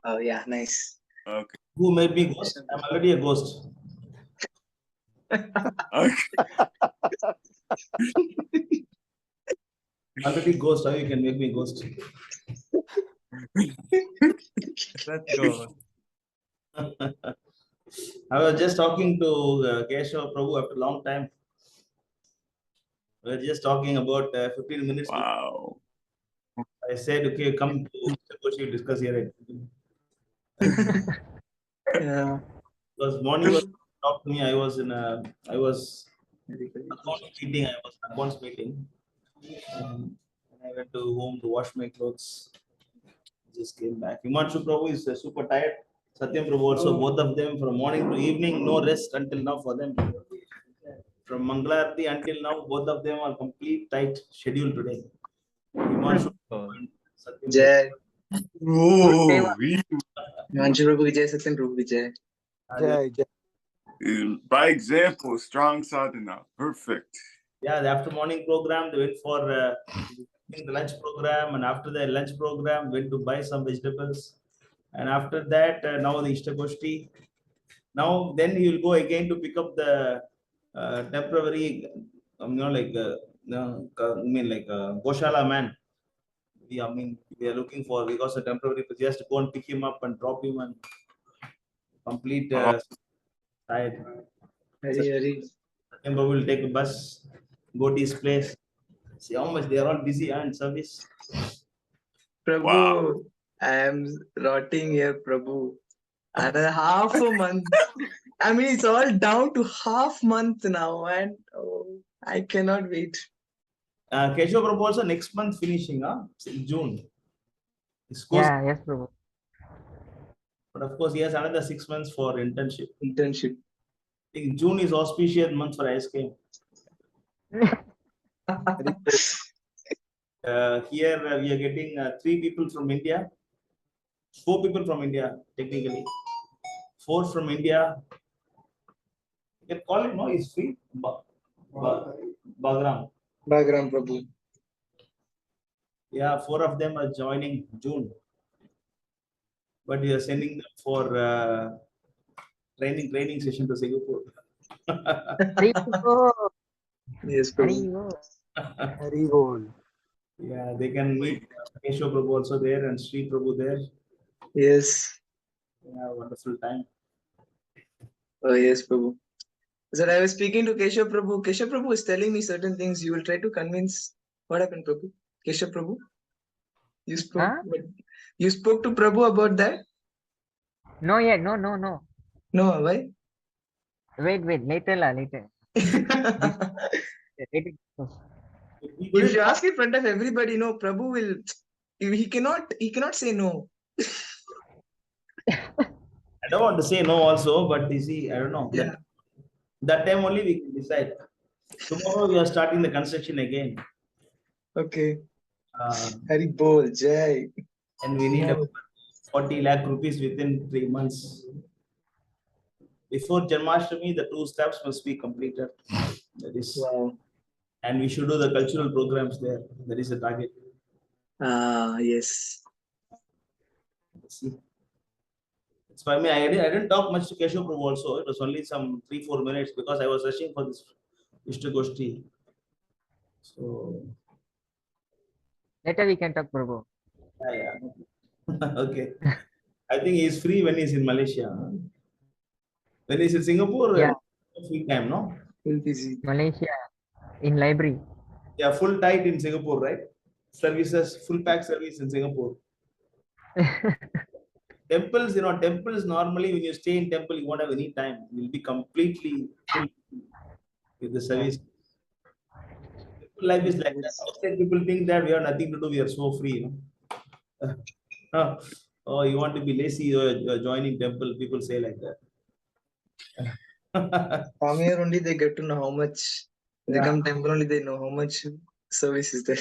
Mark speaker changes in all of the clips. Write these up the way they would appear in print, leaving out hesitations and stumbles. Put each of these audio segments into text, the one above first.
Speaker 1: Oh yeah, nice.
Speaker 2: Okay.
Speaker 3: Who made me ghost? I'm already a ghost.
Speaker 2: Okay.
Speaker 3: Already ghost. How you can make me ghost?
Speaker 2: Let's go.
Speaker 3: I was just talking to Keshav Prabhu after a long time. We were just talking about 15 minutes.
Speaker 2: Wow.
Speaker 3: I said, okay, come to Istagoshti, discuss here.
Speaker 1: Yeah.
Speaker 3: Because morning was talked to me. I was accounts meeting. I was in accounts meeting. And I went to home to wash my clothes. Just came back. Himanshu Prabhu is super tired. Satyam Prabhu also, both of them from morning to evening, no rest until now for them. From Mangalarti until now, both of them are complete tight schedule today. Himanshu and Satyam Prabhu.
Speaker 1: Jai.
Speaker 2: Oh,
Speaker 1: Himanshu Prabhu ki jai, Satyam Prabhu ki jai.
Speaker 4: Jai, Jai.
Speaker 2: by example, strong sadhana. Perfect.
Speaker 3: Yeah, the after morning program, they went for the lunch program, and after the lunch program, went to buy some vegetables. And after that, now the Istagoshti. Now, then he will go again to pick up the temporary, Goshala man. We are looking for, because the temporary, just go and pick him up and drop him and complete tired.
Speaker 1: Hari.
Speaker 3: Satyam will take a bus, go to his place. See how much they are all busy and service.
Speaker 1: Prabhu,
Speaker 2: Wow.
Speaker 1: I am rotting here, Prabhu. Another half a month. I mean, it's all down to half month now, and I cannot wait.
Speaker 3: Keshav Prabhu also next month finishing, June. His course,
Speaker 5: Yeah, yes, Prabhu.
Speaker 3: but of course he has another 6 months for internship.
Speaker 1: Internship.
Speaker 3: I think June is auspicious month for ISK. Here we are getting 3 people from India, 4 people from India technically, 4 from India. You can call it, no, it's free. Bagram.
Speaker 1: Bagram Prabhu.
Speaker 3: Yeah, 4 of them are joining June, but we are sending them for training session to Singapore.
Speaker 5: Haribo.
Speaker 1: Yes, Prabhu.
Speaker 5: Haribo.
Speaker 4: Hari Bol.
Speaker 3: Yeah, they can meet Keshav Prabhu also there and Sri Prabhu there.
Speaker 1: Yes.
Speaker 3: Yeah, wonderful time.
Speaker 1: Oh, yes, Prabhu. Sir, I was speaking to Keshav Prabhu. Keshav Prabhu is telling me certain things. You will try to convince. What happened, Prabhu? Keshav Prabhu? You spoke.
Speaker 5: Huh?
Speaker 1: You spoke to Prabhu about that?
Speaker 5: No, yet. No.
Speaker 1: No, why?
Speaker 5: Wait. Later. Later.
Speaker 1: If you ask in front of everybody, no, Prabhu will. He cannot say no.
Speaker 3: I don't want to say no also, but you see, I don't know.
Speaker 1: Yeah.
Speaker 3: That time only we can decide. Tomorrow we are starting the construction again.
Speaker 1: Okay.
Speaker 3: Uh,
Speaker 1: Hari Bol, Jai.
Speaker 3: and we need 40 lakh rupees within 3 months. Before Janmashtami, the 2 steps must be completed. That is,
Speaker 1: Wow.
Speaker 3: and we should do the cultural programs there. That is the target.
Speaker 1: Yes.
Speaker 3: Let's see. It's for me. I didn't talk much to Keshav Prabhu also. It was only some 3-4 minutes because I was rushing for this Istagoshti. So
Speaker 5: Later we can talk, Prabhu.
Speaker 3: yeah. Okay. I think he's free when he's in Malaysia. When he's in Singapore,
Speaker 5: Yeah.
Speaker 3: free time, no?
Speaker 1: Full busy.
Speaker 5: Malaysia. In library.
Speaker 3: Yeah, full tight in Singapore, right? Services, full pack service in Singapore. Temples, temples normally when you stay in temple, you won't have any time. You'll be completely full with the service. Life is like that. Outside people think that we have nothing to do, we are so free. Oh, you want to be lazy, you're joining temple, people say like that.
Speaker 1: From here only they get to know how much. They come temple only they know how much service is there.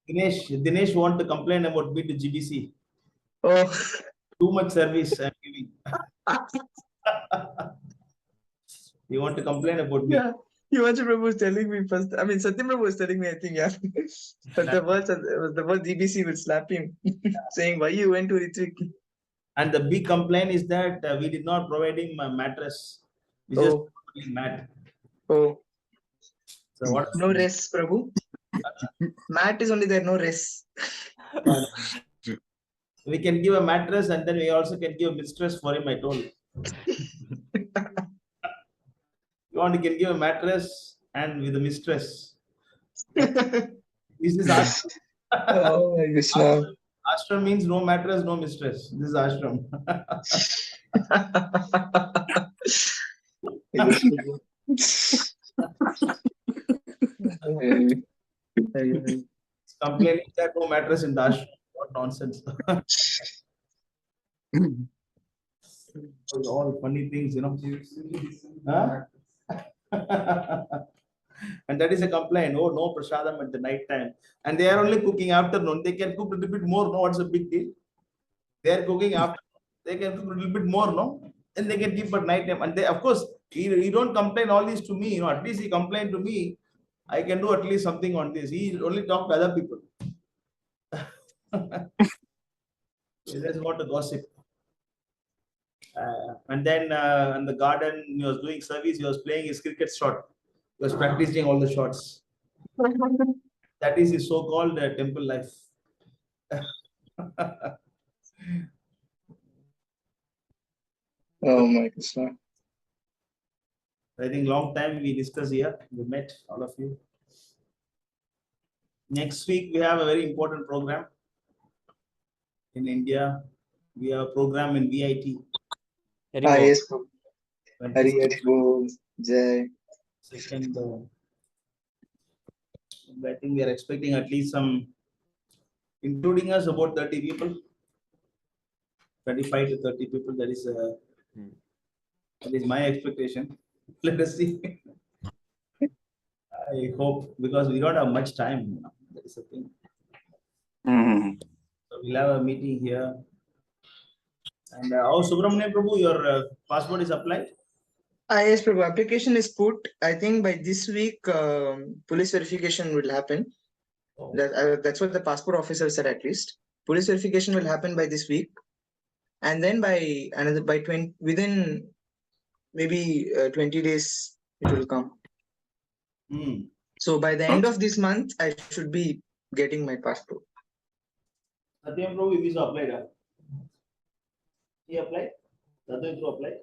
Speaker 3: Dinesh want to complain about me to GBC.
Speaker 1: Oh.
Speaker 3: Too much service I'm giving. You want to complain about me?
Speaker 1: Yeah. Himanshu Prabhu was telling me first. I mean, Satyam Prabhu was telling me, I think, yeah. But the first DBC will slap him, saying, why you went to Ritwik?
Speaker 3: And the big complaint is that we did not provide him a mattress. We just
Speaker 1: Oh,
Speaker 3: put him mat.
Speaker 1: oh,
Speaker 3: So what?
Speaker 1: no rest, Prabhu. Mat is only there, no rest.
Speaker 3: We can give a mattress and then we also can give a mistress for him, I told. You want, you can give a mattress and with a mistress. This is ashram.
Speaker 1: Oh my Krishna.
Speaker 3: Ashram means no mattress, no mistress. This is ashram.
Speaker 1: Yes, Prabhu.
Speaker 3: Complaining that no mattress in the ashram. What nonsense. Those are all funny things, you know. Huh? And that is a complaint. Oh, no prasadam at the night time. And they are only cooking afternoon. They can cook a little bit more. No, what's the big deal? They are cooking after. They can cook a little bit more, no? And they can keep at night time. And they, of course, he don't complain all this to me. You know, at least he complained to me. I can do at least something on this. He only talk to other people. He doesn't want to gossip. And then in the garden, he was doing service. He was playing his cricket shot. He was practicing all the shots. That is his so-called temple life.
Speaker 1: Oh my Krishna.
Speaker 3: I think long time we discussed here. We met all of you. Next week we have a very important program in India. We have a program in VIT.
Speaker 1: Yes, Prabhu. Hari Hari Bol. Jai.
Speaker 3: Second, I think we are expecting at least some, including us, about 30 people. 25 to 30 people. That is my expectation. Let us see. I hope, because we don't have much time. You know, that is the thing. So we'll have a meeting here. And how Subramania Prabhu, your passport is applied?
Speaker 1: Yes, Prabhu. Application is put. I think by this week, police verification will happen.
Speaker 3: Oh.
Speaker 1: That's what the passport officer said, at least. Police verification will happen by this week. And then by 20, within maybe 20 days, it will come. So by the end of this month, I should be getting my passport.
Speaker 3: Satyam Prabhu, is applied. He applied? Satyam Prabhu applied?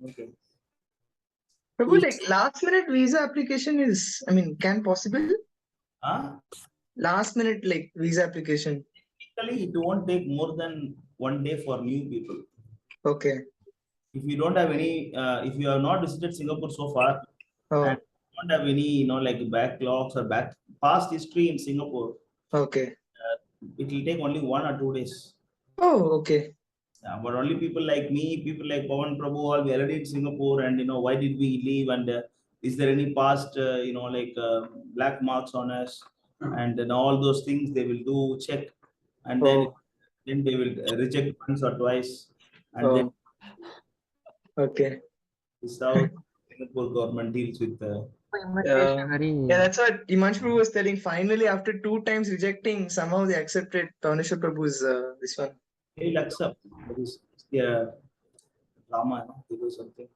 Speaker 3: Okay.
Speaker 1: Prabhu, like last minute visa application is, can possible?
Speaker 3: Huh?
Speaker 1: Last minute like visa application.
Speaker 3: Typically, it won't take more than 1 day for new people.
Speaker 1: Okay.
Speaker 3: If you don't have any, if you have not visited Singapore so far, and don't have any, like backlogs or past history in Singapore,
Speaker 1: Okay.
Speaker 3: it will take only 1 or 2 days.
Speaker 1: Oh, okay.
Speaker 3: But only people like me, people like Pawan Prabhu, all we already in Singapore, and why did we leave? And is there any past, black marks on us? And then all those things they will do check, and then they will reject once or twice, and then
Speaker 1: okay.
Speaker 3: this is how Singapore government deals with.
Speaker 1: Yeah, that's what Imanshu Prabhu was telling. Finally, after 2 times rejecting, somehow they accepted Pawaneswar Prabhu's this one.
Speaker 3: They will accept. That is drama. They do something.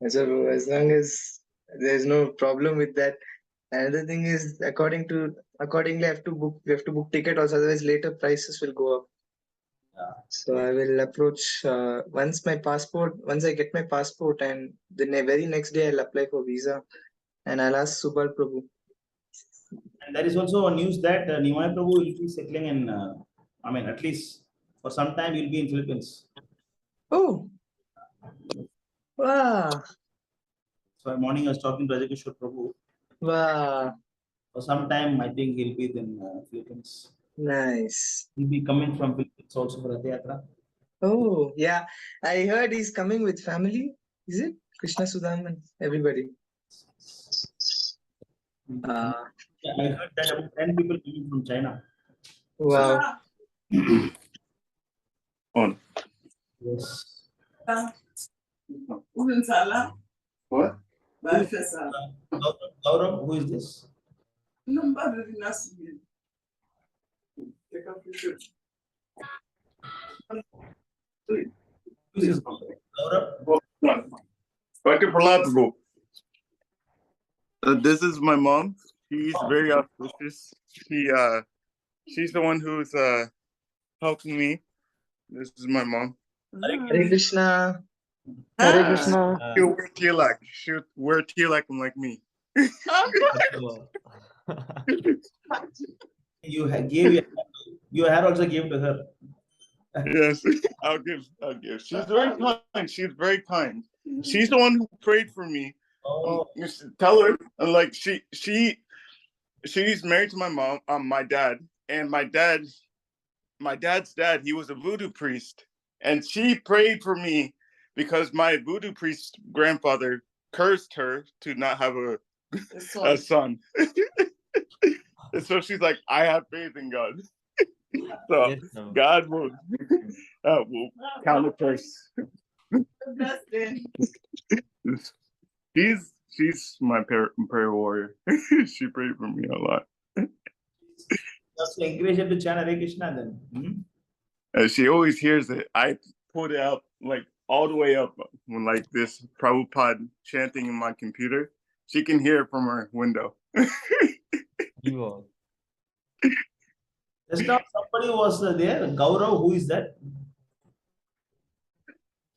Speaker 1: So as long as there's no problem with that. Another thing is accordingly we have to book ticket also, otherwise later prices will go up.
Speaker 3: Yeah.
Speaker 1: So I will approach once I get my passport, and the very next day I'll apply for visa, and I'll ask Subal Prabhu.
Speaker 3: And there is also a news that Nimai Prabhu will be settling in, at least for some time he'll be in Philippines.
Speaker 1: Oh, wow.
Speaker 3: So morning I was talking to Istagoshti Prabhu.
Speaker 1: Wow.
Speaker 3: For some time, I think he'll be in Philippines.
Speaker 1: Nice.
Speaker 3: He'll be coming from Philippines also for Rath Yatra.
Speaker 1: Oh, yeah. I heard he's coming with family. Is it? Krishna Sudaman, everybody.
Speaker 3: Yeah, I heard that about 10 people coming from China.
Speaker 1: Wow.
Speaker 2: On.
Speaker 3: Yes.
Speaker 2: What?
Speaker 3: Gautam? Gaurav, who is this? Who is this? Gaurav?
Speaker 2: Dr. Prahlad Prabhu. This is my mom. She's very auspicious. She's the one who's helping me. This is my mom.
Speaker 1: Hare Krishna.
Speaker 4: Hare Krishna.
Speaker 2: She'll wear tilak. She'll wear tilak like me.
Speaker 3: You gave your hair also gave to her.
Speaker 2: Yes, I'll give. She's very kind. She's very kind. She's the one who prayed for me.
Speaker 3: Oh,
Speaker 2: You should tell her, like she's married to my mom, my dad, and my dad's dad. He was a voodoo priest, and she prayed for me because my voodoo priest grandfather cursed her to not have a son. And so she's like, I have faith in God. So
Speaker 3: yes, no.
Speaker 2: God will counter curse. She's my prayer warrior. She prayed for me a lot.
Speaker 3: Also encourage her to chant Hare Krishna then.
Speaker 2: And she always hears it. I put it up like all the way up when like this Prabhupada chanting in my computer. She can hear it from her window.
Speaker 3: Just now somebody was there. Gaurav, who is that?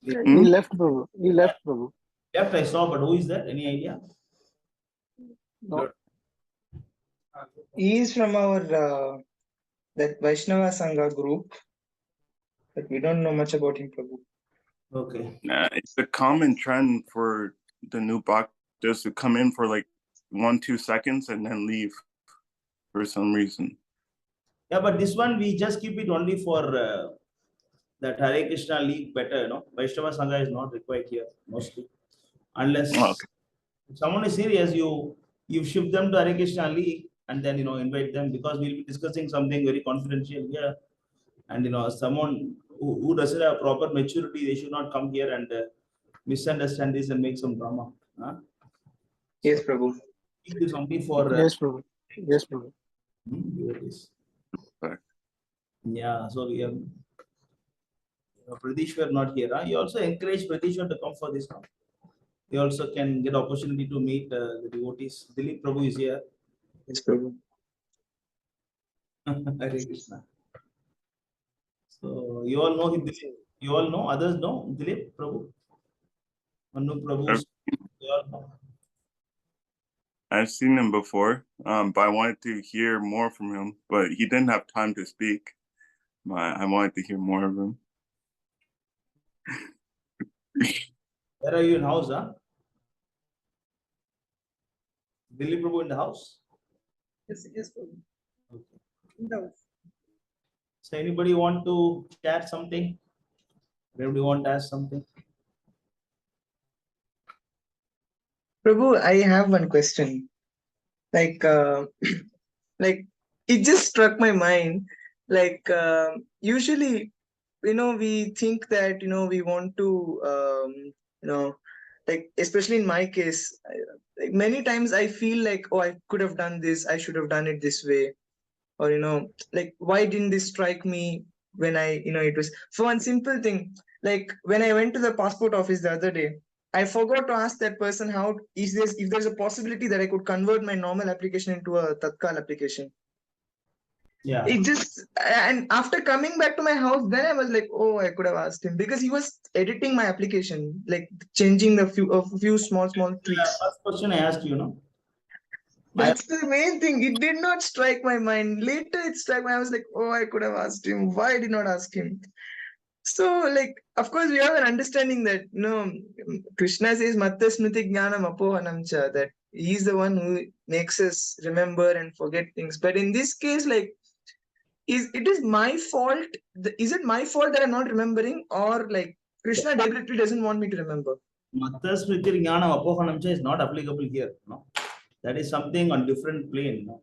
Speaker 4: He left, Prabhu. He left, Prabhu.
Speaker 3: Left I saw, but who is that? Any idea?
Speaker 4: No.
Speaker 1: He is from our that Vaishnava Sangha group, but we don't know much about him, Prabhu.
Speaker 3: Okay.
Speaker 2: It's a common trend for the new bhaktas to come in for like 1-2 seconds and then leave for some reason.
Speaker 3: Yeah, but this one we just keep it only for that Hare Krishna league better, Vaishnava Sangha is not required here mostly. Unless if someone is serious, you shift them to Hare Krishna league and then invite them, because we'll be discussing something very confidential here. And someone who doesn't have proper maturity, they should not come here and misunderstand this and make some drama. Huh?
Speaker 1: Yes, Prabhu.
Speaker 3: Keep this only for
Speaker 4: Yes, Prabhu. Yes, Prabhu.
Speaker 3: devotees.
Speaker 2: Right.
Speaker 3: Yeah, so we have Pradeshwar not here. You also encourage Pradeshwar to come for this now. You also can get opportunity to meet the devotees. Dilip Prabhu is here.
Speaker 1: Yes, Prabhu.
Speaker 3: Hare Krishna. So you all know him. You all know. Others know Dilip Prabhu. Manu Prabhu. You all know.
Speaker 2: I've seen him before, but I wanted to hear more from him. But he didn't have time to speak. But I wanted to hear more of him.
Speaker 3: Where are you in house, huh? Dilip Prabhu in the house?
Speaker 1: Yes, Prabhu.
Speaker 3: Okay. So anybody want to share something? Anybody want to ask something?
Speaker 1: Prabhu, I have one question. Like, like it just struck my mind. Like, usually, we think that we want to, like especially in my case, like many times I feel like, oh, I could have done this. I should have done it this way, or like why didn't this strike me when I, it was for one simple thing. Like when I went to the passport office the other day, I forgot to ask that person how is this, if there's a possibility that I could convert my normal application into a Tatkal application.
Speaker 3: Yeah.
Speaker 1: It just, and after coming back to my house, then I was like, oh, I could have asked him, because he was editing my application, like changing a few small tweaks.
Speaker 3: First question I asked you,
Speaker 1: That's the main thing. It did not strike my mind. Later it struck me. I was like, oh, I could have asked him. Why I did not ask him? So, like, of course, we have an understanding that, Krishna says, Matta Smriti Jnanam Apohanam cha, that he's the one who makes us remember and forget things. But in this case, like, is it my fault? Is it my fault that I'm not remembering? Or, like, Krishna deliberately doesn't want me to remember?
Speaker 3: Matta Smriti Jnanam Apohanam cha is not applicable here. No, that is something on different plane. No?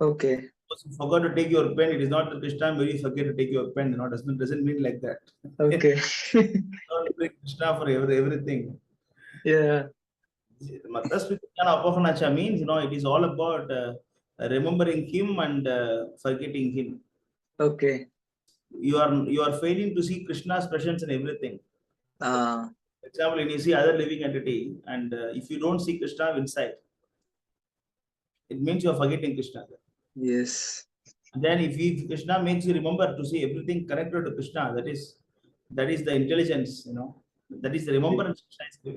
Speaker 1: Okay.
Speaker 3: If you forgot to take your pen, it is not that Krishna very forget to take your pen. Doesn't mean like that.
Speaker 1: Okay.
Speaker 3: Don't bring Krishna for everything.
Speaker 1: Yeah.
Speaker 3: Matasvitana Apahanacha means, it is all about remembering him and forgetting him.
Speaker 1: Okay.
Speaker 3: You are failing to see Krishna's presence in everything.
Speaker 1: Ah,
Speaker 3: For example, when you see other living entity, and if you don't see Krishna inside, it means you are forgetting Krishna.
Speaker 1: yes.
Speaker 3: And then if Krishna makes you remember to see everything connected to Krishna, that is the intelligence, that is the remembrance.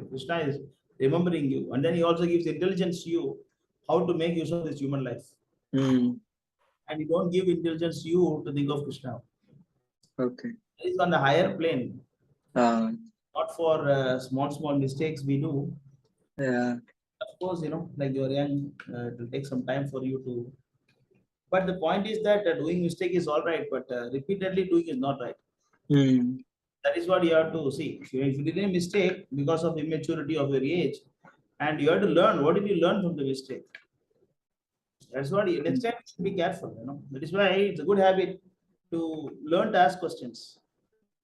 Speaker 3: Krishna is remembering you, and then he also gives intelligence to you how to make use of this human life.
Speaker 1: Hmm.
Speaker 3: And he don't give intelligence to you to think of Krishna.
Speaker 1: Okay.
Speaker 3: It is on the higher plane,
Speaker 1: Ah,
Speaker 3: not for small mistakes we do.
Speaker 1: yeah.
Speaker 3: Of course, like you're young, it will take some time for you to. But the point is that doing mistake is all right, but repeatedly doing is not right.
Speaker 1: Hmm.
Speaker 3: That is what you have to see. If you did a mistake because of immaturity of your age, and you have to learn, what did you learn from the mistake? That's what you next time you should be careful. That is why it's a good habit to learn to ask questions.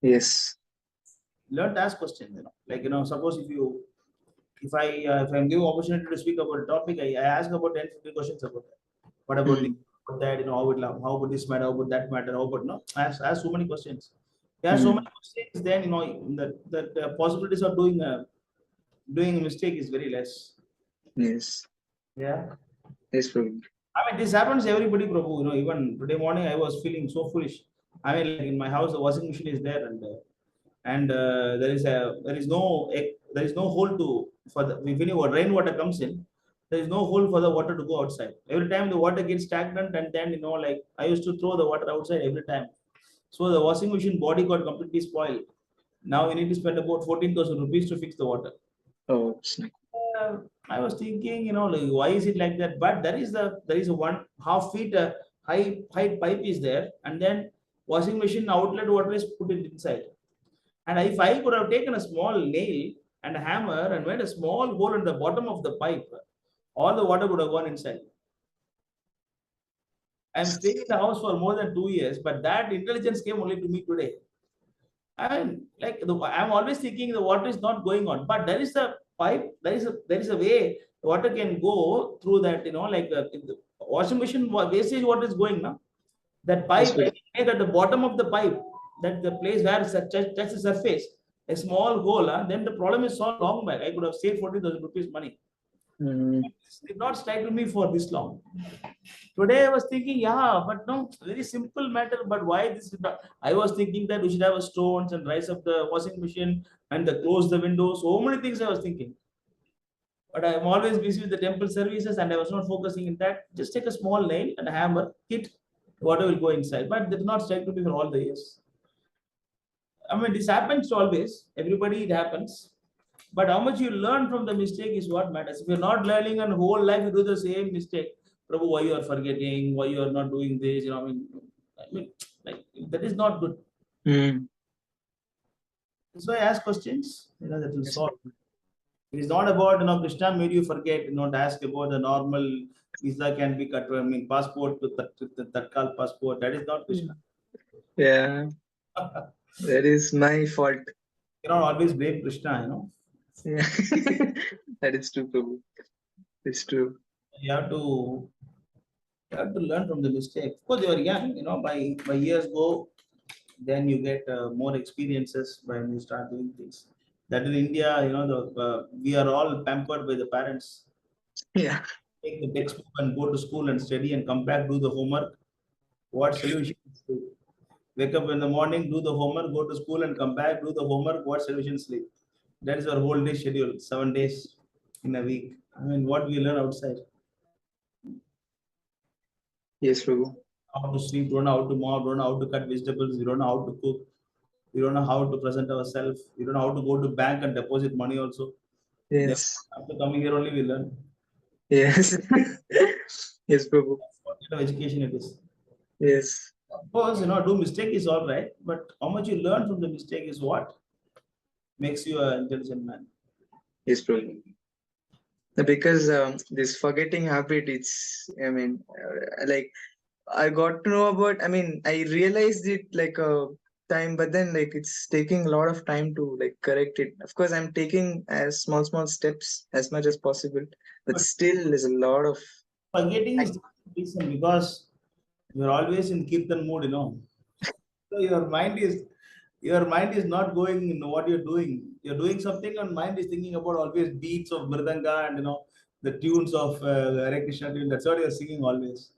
Speaker 1: Yes.
Speaker 3: Learn to ask questions. Like suppose if I'm given opportunity to speak about a topic, I ask about 10, 15 questions about that. What about this?
Speaker 1: Hmm.
Speaker 3: About that? How about this matter? How about that matter? How about no? Ask so many questions. There are so
Speaker 1: Hmm.
Speaker 3: many questions. Then that the possibilities of doing a mistake is very less.
Speaker 1: Yes.
Speaker 3: Yeah.
Speaker 1: Yes, Prabhu.
Speaker 3: I mean, this happens to everybody, Prabhu. Even today morning, I was feeling so foolish. I mean, like in my house, the washing machine is there, and there is no hole to for the if any rainwater comes in, there is no hole for the water to go outside. Every time the water gets stagnant, and then like I used to throw the water outside every time. So the washing machine body got completely spoiled. Now we need to spend about 14,000 rupees to fix the water.
Speaker 1: Oh, snake.
Speaker 3: uh, I was thinking, like, why is it like that? But there is a 1.5 feet height pipe is there, and then washing machine outlet water is put it inside. And if I could have taken a small nail and a hammer and made a small hole in the bottom of the pipe, all the water would have gone inside. I'm staying in the house for more than 2 years, but that intelligence came only to me today. I mean, like I'm always thinking the water is not going on, but there is a pipe, there is a way the water can go through that. Like if the washing machine wastage water is going now. That
Speaker 1: Yes,
Speaker 3: pipe I
Speaker 1: Prabhu.
Speaker 3: made at the bottom of the pipe, that the place where it touches the surface, a small hole. Then the problem is solved long back. I could have saved 40,000 rupees money.
Speaker 1: Hmm.
Speaker 3: This did not strike to me for this long. Today I was thinking, yeah, but no, very simple matter. But why this? Is not? I was thinking that we should have a stones and rise up the washing machine and close the window. So many things I was thinking. But I'm always busy with the temple services and I was not focusing in that. Just take a small nail and a hammer, hit, water will go inside. But they did not strike to me for all the years. I mean, this happens always. Everybody, it happens. But how much you learn from the mistake is what matters. If you're not learning and whole life you do the same mistake, Prabhu, why you are forgetting, why you are not doing this, I mean, like that is not good.
Speaker 1: Hmm.
Speaker 3: That's why I ask questions, that will
Speaker 1: Yes,
Speaker 3: solve. It is not about Krishna made you forget, to ask about the normal visa can be cut. I mean, passport to Tatkal passport. That is not Krishna.
Speaker 1: Prabhu. Yeah, that is my fault.
Speaker 3: You cannot always blame Krishna.
Speaker 1: Yeah. That is true, Prabhu. It's true.
Speaker 3: You have to learn from the mistake. Of course, you are young. By years go, then you get more experiences when you start doing things. That in India, we are all pampered by the parents.
Speaker 1: Yeah.
Speaker 3: Take the textbook and go to school and study and come back, do the homework. What solutions do? Wake up in the morning, do the homework, go to school and come back, do the homework. What solutions sleep? That is our whole day schedule, 7 days in a week. I mean, what we learn outside.
Speaker 1: Yes, Prabhu.
Speaker 3: How to sleep, don't know how to mop, don't know how to cut vegetables, we don't know how to cook, we don't know how to present ourselves, we don't know how to go to bank and deposit money also. Then
Speaker 1: Yes.
Speaker 3: after coming here only we learn
Speaker 1: Yes. Yes, Prabhu.
Speaker 3: what kind of education it is.
Speaker 1: Yes.
Speaker 3: Of course, do mistake is all right, but how much you learn from the mistake is what makes you an intelligent man.
Speaker 1: Yes, Prabhu. Because this forgetting habit, it's, I mean, like, I got to know about, I mean, I realized it like time, but then like it's taking a lot of time to like correct it. Of course, I'm taking as small steps as much as possible, but
Speaker 3: But
Speaker 1: still there's a lot of
Speaker 3: forgetting is the reason because you're always in Kirtan mood, you know. So your mind is not going in what you're doing. You're doing something and mind is thinking about always beats of Mridanga and the tunes of Hare Krishna tune. That's what you're singing always.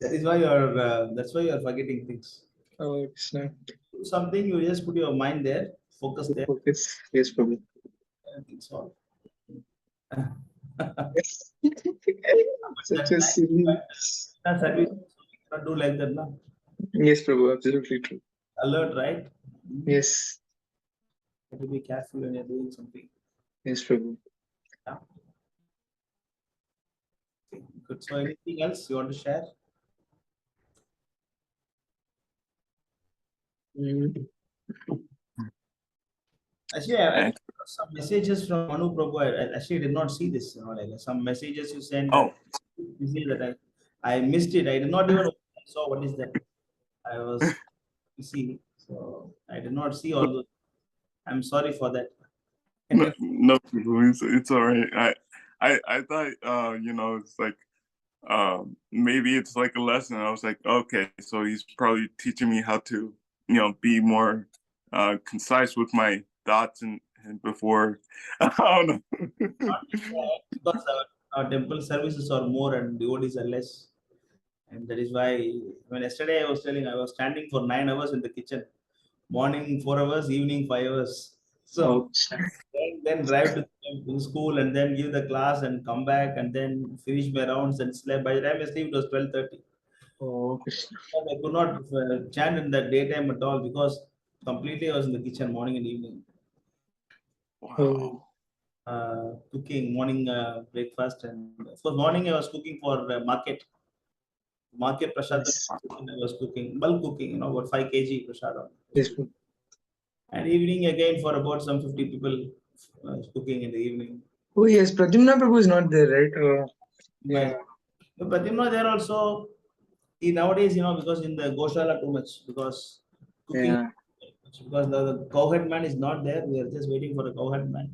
Speaker 3: That's why you're forgetting things.
Speaker 1: oh, Krishna.
Speaker 3: Do something, you just put your mind there, focus there,
Speaker 1: Focus. Yes, Prabhu.
Speaker 3: and it's all.
Speaker 1: Such
Speaker 3: That
Speaker 1: a
Speaker 3: time,
Speaker 1: silly.
Speaker 3: service, you cannot do like that now.
Speaker 1: Yes, Prabhu. Absolutely true.
Speaker 3: Alert, right?
Speaker 1: Yes.
Speaker 3: You have to be careful when you're doing something.
Speaker 1: Yes, Prabhu.
Speaker 3: Yeah. Okay, good. So anything else you want to share?
Speaker 1: Mm.
Speaker 3: Actually, I got some messages from Manu Prabhu. I actually did not see this. Like some messages you sent.
Speaker 2: Oh,
Speaker 3: You see that I missed it. I did not even saw what is that. I was busy, so I did not see all those. I'm sorry for that.
Speaker 2: no, it's all right. I thought, it's like, maybe it's like a lesson. I was like, okay, so he's probably teaching me how to, be more concise with my thoughts and before. I don't know.
Speaker 3: Because our temple services are more and devotees are less. And that is why when yesterday I was telling I was standing for 9 hours in the kitchen. Morning 4 hours, evening 5 hours. So
Speaker 1: Oh, Krishna.
Speaker 3: then drive to school and then give the class and come back and then finish my rounds and sleep. By the time I sleep, it was 12:30.
Speaker 1: Oh, Krishna.
Speaker 3: I could not chant in the daytime at all because completely I was in the kitchen morning and evening.
Speaker 1: Oh,
Speaker 2: Wow.
Speaker 3: Cooking morning breakfast, and of course morning I was cooking for market prashadam.
Speaker 1: yes.
Speaker 3: I was cooking bulk cooking, about 5 kg prashadam.
Speaker 1: Yes, Prabhu.
Speaker 3: And evening again for about some 50 people cooking in the evening.
Speaker 1: Oh, yes. Pradyumna Prabhu is not there, right?
Speaker 3: Well,
Speaker 1: Yeah.
Speaker 3: but there also nowadays, because in the Goshala too much because cooking
Speaker 1: Yeah.
Speaker 3: because the cowhead man is not there. We are just waiting for the cowhead man.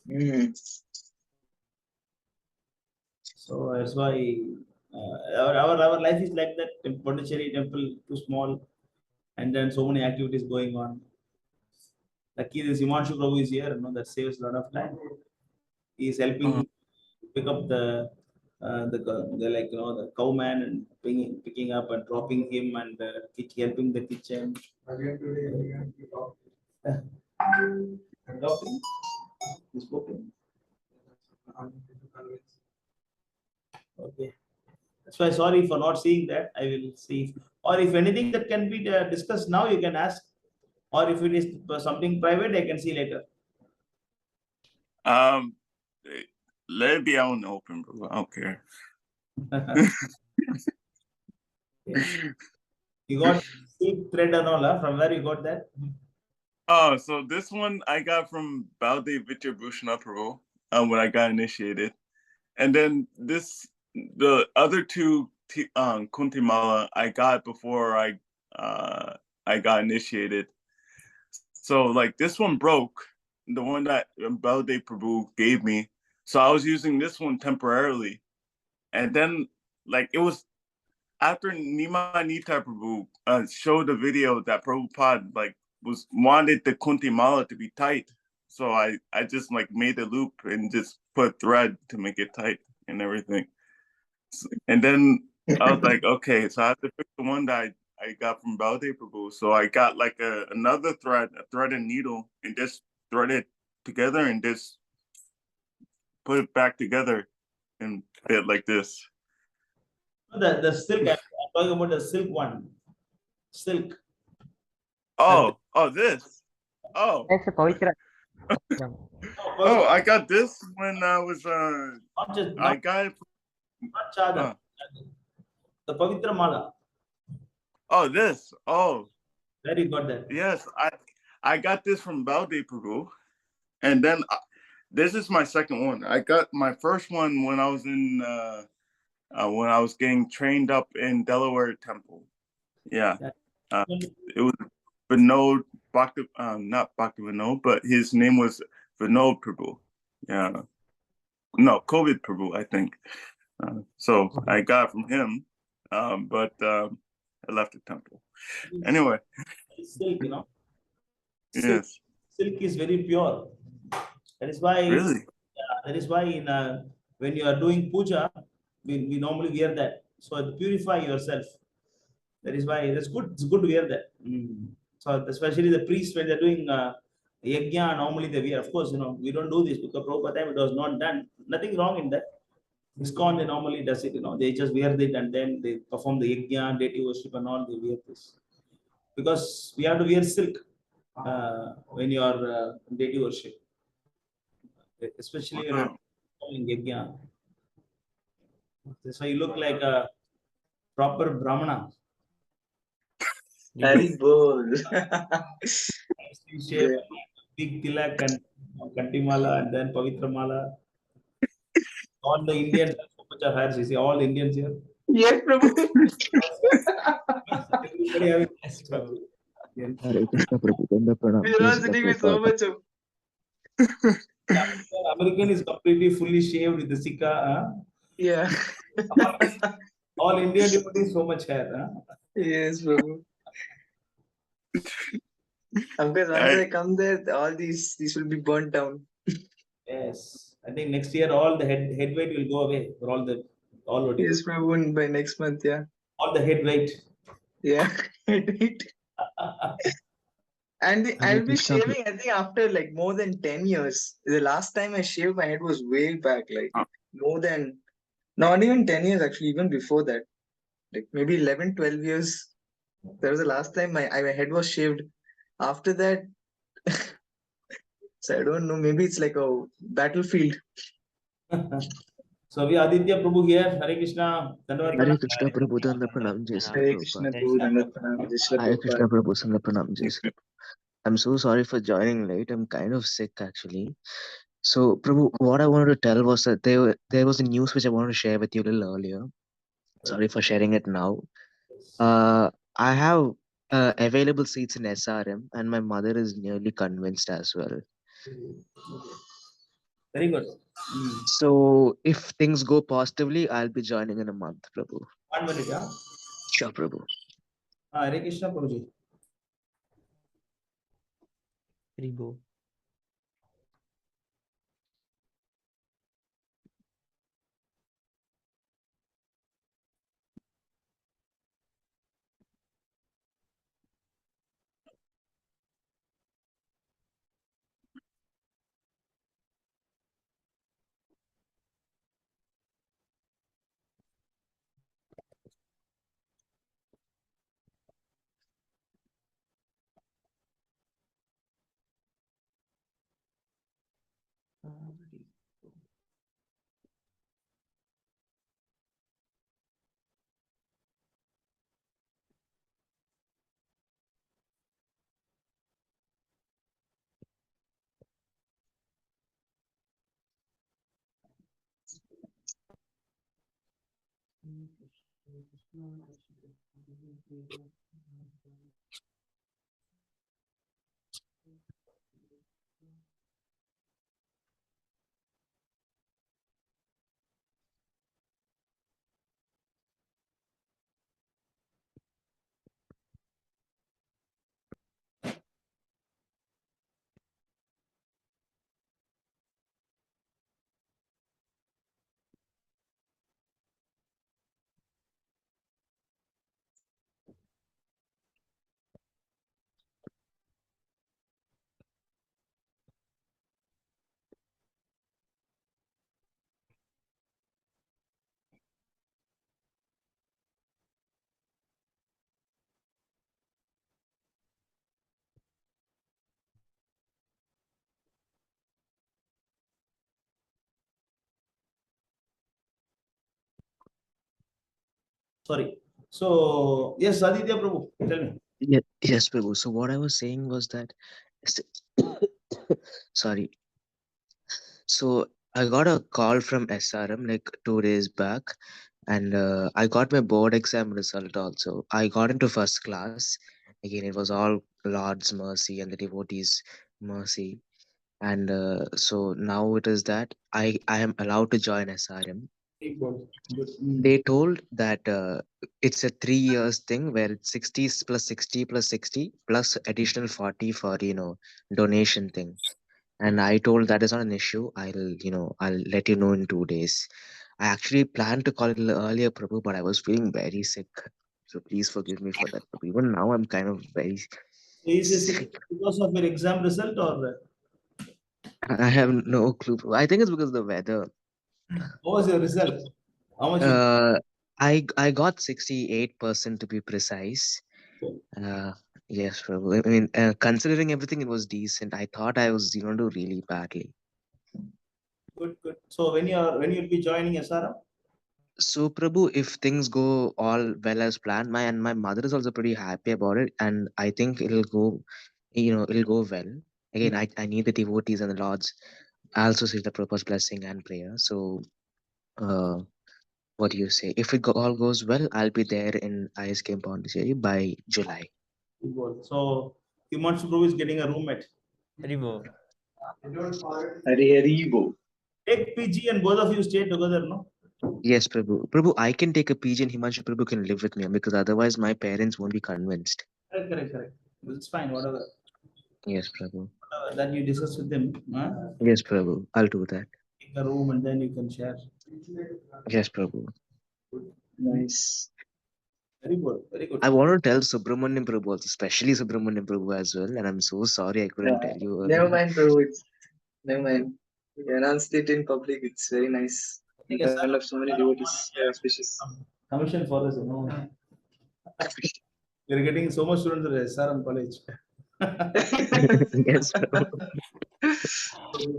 Speaker 1: Mm.
Speaker 3: So that's why our life is like that. Pondicherry temple too small, and then so many activities going on. Lucky this Himanshu Prabhu is here. That saves a lot of time. He is helping pick up the cow man and picking up and dropping him and helping the kitchen. Adopting. He's spoken. Okay. That's why sorry for not seeing that. I will see. Or if anything that can be discussed now, you can ask. Or if it is something private, I can see later.
Speaker 2: Um, let it be out in the open, bro. I don't care.
Speaker 3: Yeah. You got silk thread and all, huh? From where you got that?
Speaker 2: Oh, so this one I got from Balde Vityabhushana Prabhu when I got initiated. And then the other two Kuntimala I got before I got initiated. So like this one broke, the one that Balde Prabhu gave me. So I was using this one temporarily. And then like it was after Nima Nita Prabhu showed the video that Prabhupada like wanted the Kunti Mala to be tight. So I just like made a loop and just put thread to make it tight and everything. And then I was like, okay, so I have to fix the one that I got from Balde Prabhu. So I got like another thread, a thread and needle, and just thread it together and just put it back together and fit like this.
Speaker 3: The silk. I'm talking about the silk one. Silk.
Speaker 2: Oh, this. Oh,
Speaker 5: That's a Pavitra.
Speaker 2: oh, I got this when I was
Speaker 3: Not just
Speaker 2: I
Speaker 3: not,
Speaker 2: got it.
Speaker 3: not chadar. The Pavitra Mala.
Speaker 2: Oh, this. Oh,
Speaker 3: Where you got that?
Speaker 2: yes. I got this from Balde Prabhu, and then this is my second one. I got my first one when I was when I was getting trained up in Delaware Temple. Yeah,
Speaker 3: That-
Speaker 2: it was Vinod Bhakti, not Bhakti Vinod, but his name was Vinod Prabhu. Yeah, no, COVID Prabhu, I think. So I got from him, but I left the temple. Anyway,
Speaker 3: Silk, you know, silk,
Speaker 2: yes,
Speaker 3: silk is very pure. That is why,
Speaker 2: really.
Speaker 3: that is why in when you are doing puja, we normally wear that. So to purify yourself. That is why that's good. It's good to wear that. So especially the priests when they're doing yajna, normally they wear. Of course, you know we don't do this because Prabhupada time it was not done. Nothing wrong in that. ISKCON they normally does it. You know they just wear it and then they perform the yajna, deity worship and all. They wear this because we have to wear silk when you are deity worship, especially when you're
Speaker 2: Wow.
Speaker 3: performing yajna. So you look like a proper brahmana.
Speaker 1: Hari bol.
Speaker 3: Nicely shaved, big tilak and kantimala and then pavitra mala. All the Indians have so much of hair. You see, all Indians here.
Speaker 1: Yes, Prabhu.
Speaker 3: Everybody having hair. Yes.
Speaker 6: Hare Krishna Prabhu, Tanda Pranam,
Speaker 1: We are
Speaker 6: Jai
Speaker 1: all
Speaker 6: Srila
Speaker 1: sitting with so
Speaker 6: Prabhupada.
Speaker 1: much of.
Speaker 3: American is completely fully shaved with the sika.
Speaker 1: Yeah.
Speaker 3: All Indian devotees so much hair.
Speaker 1: Yes, Prabhu. Of course, once I come there, all these will be burnt down.
Speaker 3: Yes, I think next year all the head weight will go away for all what you
Speaker 1: Yes, Prabhu, by next month, yeah.
Speaker 3: all the head weight.
Speaker 1: Yeah. Right. And
Speaker 6: Hare
Speaker 1: I'll be
Speaker 6: Krishna Prabhu.
Speaker 1: shaving, I think, after like more than 10 years. The last time I shaved my head was way back, like more than, not even 10 years, actually, even before that. Like maybe 11, 12 years. That was the last time my head was shaved. After that, so I don't know, maybe it's like a battlefield.
Speaker 3: So we Aditya Prabhu here. Hare Krishna. Dandavad
Speaker 6: Hare
Speaker 3: Pranam.
Speaker 6: Krishna Prabhu, Tanda Pranam, Jai Srila
Speaker 1: Hare Krishna,
Speaker 6: Prabhupada.
Speaker 1: Prabhu, Dandavat Pranam, Jai Shri
Speaker 6: Hare
Speaker 1: Prabhupada.
Speaker 6: Krishna Prabhu, Tanda Pranam, Jai Srila. I'm so sorry for joining late. I'm kind of sick actually. So Prabhu, what I wanted to tell was that there was a news which I wanted to share with you a little earlier. Sorry for sharing it now. I have available seats in SRM, and my mother is nearly convinced as well.
Speaker 3: Very good.
Speaker 6: So if things go positively, I'll be joining in a month, Prabhu.
Speaker 3: 1 minute, yeah.
Speaker 6: Sure, Prabhu.
Speaker 3: Hare Krishna Prabhuji.
Speaker 5: Ribo.
Speaker 3: Sorry. So yes, Aditya Prabhu, tell me.
Speaker 6: Yes, Prabhu. So what I was saying was that, sorry. So I got a call from SRM like 2 days back, and I got my board exam result also. I got into first class. Again, it was all Lord's mercy and the devotees' mercy. And so now it is that I am allowed to join SRM.
Speaker 3: Very good. Good.
Speaker 6: They told that it's a 3 years thing where it's 60 plus 60 plus 60 plus additional 40 for donation thing. And I told that is not an issue. I'll let you know in 2 days. I actually planned to call it a little earlier, Prabhu, but I was feeling very sick. So please forgive me for that, Prabhu. Even now I'm kind of very
Speaker 3: So is this
Speaker 6: sick.
Speaker 3: because of your exam result or
Speaker 6: I have no clue, Prabhu. I think it's because of the weather.
Speaker 3: what was your result? How much you
Speaker 6: Uh, I got 68% to be precise. Uh, yes, Prabhu. I mean, considering everything, it was decent. I thought I was going to do really badly.
Speaker 3: good, good. So when you'll be joining SRM?
Speaker 6: So, Prabhu, if things go all well as planned, my mother is also pretty happy about it, and I think it'll go well. Again, I need the devotees and the lords. I also see the Prabhu's blessing and prayer. So, uh, what do you say? If all goes well, I'll be there in ISK Pondicherry by July.
Speaker 3: Good. So Himanshu Prabhu is getting a roommate.
Speaker 5: Haribo.
Speaker 1: Hari Hari Bo.
Speaker 3: Take PG and both of you stay together, no?
Speaker 6: Yes, Prabhu. Prabhu, I can take a PG and Himanshu Prabhu can live with me because otherwise my parents won't be convinced.
Speaker 3: Correct, correct, correct. It's fine, whatever.
Speaker 6: Yes, Prabhu.
Speaker 3: That you discuss with them. Huh?
Speaker 6: Yes, Prabhu. I'll do that.
Speaker 3: Take a room and then you can share.
Speaker 6: Yes, Prabhu.
Speaker 1: Nice.
Speaker 3: Very good, very good.
Speaker 6: I want to tell Subramanian Prabhu also, especially Subramanian Prabhu as well. And I'm so sorry I couldn't tell you
Speaker 1: Never
Speaker 6: earlier.
Speaker 1: mind, Prabhu. Never mind. You announced it in public. It's very nice. In
Speaker 3: Yes,
Speaker 1: front of so many devotees. Very auspicious.
Speaker 3: commission for us, you know. We're getting so much students at SRM college.
Speaker 6: Yes, Prabhu.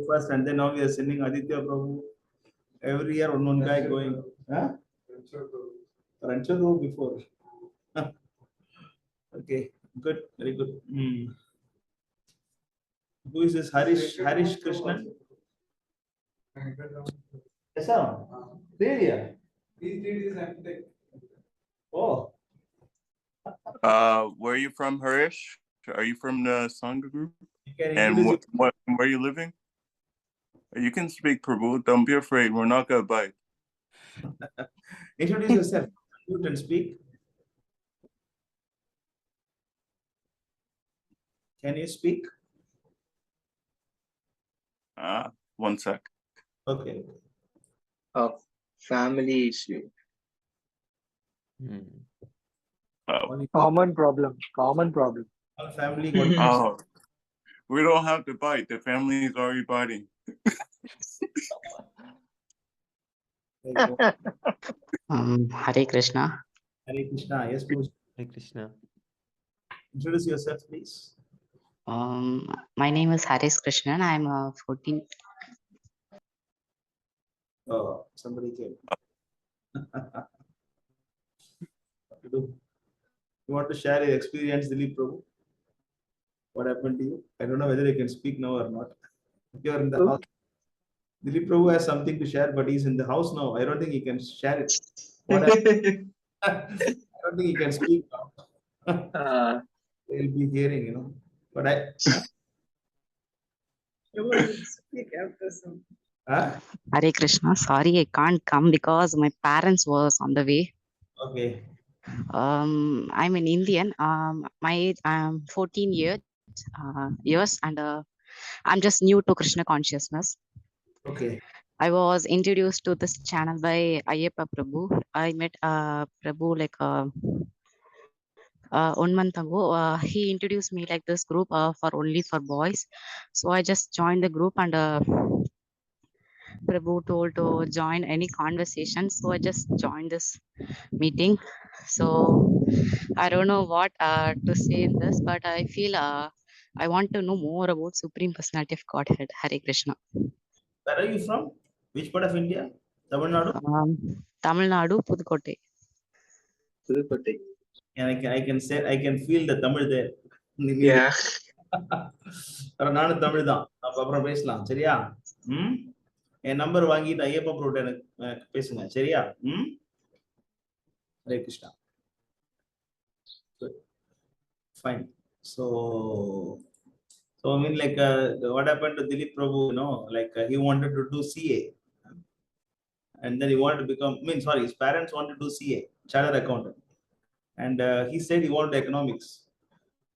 Speaker 3: First, and then now we are sending Aditya Prabhu. Every year, one guy going. Huh? Rancho before. Okay, good, very good. Who is this Harish Krishnan? Yes, sir. Really? Oh,
Speaker 2: Where are you from, Harish? Are you from the Sangha group?
Speaker 3: you can
Speaker 2: And
Speaker 3: introduce
Speaker 2: where are you living? You can speak, Prabhu. Don't be afraid. We're not gonna bite.
Speaker 3: introduce yourself. You can speak. Can you speak?
Speaker 2: One sec.
Speaker 3: Okay.
Speaker 1: Oh, family issue.
Speaker 2: Oh,
Speaker 4: Common problem. Common problem.
Speaker 3: All family got.
Speaker 2: oh, we don't have to bite. The family is already biting.
Speaker 7: Hare Krishna.
Speaker 3: Hare Krishna. Yes, please.
Speaker 5: Hare Krishna.
Speaker 3: Introduce yourself, please.
Speaker 7: My name is Haris Krishnan. I'm 14.
Speaker 3: Oh, somebody came. What to do? You want to share your experience, Dilip Prabhu? What happened to you? I don't know whether you can speak now or not. You're in the house. Dilip Prabhu has something to share, but he's in the house now. I don't think he can share it. What happened? I don't think he can speak now. They'll be hearing, you know. But I.
Speaker 1: Speak after some.
Speaker 3: Huh?
Speaker 7: Hare Krishna. Sorry, I can't come because my parents was on the way.
Speaker 3: Okay.
Speaker 7: I'm an Indian. My age, I'm 14 years, and I'm just new to Krishna consciousness.
Speaker 3: Okay.
Speaker 7: I was introduced to this channel by Ayyappa Prabhu. I met Prabhu like 1 month ago. He introduced me like this group for only for boys. So I just joined the group, and Prabhu told to join any conversation. So I just joined this meeting. So I don't know what to say in this, but I feel I want to know more about Supreme Personality of Godhead. Hare Krishna.
Speaker 3: Where are you from? Which part of India? Tamil Nadu?
Speaker 7: Tamil Nadu, Pudukkottai.
Speaker 1: Tirupati.
Speaker 3: And I can feel the Tamil there.
Speaker 1: Yeah.
Speaker 3: நானும் தமிழ் தான் அப்ப அப்புறம் பேசலாம் சரியா என் number வாங்கிட்டு Ayyappa broad எனக்கு பேசுங்க சரியா Hare Krishna fine So I mean, like, what happened to Dilip Prabhu? Like, he wanted to do CA, and then he wanted to become. I mean, sorry, his parents wanted to do CA, chartered accountant, and he said he wanted economics.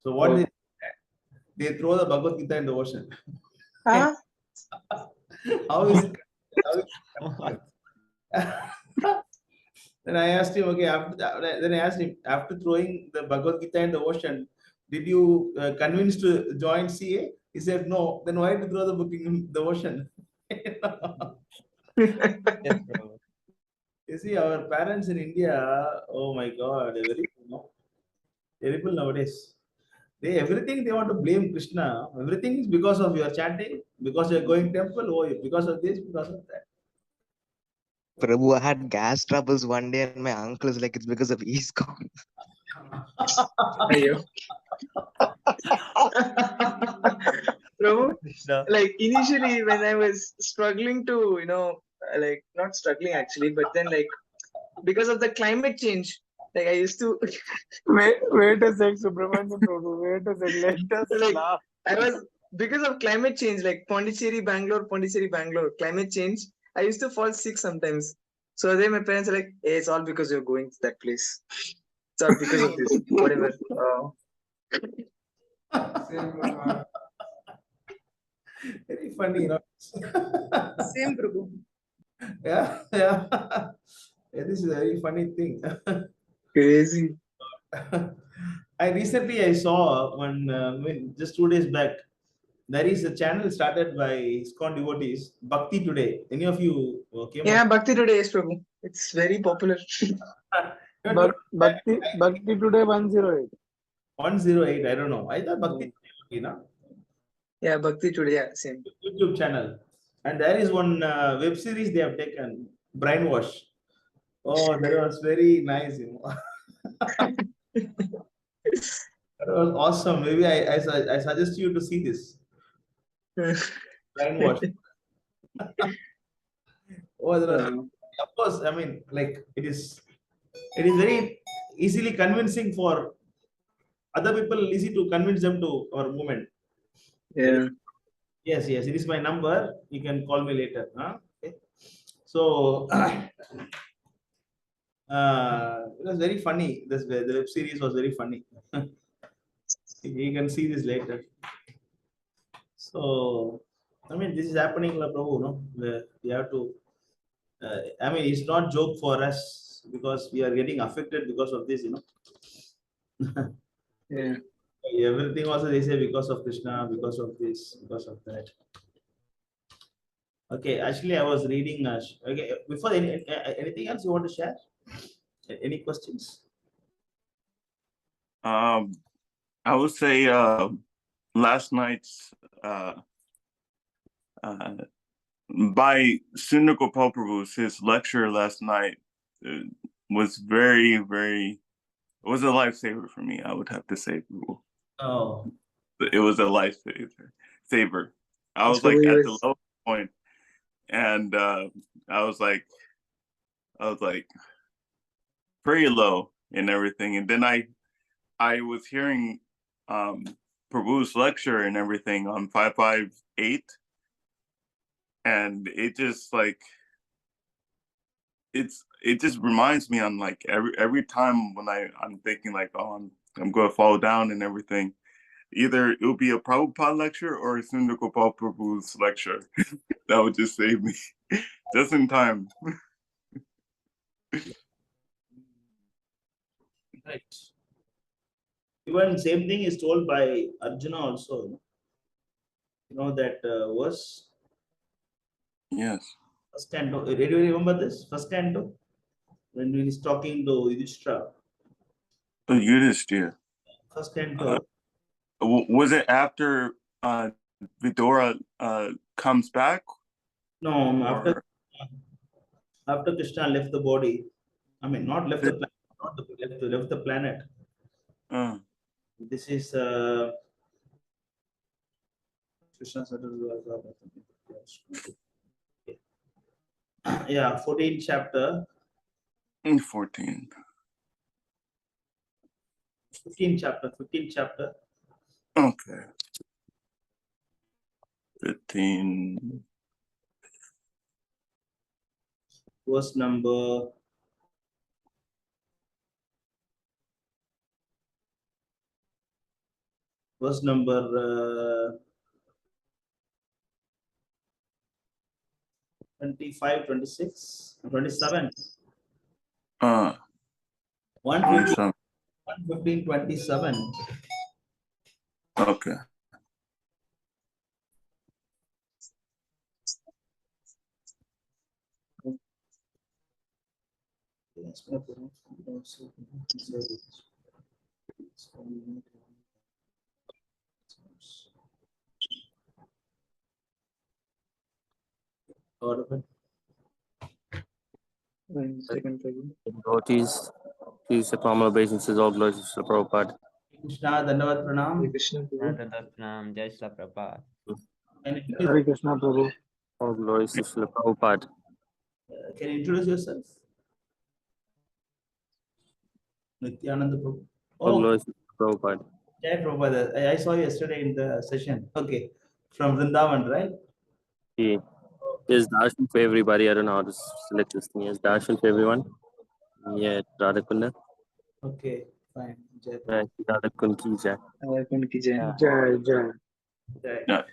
Speaker 3: So what
Speaker 1: Oh.
Speaker 3: they throw the Bhagavad Gita in the ocean.
Speaker 1: Huh?
Speaker 3: How is it? How is Then I asked him, okay, then I asked him, after throwing the Bhagavad Gita in the ocean, did you convince to join CA? He said, no. Then why to throw the book in the ocean?
Speaker 5: Yes, Prabhu.
Speaker 3: You see, our parents in India, oh my God, they're very terrible nowadays. Everything they want to blame Krishna. Everything is because of your chanting, because you're going temple, or because of this, because of that.
Speaker 6: Prabhu, I had gas troubles one day, and my uncle is like, it's because of ISKCON.
Speaker 1: Ayyo. Prabhu,
Speaker 5: Krishna.
Speaker 1: like initially when I was struggling to, like not struggling actually, but then like because of the climate change, like I used to
Speaker 4: Wait a sec, Subramanian Prabhu. Wait a sec. Let us
Speaker 1: like
Speaker 4: laugh.
Speaker 1: I was because of climate change, like Pondicherry, Bangalore, climate change. I used to fall sick sometimes. So then my parents are like, "Hey, it's all because you're going to that place. It's all because of this, whatever."
Speaker 3: Very funny,
Speaker 1: Same, Prabhu.
Speaker 3: Yeah, yeah. Yeah, this is a very funny thing.
Speaker 1: Crazy.
Speaker 3: I saw one just 2 days back. There is a channel started by ISKCON devotees, Bhakti Today. Any of you came
Speaker 1: Yeah,
Speaker 3: up?
Speaker 1: Bhakti today is Prabhu. It's very popular.
Speaker 3: No, no,
Speaker 4: Bhakti today 108.
Speaker 3: 108. I don't know. I thought Bhakti Today,
Speaker 1: Yeah, Bhakti today. Yeah, same.
Speaker 3: YouTube channel, and there is one web series they have taken, Brainwash. Oh, that was very nice. That was awesome. Maybe I suggest you to see this. Brainwash. Oh, that was, of course. I mean, like it is very easily convincing for other people. Easy to convince them to our movement.
Speaker 1: Yeah.
Speaker 3: Yes, yes. It is my number. You can call me later. Huh? Okay. So it was very funny. The web series was very funny. You can see this later. So, I mean, this is happening, Prabhu. No, we have to. I mean, it's not joke for us because we are getting affected because of this.
Speaker 1: Yeah.
Speaker 3: Everything also they say because of Krishna, because of this, because of that. Okay, actually, I was reading. Okay, before anything else you want to share? Any questions?
Speaker 2: I would say last night's by Sundar Gopal Prabhu, his lecture last night was very, very. It was a lifesaver for me. I would have to say, Prabhu.
Speaker 3: Oh,
Speaker 2: It was a lifesaver. Saver. I was
Speaker 1: So
Speaker 2: like
Speaker 1: he
Speaker 2: at the
Speaker 1: was.
Speaker 2: low point, and I was like pretty low and everything. And then I was hearing Prabhu's lecture and everything on 558, and it just like it just reminds me on like every time when I'm thinking like, oh, I'm going to fall down and everything. Either it will be a Prabhupada lecture or a Sundar Gopal Prabhu's lecture. That would just save me just in time.
Speaker 3: right. Even same thing is told by Arjuna also. You know that verse,
Speaker 2: Yes.
Speaker 3: first canto. Do you remember this first canto when he is talking to Yudhishthira?
Speaker 2: Yudhishthira.
Speaker 3: First canto.
Speaker 2: Was it after Vidura comes back?
Speaker 3: No, no,
Speaker 2: Or
Speaker 3: after Krishna left the body. I mean, not left the planet, not left the planet. This is Krishna said, yeah, 14th chapter,
Speaker 2: 14.
Speaker 3: 15th chapter.
Speaker 2: Okay. 15.
Speaker 3: Verse number 25, 26, 27. 115,
Speaker 2: 27.
Speaker 3: 115, 27.
Speaker 2: Okay.
Speaker 3: Audible.
Speaker 1: 1 second, Prabhu.
Speaker 8: Devotees, please the formal obeisances, all glories to Srila Prabhupada.
Speaker 3: Krishna, Dandavat
Speaker 1: Hare
Speaker 3: Pranam.
Speaker 1: Krishna, Prabhu.
Speaker 5: Pranam, Jai Shri Prabhupada.
Speaker 4: Hare Krishna Prabhu.
Speaker 8: All glories to Srila Prabhupada.
Speaker 3: Can you introduce yourself? Nityananda Prabhu.
Speaker 8: All
Speaker 3: Oh,
Speaker 8: glories to Srila Prabhupada.
Speaker 3: Jai Prabhupada. I saw you yesterday in the session. Okay. From Vrindavan, right?
Speaker 8: He is darshan for everybody. I don't know how to select this thing. Is darshan for everyone? Yeah, Radhakunda.
Speaker 3: Okay, fine. Jai Prabhupada.
Speaker 8: Radhakund ki jai.
Speaker 1: Radhakund ki jai.
Speaker 4: Jai Jai.
Speaker 3: Jai.
Speaker 2: Yeah.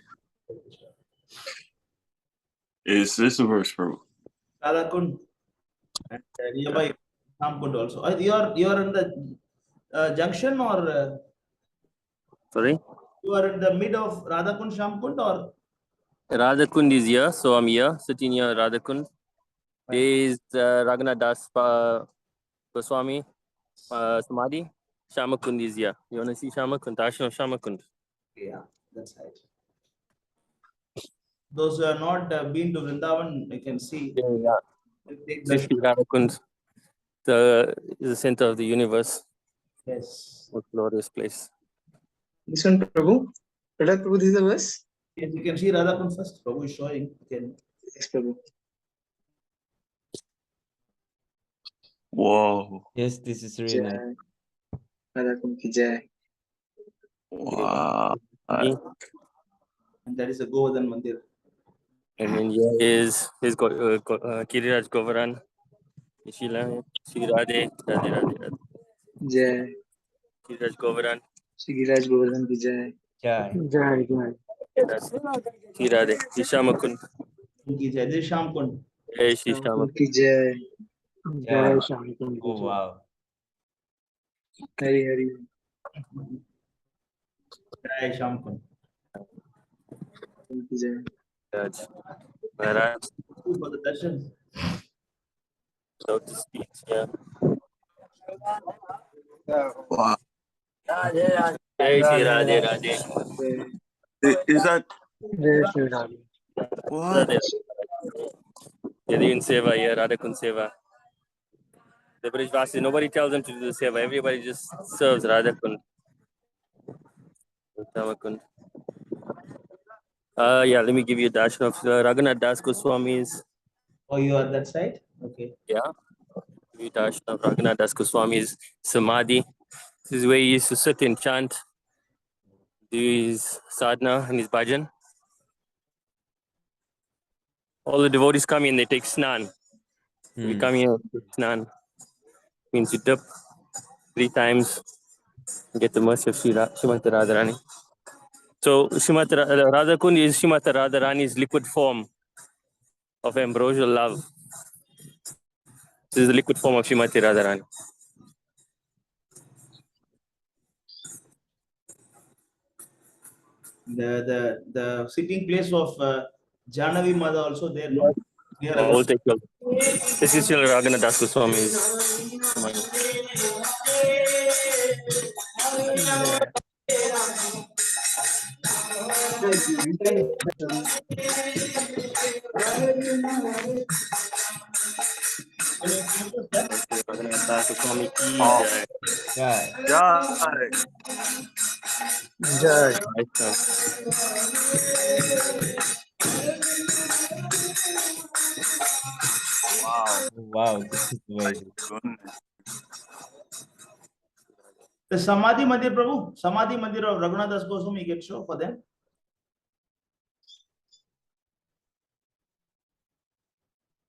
Speaker 2: Is this a verse, Prabhu?
Speaker 3: Radhakund and nearby Shamkund also. You are in the junction or
Speaker 8: Sorry?
Speaker 3: you are in the mid of Radhakund Shamkund or
Speaker 8: Radhakund is here, so I'm here, sitting here, Radhakund. There is Raghunath Das Goswami, Samadhi. Shamakund is here. You want to see Shamakund? Darshan of Shamakund.
Speaker 3: yeah, that's right. Those who have not been to Vrindavan, you can see.
Speaker 8: Yeah.
Speaker 3: Take
Speaker 8: This
Speaker 3: darshan.
Speaker 8: is Radhakund, is the center of the universe.
Speaker 3: Yes.
Speaker 8: What glorious place.
Speaker 1: This one, Prabhu. Prahlad Prabhu, this is the verse?
Speaker 3: Yes, you can see Radhakund first. Prabhu is showing. Again.
Speaker 1: Yes, Prabhu.
Speaker 2: Whoa.
Speaker 5: Yes, this is really nice.
Speaker 1: Jai. Radhakund ki jai.
Speaker 2: Wow.
Speaker 3: And that is a Govardhan Mandir.
Speaker 8: And then here is Kiriraj Govaran, Ishila, Shri Radhe, Radhe, Radhe, Radhe.
Speaker 1: Jai.
Speaker 8: Kiriraj Govaran,
Speaker 1: Shri Giraj Govardhan ki jai.
Speaker 5: Jai.
Speaker 4: Jai Jai.
Speaker 8: Shri Radhe, Ishamakund,
Speaker 3: Unki Jai. This is Shamkund.
Speaker 8: Shri
Speaker 1: Radhakund
Speaker 8: Shamakund.
Speaker 1: ki jai.
Speaker 4: Jai Shanti.
Speaker 5: Oh, wow.
Speaker 1: Hari Hari.
Speaker 3: Jai Shamkund.
Speaker 1: Radhakund ki jai.
Speaker 8: Maharaj,
Speaker 3: For the darshan.
Speaker 8: without the speech, yeah.
Speaker 2: Wow.
Speaker 8: Jai Shri Radhe, Radhe.
Speaker 1: Jai.
Speaker 2: Is that
Speaker 4: Jai Shri Radhe.
Speaker 2: what?
Speaker 8: Radhe. Yadi in Seva here, Radhakund Seva. The British Vasi, nobody tells them to do the Seva. Everybody just serves Radhakund. Shamakund. Yeah, let me give you a darshan of Raghunath Das Goswami's.
Speaker 3: Oh, you are that side? Okay.
Speaker 8: Yeah. Give you a darshan of Raghunath Das Goswami's Samadhi. This is where he used to sit and chant, do his sadhana and his bhajan. All the devotees come in, they take snan. We come here, take snan. Means you dip 3 times, get the mercy of Srimati Radharani. So Srimati Radhakund is Srimati Radharani's liquid form of ambrosial love. This is the liquid form of Srimati Radharani.
Speaker 3: The sitting place of Jahnavi Mother also there, no? Near
Speaker 8: We'll
Speaker 3: other.
Speaker 8: take a look. This is still Raghunath Das Goswami's Samadhi. Raghunath Das Goswami ki
Speaker 2: Oh,
Speaker 8: jai.
Speaker 5: Jai.
Speaker 2: Jai.
Speaker 4: Jai.
Speaker 2: Wow.
Speaker 5: Wow, this is very good.
Speaker 2: Goodness.
Speaker 3: The Samadhi Mandir, Prabhu, Samadhi Mandir of Raghunath Das Goswami, you get show for them.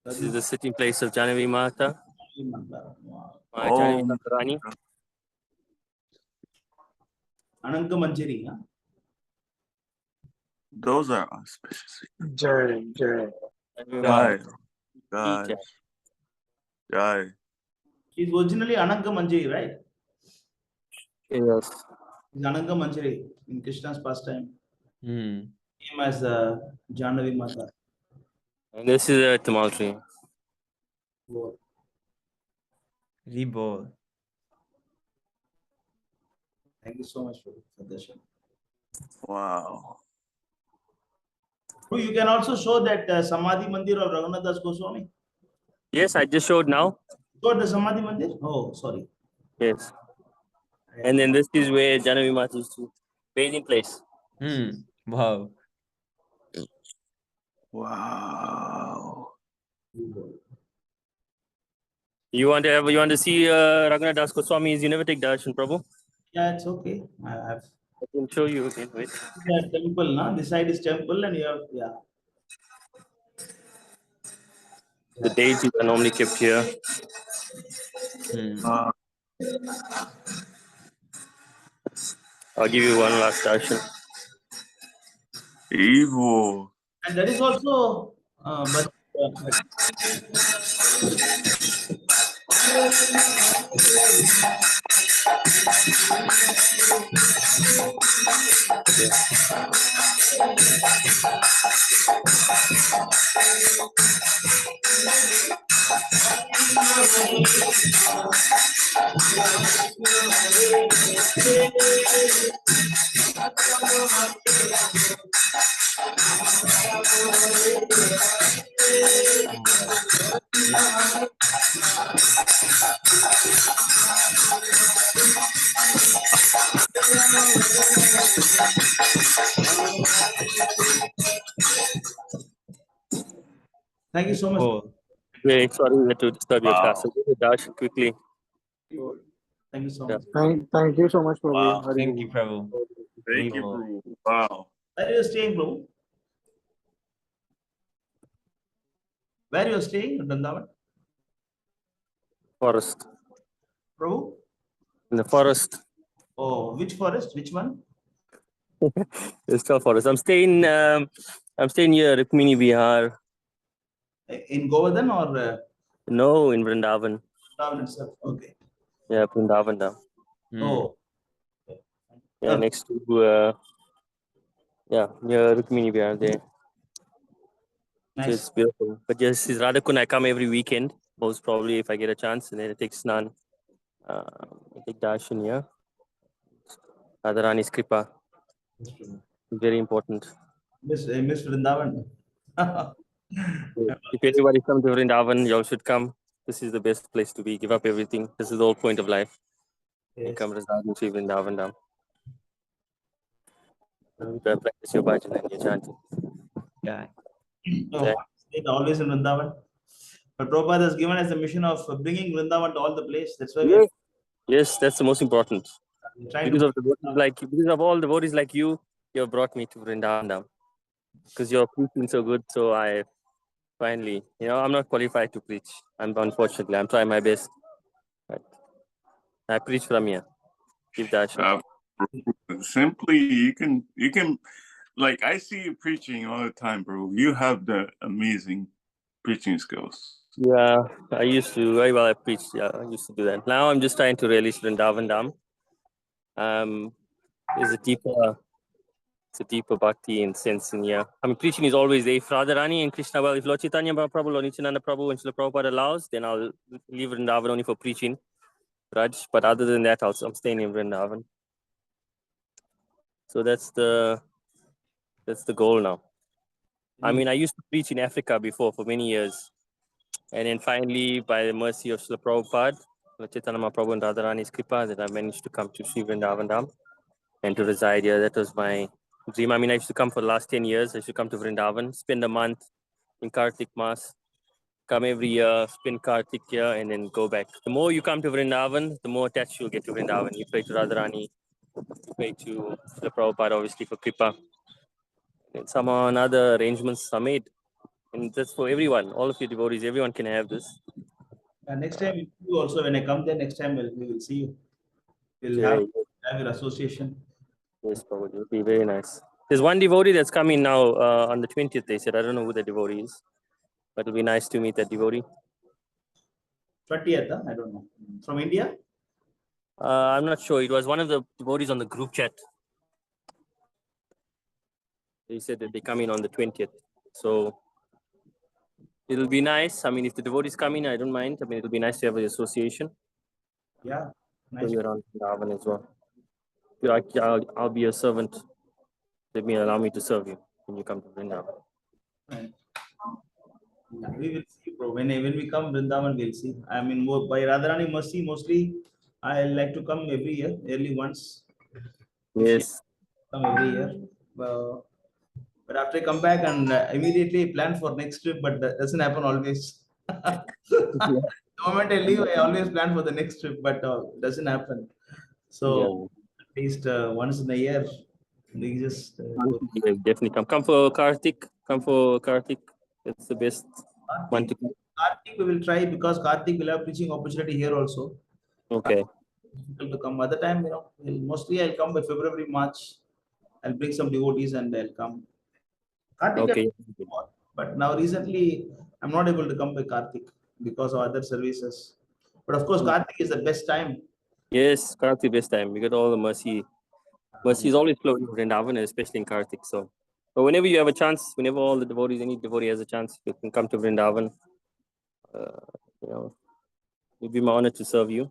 Speaker 8: This is the sitting place of Janavi Mata,
Speaker 3: Wow.
Speaker 8: Janavi Radharani.
Speaker 3: Ananka Manjari, huh?
Speaker 2: Those are auspicious.
Speaker 4: Jai, Jai.
Speaker 2: Jai. Jai. Jai.
Speaker 3: She's originally Ananka Manjari, right?
Speaker 8: Yes.
Speaker 3: She's Ananka Manjari in Krishna's pastime.
Speaker 5: Hmm.
Speaker 3: Same as Jahnavi Mata.
Speaker 8: And this is a Tamal tree.
Speaker 5: Rebol.
Speaker 3: Thank you so much for the show.
Speaker 2: Wow.
Speaker 3: So you can also show that Samadhi Mandir of Raghunath Das Goswami.
Speaker 8: Yes, I just showed now.
Speaker 3: Showed the Samadhi Mandir? Oh, sorry.
Speaker 8: Yes. And then this is where Janavi Mata used to bathing place.
Speaker 5: Wow.
Speaker 2: Wow.
Speaker 8: You want to see Raghunath Das Goswami's you never take darshan, Prabhu?
Speaker 3: Yeah, it's okay. I
Speaker 8: can show you again. Wait.
Speaker 3: Yeah, temple, na? This side is temple, and you have
Speaker 8: The deities are normally kept here. I'll give you one last darshan.
Speaker 2: Evil.
Speaker 3: And that is also, but thank you so much.
Speaker 5: Oh.
Speaker 8: Wait, sorry, we had to disturb your class. So give the darshan quickly.
Speaker 3: Thank you so much.
Speaker 4: Thank you so much, Prabhu.
Speaker 2: Wow.
Speaker 4: Hari
Speaker 5: Thank you, Prabhu.
Speaker 2: Thank you, Prabhu. Wow.
Speaker 3: Where are you staying, Prabhu? Where you staying in Vrindavan?
Speaker 8: Forest.
Speaker 3: Prabhu?
Speaker 8: In the forest.
Speaker 3: Oh, which forest? Which one?
Speaker 8: It's still forest. I'm staying here, Rukmini Bihar.
Speaker 3: In Govardhan or
Speaker 8: No, in Vrindavan.
Speaker 3: Vrindavan itself? Okay.
Speaker 8: Yeah, Vrindavan now.
Speaker 3: Oh.
Speaker 8: Yeah, next to near Rukmini Bihar there.
Speaker 3: Nice.
Speaker 8: So it's beautiful. But yes, is Radhakund, I come every weekend, most probably if I get a chance, and then I take Snan. I take darshan here. Radharani's Kripa. Very important.
Speaker 3: Miss Vrindavan.
Speaker 8: If anybody comes to Vrindavan, you all should come. This is the best place to be. Give up everything. This is the whole point of life.
Speaker 3: Yes.
Speaker 8: And come reside in Sri Vrindavan Dham. Practice your bhajan and your chanting.
Speaker 5: Yeah.
Speaker 3: No, always in Vrindavan. But Prabhupada has given us the mission of bringing Vrindavan to all the place. That's why
Speaker 8: Yes, that's the most important.
Speaker 3: we're trying
Speaker 8: Because
Speaker 3: to.
Speaker 8: because of all devotees like you, you have brought me to Vrindavan Dham. Because you're preaching so good, so I finally, I'm not qualified to preach. Unfortunately, I'm trying my best. But I preach from here. Give darshan.
Speaker 2: Simply, you can, like, I see you preaching all the time, bro. You have the amazing preaching skills.
Speaker 8: Yeah, I used to, very well I preached. Yeah, I used to do that. Now I'm just trying to release Vrindavan Dham. There's a deeper bhakti and sense in here. I mean, preaching is always there. If Radharani and Krishna, well, if Lord Chaitanya Prabhu, Lord Nityananda Prabhu, and Srila Prabhupada allows, then I'll leave Vrindavan only for preaching, Raj. But other than that, I'm staying in Vrindavan. So that's the goal now. I mean, I used to preach in Africa before for many years. And then finally, by the mercy of Srila Prabhupada, Lord Chaitanya Mahaprabhu and Radharani's Kripa, that I managed to come to Sri Vrindavan Dham and to reside here. That was my dream. I mean, I used to come for the last 10 years. I used to come to Vrindavan, spend a month in Kartik Mas, come every year, spend Kartik here, and then go back. The more you come to Vrindavan, the more attached you'll get to Vrindavan. You pray to Radharani, you pray to the Prabhupada, obviously for Kripa. And somehow another arrangements are made. And that's for everyone, all of your devotees, everyone can have this.
Speaker 3: And next time, you also, when I come there, next time we will see you. We'll
Speaker 8: Okay.
Speaker 3: have your association.
Speaker 8: Yes, Prabhu, it will be very nice. There's one devotee that's coming now on the 20th, they said. I don't know who the devotee is, but it'll be nice to meet that devotee.
Speaker 3: 20th, I don't know. From India?
Speaker 8: I'm not sure. It was one of the devotees on the group chat. They said that they're coming on the 20th. So it'll be nice. I mean, if the devotees come in, I don't mind. I mean, it'll be nice to have an association.
Speaker 3: Yeah, nice.
Speaker 8: Going around Vrindavan as well. I'll be a servant. Allow me to serve you when you come to Vrindavan.
Speaker 3: Right. Yeah, we will see, bro. When we come Vrindavan, we'll see. I mean, by Radharani mercy, mostly I like to come every year, early once.
Speaker 8: Yes.
Speaker 3: Come every year. But after I come back and immediately plan for next trip, but that doesn't happen always. The moment I leave, I always plan for the next trip, but it doesn't happen. So at least once in a year, we just go.
Speaker 8: Definitely come. Come for Kartik. Come for Kartik. It's the best one to come.
Speaker 3: Kartik we will try because Kartik will have preaching opportunity here also.
Speaker 8: Okay.
Speaker 3: Difficult to come. Other time, mostly I'll come by February, March. I'll bring some devotees and I'll come. Kartik,
Speaker 8: Okay.
Speaker 3: but now recently I'm not able to come by Kartik because of other services. But of course, Kartik is the best time.
Speaker 8: Yes, Kartik best time. We got all the mercy. Mercy is always flowing in Vrindavan, especially in Kartik. So, but whenever you have a chance, whenever all the devotees, any devotee has a chance, you can come to Vrindavan. It'd be my honor to serve you,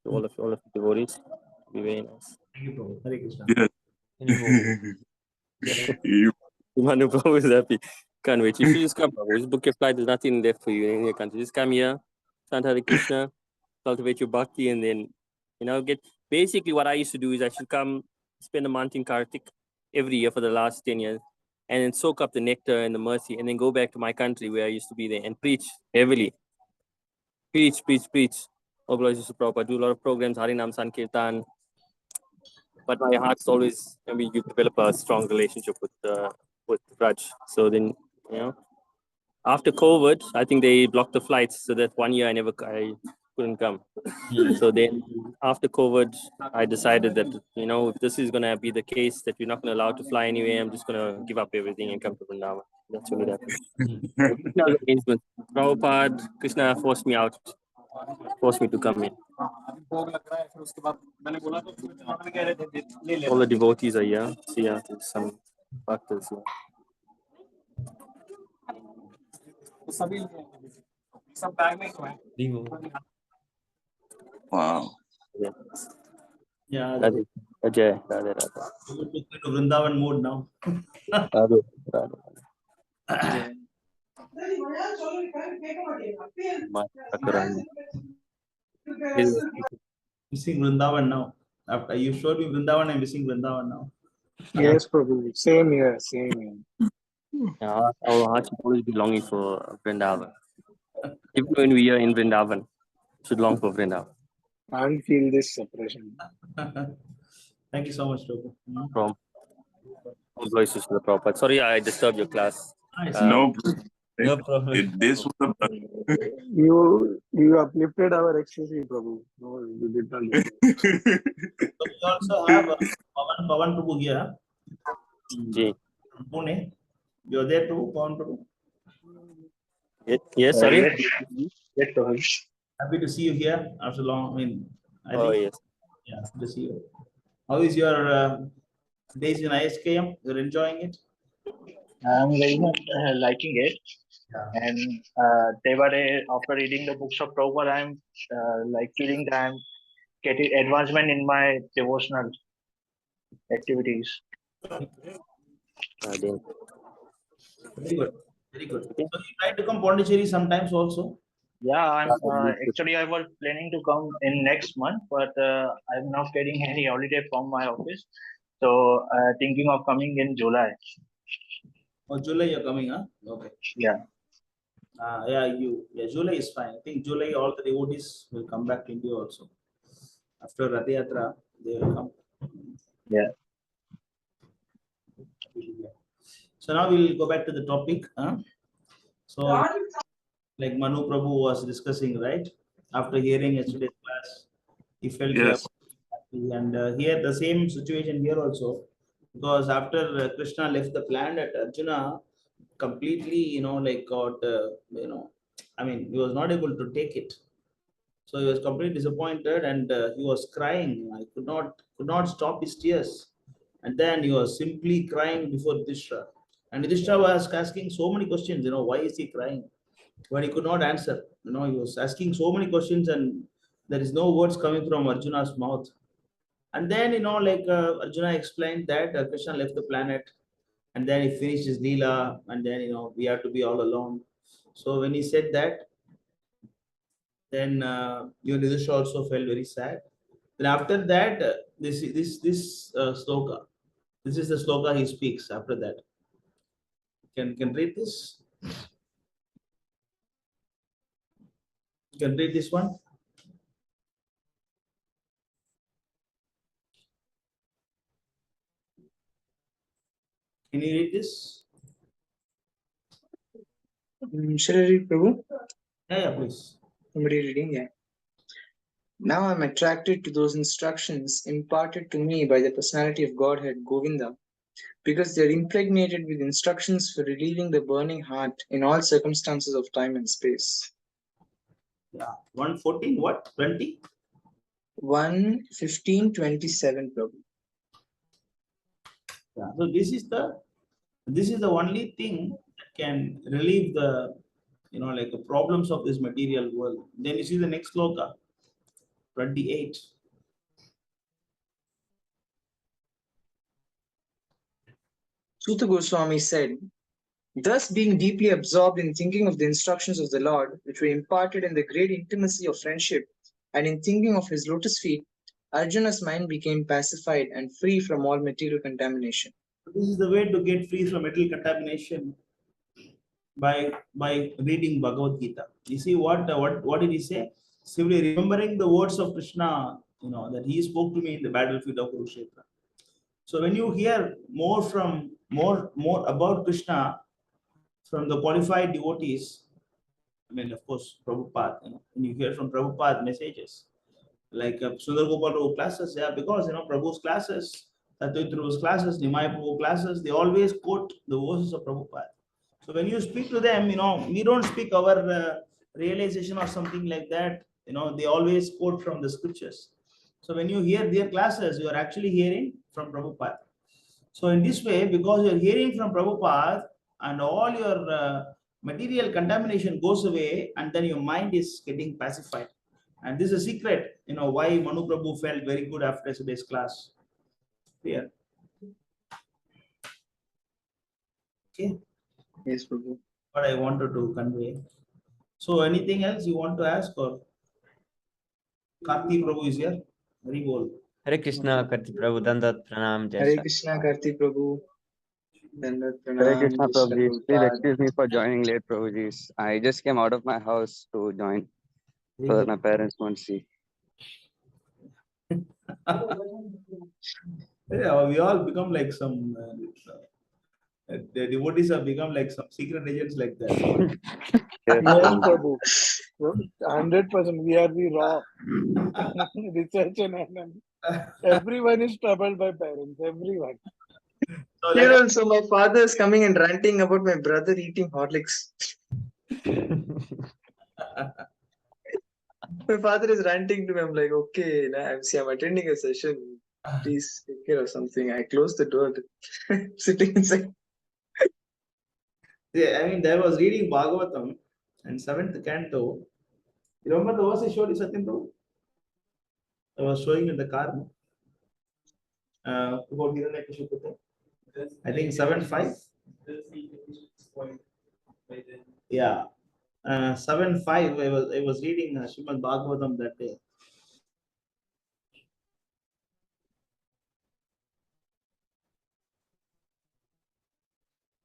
Speaker 8: to all of the devotees. It'd be very nice.
Speaker 3: Thank you, Prabhu. Hare Krishna.
Speaker 8: Manu Prabhu is happy. Can't wait. You should just come, Prabhu. Just book your flight. There's nothing left for you in your country. Just come here, chant Hare Krishna, cultivate your bhakti, and then, get. Basically, what I used to do is I should come spend a month in Kartik every year for the last 10 years, and then soak up the nectar and the mercy, and then go back to my country where I used to be there and preach heavily. Preach. Oh, glory to Prabhupada. Do a lot of programs, Harinam Sankirtan. But my heart's always, you develop a strong relationship with Raj. So then, after COVID, I think they blocked the flights. So that 1 year I couldn't come. So then after COVID, I decided that, if this is going to be the case, that we're not going to allow to fly anywhere, I'm just going to give up everything and come to Vrindavan. That's what happened. Prabhupada, Krishna forced me out, forced me to come in. All the devotees are here. See, there's some factors here.
Speaker 2: Wow.
Speaker 3: Yeah.
Speaker 8: Ajay, Radhe.
Speaker 3: We will look into Vrindavan mode now. Missing Vrindavan now. After you showed me Vrindavan, I'm missing Vrindavan now.
Speaker 4: Yes, Prabhu. Same here. Same here.
Speaker 8: Our hearts should always be longing for Vrindavan. Even when we are in Vrindavan, should long for Vrindavan.
Speaker 4: Can't feel this separation.
Speaker 3: Thank you so much, Prabhu.
Speaker 8: From Glory to the Prabhupada. Sorry, I disturbed your class.
Speaker 2: No
Speaker 8: problem.
Speaker 2: This was a
Speaker 4: You uplifted our ecstasy, Prabhu. No, you did not.
Speaker 3: So we also have Pavan Prabhu here. Pune. You're there too, Pavan Prabhu?
Speaker 8: Yes, sorry.
Speaker 4: Yes, Prabhu.
Speaker 3: Happy to see you here after long. I think.
Speaker 8: Yes.
Speaker 3: Yeah, happy to see you. How is your days in ISKM? You're enjoying it?
Speaker 9: I'm very much liking it.
Speaker 3: Yeah.
Speaker 9: And after reading the books of Prabhupada, I'm feeling that I'm getting advancement in my devotional activities.
Speaker 3: Very good. Very good. So you try to come Pondicherry sometimes also?
Speaker 9: Yeah, I'm actually I was planning to come in next month, but I'm not getting any holiday from my office. So thinking of coming in July.
Speaker 3: Oh, July you're coming, huh? Okay.
Speaker 9: Yeah.
Speaker 3: July is fine. I think July all the devotees will come back to India also. After Rath Yatra, they will come.
Speaker 9: Yeah.
Speaker 3: So now we'll go back to the topic. So like Manu Prabhu was discussing, right? After hearing yesterday's class, he felt
Speaker 2: Yes.
Speaker 3: happy. And here the same situation here also, because after Krishna left the planet, Arjuna completely, like got, I mean, he was not able to take it. So he was completely disappointed, and he was crying. I could not stop his tears. And then he was simply crying before Yudhishthira. And Yudhishthira was asking so many questions. Why is he crying? But he could not answer. He was asking so many questions, and there is no words coming from Arjuna's mouth. And then, like Arjuna explained that Krishna left the planet, and then he finished his Leela, and then, we have to be all alone. So when he said that, then Yudhishthira also felt very sad. Then after that, this sloka, this is the sloka he speaks after that. Can read this? Can read this one? Can you read this?
Speaker 1: Shall I read, Prabhu?
Speaker 3: Yeah, please.
Speaker 1: Somebody reading, yeah. Now I'm attracted to those instructions imparted to me by the personality of Godhead, Govinda, because they are impregnated with instructions for relieving the burning heart in all circumstances of time and space.
Speaker 3: Yeah, 114, what? 20?
Speaker 1: 1:15:27, Prabhu.
Speaker 3: Yeah. So this is the only thing that can relieve the like the problems of this material world. Then you see the next sloka, 28.
Speaker 1: Suta Goswami said, thus being deeply absorbed in thinking of the instructions of the Lord, which were imparted in the great intimacy of friendship, and in thinking of his lotus feet, Arjuna's mind became pacified and free from all material contamination.
Speaker 3: This is the way to get free from material contamination by reading Bhagavad Gita. You see what did he say? Simply remembering the words of Krishna, that he spoke to me in the battlefield of Kurukshetra. So when you hear more about Krishna from the qualified devotees, I mean, of course, Prabhupada, when you hear from Prabhupada messages, like Sundar Gopal Prabhu classes, yeah, because, Prabhu's classes, Tattva Prabhu's classes, Nimai Prabhu classes, they always quote the verses of Prabhupada. So when you speak to them, we don't speak our realization or something like that. They always quote from the scriptures. So when you hear their classes, you are actually hearing from Prabhupada. So in this way, because you're hearing from Prabhupada and all your material contamination goes away, and then your mind is getting pacified. And this is a secret, why Manu Prabhu felt very good after today's class. Clear? Okay.
Speaker 1: Yes, Prabhu.
Speaker 3: What I wanted to convey. So anything else you want to ask, or Karti Prabhu is here? Very bold.
Speaker 5: Hare Krishna, Karti Prabhu, Dandat, Pranam, Jai
Speaker 1: Hare
Speaker 5: Shri.
Speaker 1: Krishna, Karti Prabhu. Dandat
Speaker 10: Hare
Speaker 1: Pranam,
Speaker 10: Krishna,
Speaker 1: Jai Shri
Speaker 10: Prabhuji. Please
Speaker 1: Prabhupada.
Speaker 10: excuse me for joining late, Prabhuji. I just came out of my house to join,
Speaker 3: Very
Speaker 10: so that
Speaker 3: good.
Speaker 10: my parents won't see.
Speaker 3: Yeah, we all become like some the devotees have become like some secret agents like that.
Speaker 10: Yes,
Speaker 4: Yes,
Speaker 10: Prabhuji.
Speaker 4: Prabhu. 100%. We are the raw research and everyone is troubled by parents. Everyone.
Speaker 3: So
Speaker 1: Here
Speaker 3: like
Speaker 1: also, my father is coming and ranting about my brother eating Horlicks. My father is ranting to me. I'm like, okay, now I'm attending a session. Please take care of something. I closed the door. Sitting inside.
Speaker 3: yeah, I mean, I was reading Bhagavatam and seventh canto. You remember the verse I showed you, Satyam Prabhu? I was showing in the car. No? About Hiranyakashipu. I think 7:5. Yeah. 7:5. I was reading Srimad Bhagavatam that day.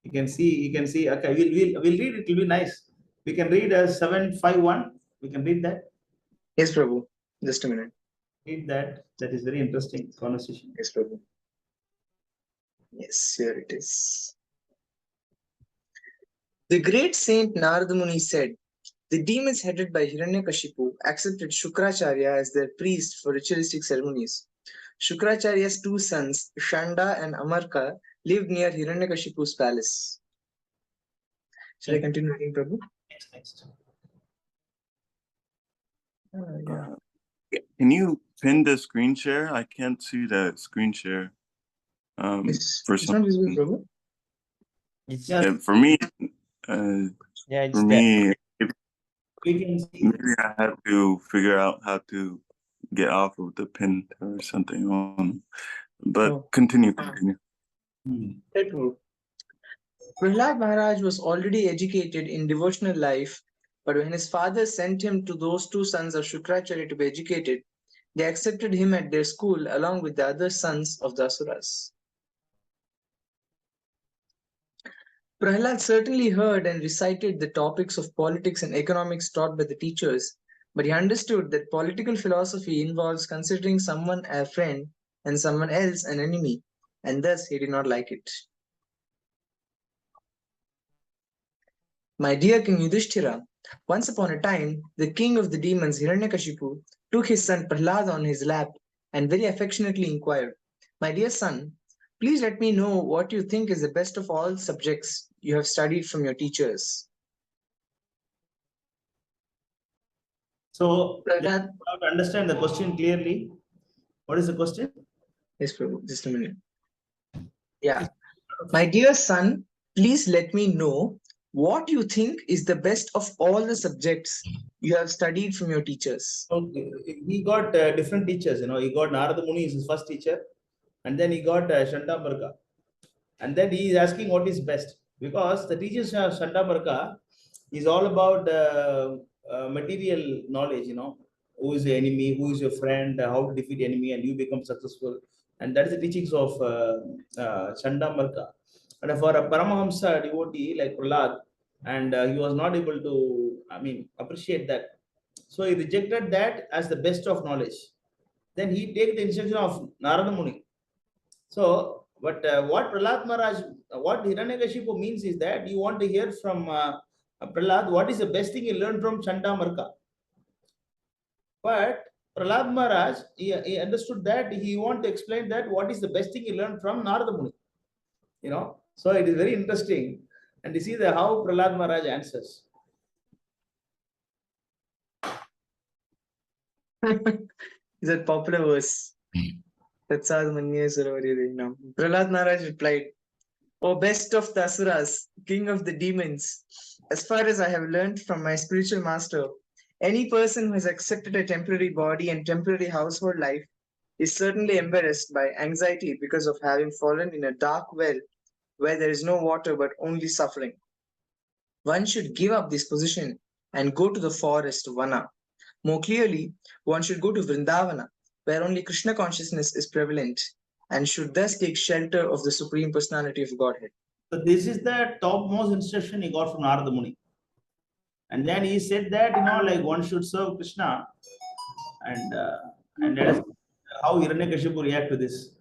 Speaker 3: You can see. Okay, we'll read it. It'll be nice. We can read 751. We can read that.
Speaker 1: Yes, Prabhu. Just a minute.
Speaker 3: Read that. That is very interesting conversation.
Speaker 1: Yes, Prabhu. Yes, here it is. The great saint Narada Muni said, the demons headed by Hiranyakashipu accepted Shukracharya as their priest for ritualistic ceremonies. Shukracharya's two sons, Shanda and Amarka, lived near Hiranyakashipu's palace. Shall I continue reading, Prabhu?
Speaker 3: Next.
Speaker 1: Yeah.
Speaker 2: Can you pin the screen share? I can't see the screen share.
Speaker 1: It's
Speaker 2: For
Speaker 1: not
Speaker 2: some
Speaker 1: visible,
Speaker 2: reason.
Speaker 1: Prabhu.
Speaker 5: It's
Speaker 2: Yeah, for me,
Speaker 5: yeah, it's
Speaker 2: for
Speaker 5: there.
Speaker 2: me,
Speaker 3: We can see.
Speaker 2: maybe I have to figure out how to get off of the pin or something on. But continue.
Speaker 1: Right, Prabhu. Prahlad Maharaj was already educated in devotional life, but when his father sent him to those two sons of Shukracharya to be educated, they accepted him at their school along with the other sons of the Asuras. Prahlad certainly heard and recited the topics of politics and economics taught by the teachers, but he understood that political philosophy involves considering someone a friend and someone else an enemy, and thus he did not like it. My dear King Yudhishthira, once upon a time, the king of the demons Hiranyakashipu took his son Prahlad on his lap and very affectionately inquired, my dear son, please let me know what you think is the best of all subjects you have studied from your teachers.
Speaker 3: So,
Speaker 1: Prahlad,
Speaker 3: have to understand the question clearly. What is the question?
Speaker 1: Yes, Prabhu, just a minute. Yeah. My dear son, please let me know what you think is the best of all the subjects you have studied from your teachers.
Speaker 3: Okay. He got different teachers. He got Narada Muni is his first teacher, and then he got Shantambarka, and then he is asking what is best, because the teachers of Shantambarka is all about material knowledge. Who is the enemy, who is your friend, how to defeat enemy, and you become successful, and that is the teachings of Shantambarka. And for a Paramahamsa devotee like Prahlad, and he was not able to, appreciate that. So he rejected that as the best of knowledge. Then he take the instruction of Narada Muni. So, but what Prahlad Maharaj, what Hiranyakashipu means is that you want to hear from Prahlad what is the best thing you learned from Chandamarka. But Prahlad Maharaj, he understood that he want to explain that what is the best thing he learned from Narada Muni. So it is very interesting, and you see how Prahlad Maharaj answers.
Speaker 1: Is that popular verse? Prahlad Maharaj replied, O best of the Asuras, king of the demons, as far as I have learned from my spiritual master, any person who has accepted a temporary body and temporary household life is certainly embarrassed by anxiety because of having fallen in a dark well where there is no water but only suffering. One should give up this position and go to the forest Vana. More clearly, one should go to Vrindavana, where only Krishna consciousness is prevalent, and should thus take shelter of the Supreme Personality of Godhead.
Speaker 3: So this is the topmost instruction he got from Narada Muni. And then he said that, like one should serve Krishna, and let us how Hiranyakashipu react to this.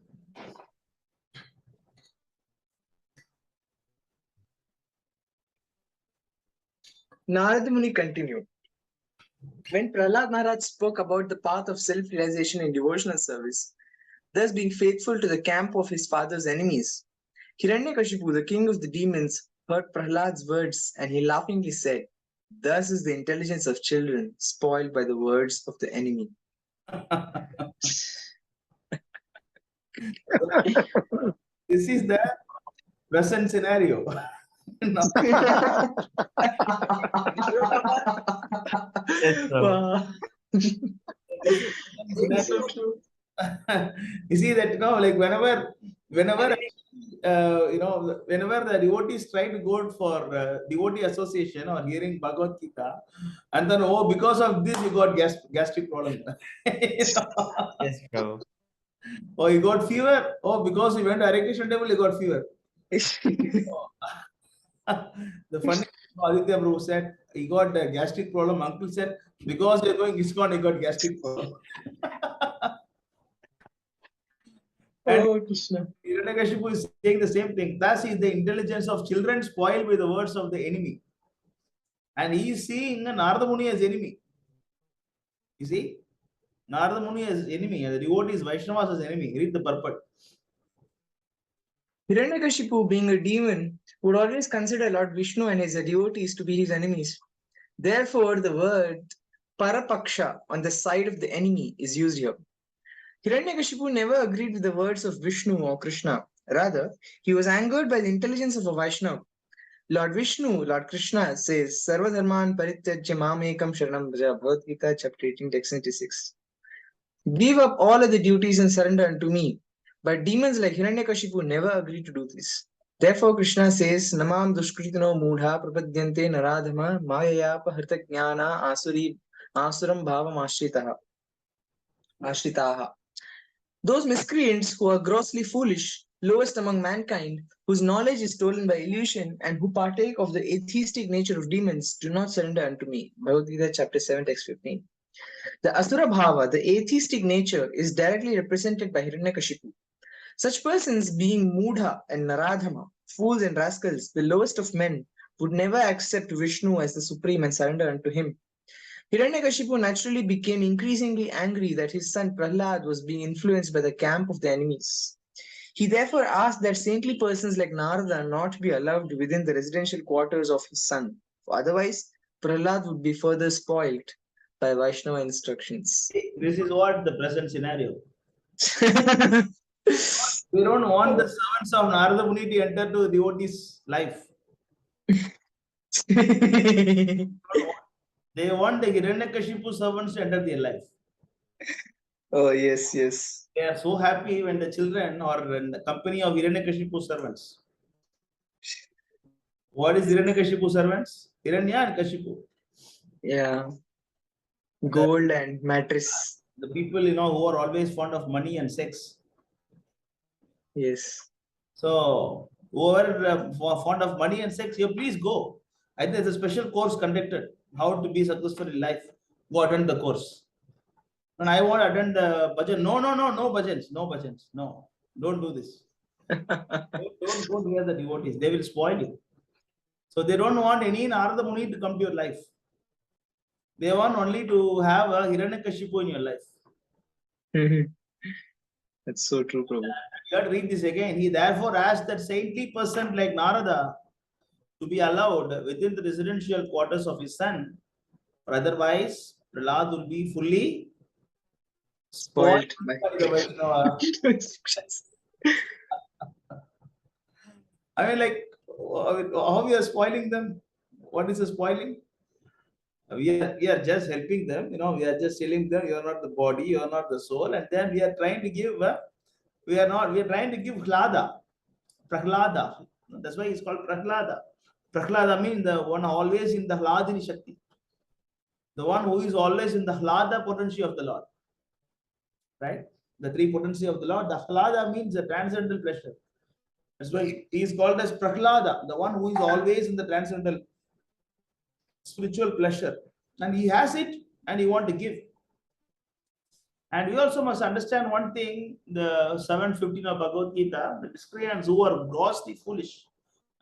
Speaker 1: Narada Muni continued. When Prahlad Maharaj spoke about the path of self-realization in devotional service, thus being faithful to the camp of his father's enemies, Hiranyakashipu, the king of the demons, heard Prahlad's words and he laughingly said, thus is the intelligence of children spoiled by the words of the enemy.
Speaker 3: This is the present scenario.
Speaker 1: Wow.
Speaker 3: It's so true. You see that, like whenever whenever the devotees try to go for devotee association or hearing Bhagavad Gita, and then because of this you got gastric problem.
Speaker 5: Yes, bro.
Speaker 3: Oh, you got fever. Oh, because you went to Hare Krishna temple, you got fever. The funny Aditya Prabhu said he got a gastric problem. Uncle said, because you're going ISKCON, he got gastric problem. And
Speaker 1: Oh, Krishna.
Speaker 3: Hiranyakashipu is saying the same thing. Thus is the intelligence of children spoiled by the words of the enemy. And he is seeing Narada Muni as enemy. You see? Narada Muni as enemy, and the devotees Vaishnavas as enemy. Read the purport.
Speaker 1: Hiranyakashipu, being a demon, would always consider Lord Vishnu and his devotees to be his enemies. Therefore, the word Parapaksha, on the side of the enemy, is used here. Hiranyakashipu never agreed with the words of Vishnu or Krishna. Rather, he was angered by the intelligence of a Vaishnava. Lord Vishnu, Lord Krishna says, Sarva Dharman Parityajya Mamekam Sharanam Bhaja, Bhagavad Gita, chapter 18, text 96. Give up all other duties and surrender unto me. But demons like Hiranyakashipu never agree to do this. Therefore, Krishna says, Namam Dushkritano Mudha Prapadyante Naradhama Mayayapa Harta Jnana Asuram Bhavam Ashritaha. Those miscreants who are grossly foolish, lowest among mankind, whose knowledge is stolen by illusion, and who partake of the atheistic nature of demons, do not surrender unto me. Bhagavad Gita, chapter 7, text 15. The Asura Bhava, the atheistic nature, is directly represented by Hiranyakashipu. Such persons, being Mudha and Naradhama, fools and rascals, the lowest of men, would never accept Vishnu as the supreme and surrender unto him. Hiranyakashipu naturally became increasingly angry that his son Prahlad was being influenced by the camp of the enemies. He therefore asked that saintly persons like Narada not be allowed within the residential quarters of his son, for otherwise Prahlad would be further spoiled by Vaishnava instructions.
Speaker 3: This is what the present scenario. We don't want the servants of Narada Muni to enter to the devotees' life. They want the Hiranyakashipu servants to enter their life.
Speaker 1: Oh, yes, yes.
Speaker 3: They are so happy when the children are in the company of Hiranyakashipu servants. What is Hiranyakashipu servants? Hiranya and Kashipu.
Speaker 1: Yeah. Gold and mattress.
Speaker 3: The people, who are always fond of money and sex.
Speaker 1: Yes.
Speaker 3: So, whoever fond of money and sex, you please go. I think there's a special course conducted, how to be successful in life. Go attend the course. And I want to attend the bhajan. No bhajans. No, don't do this. don't hear the devotees. They will spoil you. So they don't want any Narada Muni to come to your life. They want only to have a Hiranyakashipu in your life.
Speaker 1: That's so true, Prabhu.
Speaker 3: You have to read this again. He therefore asked that saintly person like Narada to be allowed within the residential quarters of his son, or otherwise Prahlad will be fully spoiled by the Vaishnava. I mean, like, how we are spoiling them? What is the spoiling? We are just helping them, we are just telling them you are not the body, you are not the soul, and then we are trying to give, we are trying to give Prahlada. That's why it's called Prahlada. Prahlada means the one always in the Hladini Shakti. The one who is always in the Hlada potency of the Lord. Right? The three potency of the Lord. The Hlada means the transcendental pleasure. That's why he is called as Prahlada, the one who is always in the transcendental spiritual pleasure. And he has it and he wants to give. And we also must understand one thing, the 7:15 of Bhagavad Gita, the miscreants who are grossly foolish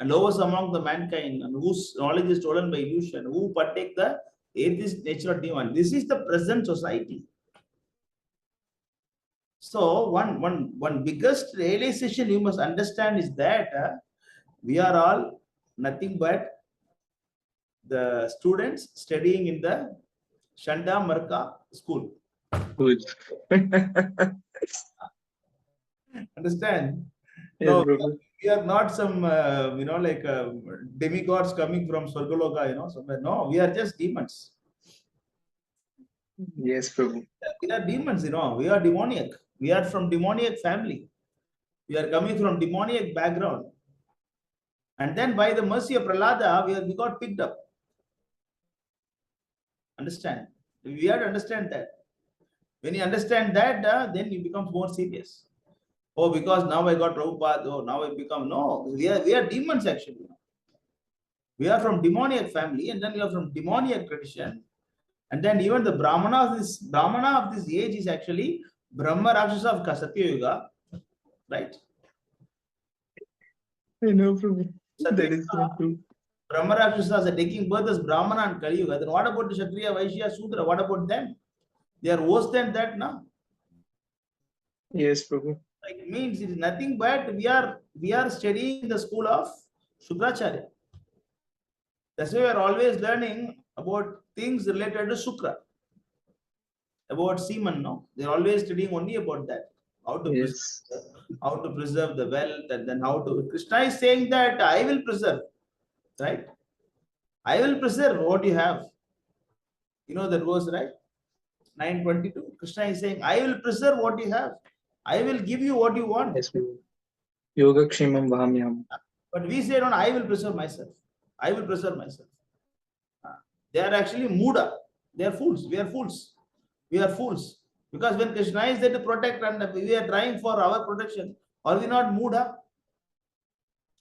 Speaker 3: and lowest among the mankind and whose knowledge is stolen by illusion, who partake the atheist nature of demon. This is the present society. So one biggest realization you must understand is that we are all nothing but the students studying in the Shanda Marka school.
Speaker 1: Good.
Speaker 3: Understand?
Speaker 1: Yes,
Speaker 3: No,
Speaker 1: Prabhu.
Speaker 3: we are not some demigods coming from Swargaloka, somewhere. No, we are just demons.
Speaker 1: Yes, Prabhu.
Speaker 3: We are demons, we are demoniac. We are from demoniac family. We are coming from demoniac background. And then by the mercy of Prahlada, we got picked up. Understand? We have to understand that. When you understand that, then you become more serious. Oh, because now I got Prabhupada, now I become, no, we are demons actually. We are from demoniac family, and then we are from demoniac tradition. And then even the Brahmana of this age is actually Brahma Rakshasa of Satya Yuga, right?
Speaker 1: I know, Prabhu.
Speaker 3: Satya
Speaker 1: That is so true.
Speaker 3: Brahma Rakshasas are taking birth as Brahmana and Kali Yuga. Then what about the Kshatriya, Vaishya, Sudra? What about them? They are worse than that now.
Speaker 1: Yes, Prabhu.
Speaker 3: It means it is nothing but we are studying in the school of Shukracharya. That's why we are always learning about things related to Shukra, about semen. No, they're always studying only about that. How to
Speaker 1: Yes.
Speaker 3: preserve the wealth, and then how to. Krishna is saying that I will preserve, right? I will preserve what you have. You know that verse, right? 9:22. Krishna is saying, I will preserve what you have. I will give you what you want.
Speaker 1: Yes, Prabhu. Yoga Kshemam Vahamyam.
Speaker 3: But we say, no, I will preserve myself. I will preserve myself. They are actually Muda. They are fools. We are fools. We are fools. Because when Krishna is there to protect and we are trying for our protection, are we not Muda?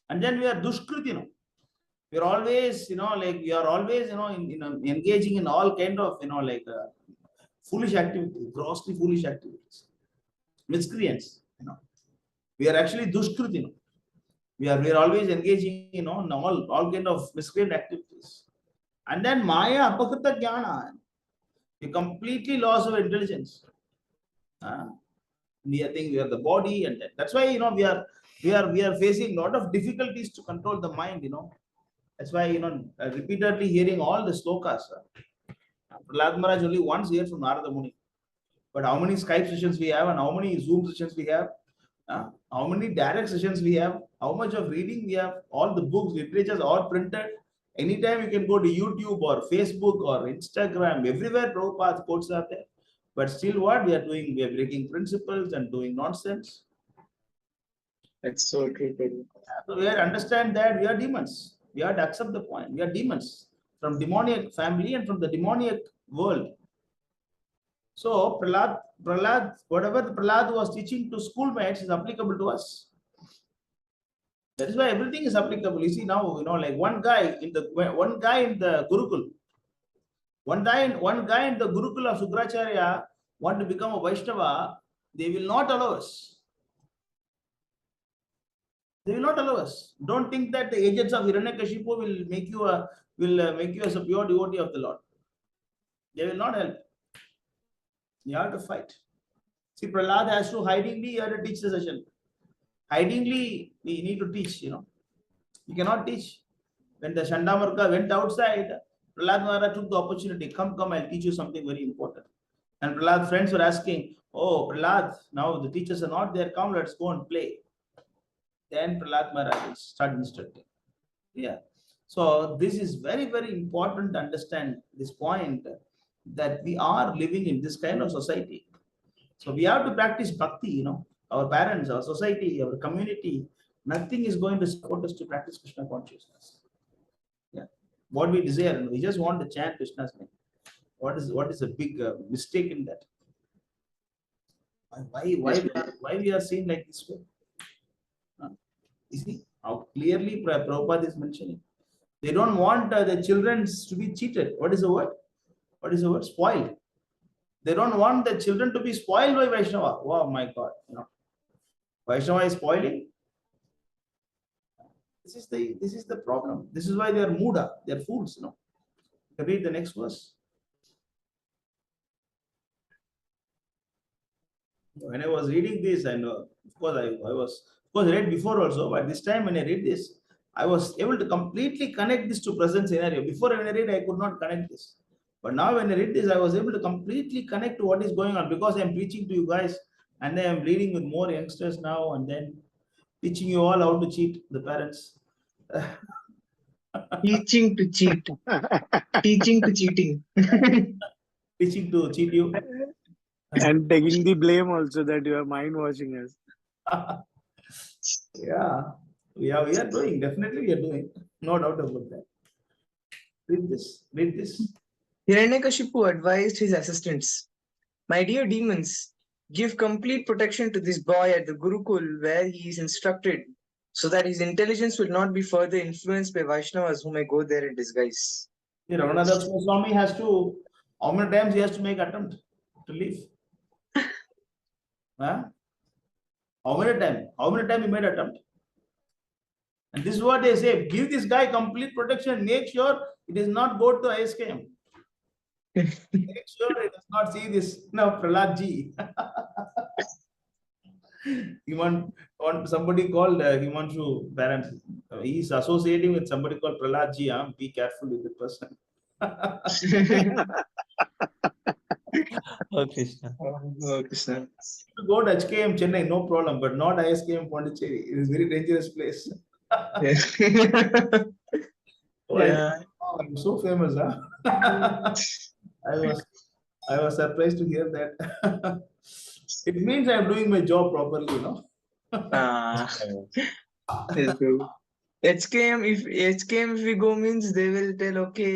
Speaker 3: And then we are Dushkrit, We are always, like we are always, engaging in all kind of, foolish activities, grossly foolish activities, miscreants. We are actually Dushkrit. We are always engaging, in all kind of miscreant activities. And then Maya Apakrita Jnana. We completely lost our intelligence. We think we are the body, and that's why we are facing a lot of difficulties to control the mind. That's why repeatedly hearing all the slokas. Prahlad Maharaj only once heard from Narada Muni, but how many Skype sessions we have and how many Zoom sessions we have, how many direct sessions we have, how much of reading we have, all the books, literatures are printed. Anytime you can go to YouTube or Facebook or Instagram, everywhere Prabhupada quotes are there. But still what we are doing, we are breaking principles and doing nonsense.
Speaker 1: That's so true, Prabhu.
Speaker 3: So we have to understand that we are demons. We have to accept the point. We are demons from demoniac family and from the demoniac world. So Prahlad, whatever the Prahlad was teaching to schoolmates is applicable to us. That is why everything is applicable. You see now, like one guy in the Gurukul, one guy in the Gurukul of Shukracharya want to become a Vaishnava, they will not allow us. They will not allow us. Don't think that the agents of Hiranyakashipu will make you as a pure devotee of the Lord. They will not help. You have to fight. See, Prahlad has to hidingly teach the session. Hidingly, we need to teach. You cannot teach. When the Chandamarka went outside, Prahlad Maharaj took the opportunity. Come, I'll teach you something very important. And Prahlad's friends were asking, oh, Prahlad, now the teachers are not there. Come, let's go and play. Then Prahlad Maharaj will start instructing. Yeah. So this is very, very important to understand this point, that we are living in this kind of society. So we have to practice bhakti, our parents, our society, our community. Nothing is going to support us to practice Krishna consciousness. Yeah. What we desire, we just want to chant Krishna's name. What is a big mistake in that? Why we are seen like this way? You see how clearly Prabhupada is mentioning. They don't want the children to be cheated. What is the word? Spoiled. They don't want the children to be spoiled by Vaishnava. Oh my God. Vaishnava is spoiling. This is the problem. This is why they are muda. They are fools. Read the next verse. When I was reading this, and of course I was read before also, but this time when I read this, I was able to completely connect this to present scenario. Before when I read, I could not connect this. But now when I read this, I was able to completely connect to what is going on, because I am preaching to you guys, and then I am reading with more youngsters now, and then teaching you all how to cheat the parents.
Speaker 1: Teaching to cheat. Teaching to cheating.
Speaker 3: Teaching to cheat you.
Speaker 4: And taking the blame also that you are mind washing us.
Speaker 3: Yeah, we are doing. Definitely we are doing. No doubt about that. Read this.
Speaker 1: Hiranyakashipu advised his assistants, my dear demons, give complete protection to this boy at the Gurukul where he is instructed, so that his intelligence will not be further influenced by Vaishnavas who may go there in disguise.
Speaker 3: Raghunatha Swami has to, how many times he has to make attempt to leave? Huh? How many times? How many times he made attempt? And this is what they say: give this guy complete protection. Make sure it does not go to ISKM. Make sure it does not see this. No, Prahlad ji. He want somebody called Himanshu parents. He's associating with somebody called Prahlad ji. Be careful with the person.
Speaker 5: Oh, Krishna.
Speaker 1: Oh, Krishna.
Speaker 3: To go to HKM Chennai, no problem, but not ISKM Pondicherry. It is a very dangerous place. Oh,
Speaker 1: Yeah.
Speaker 3: I'm so famous, huh? I was surprised to hear that. It means I'm doing my job properly, you know.
Speaker 1: Yes, bro. HKM if we go means they will tell, okay,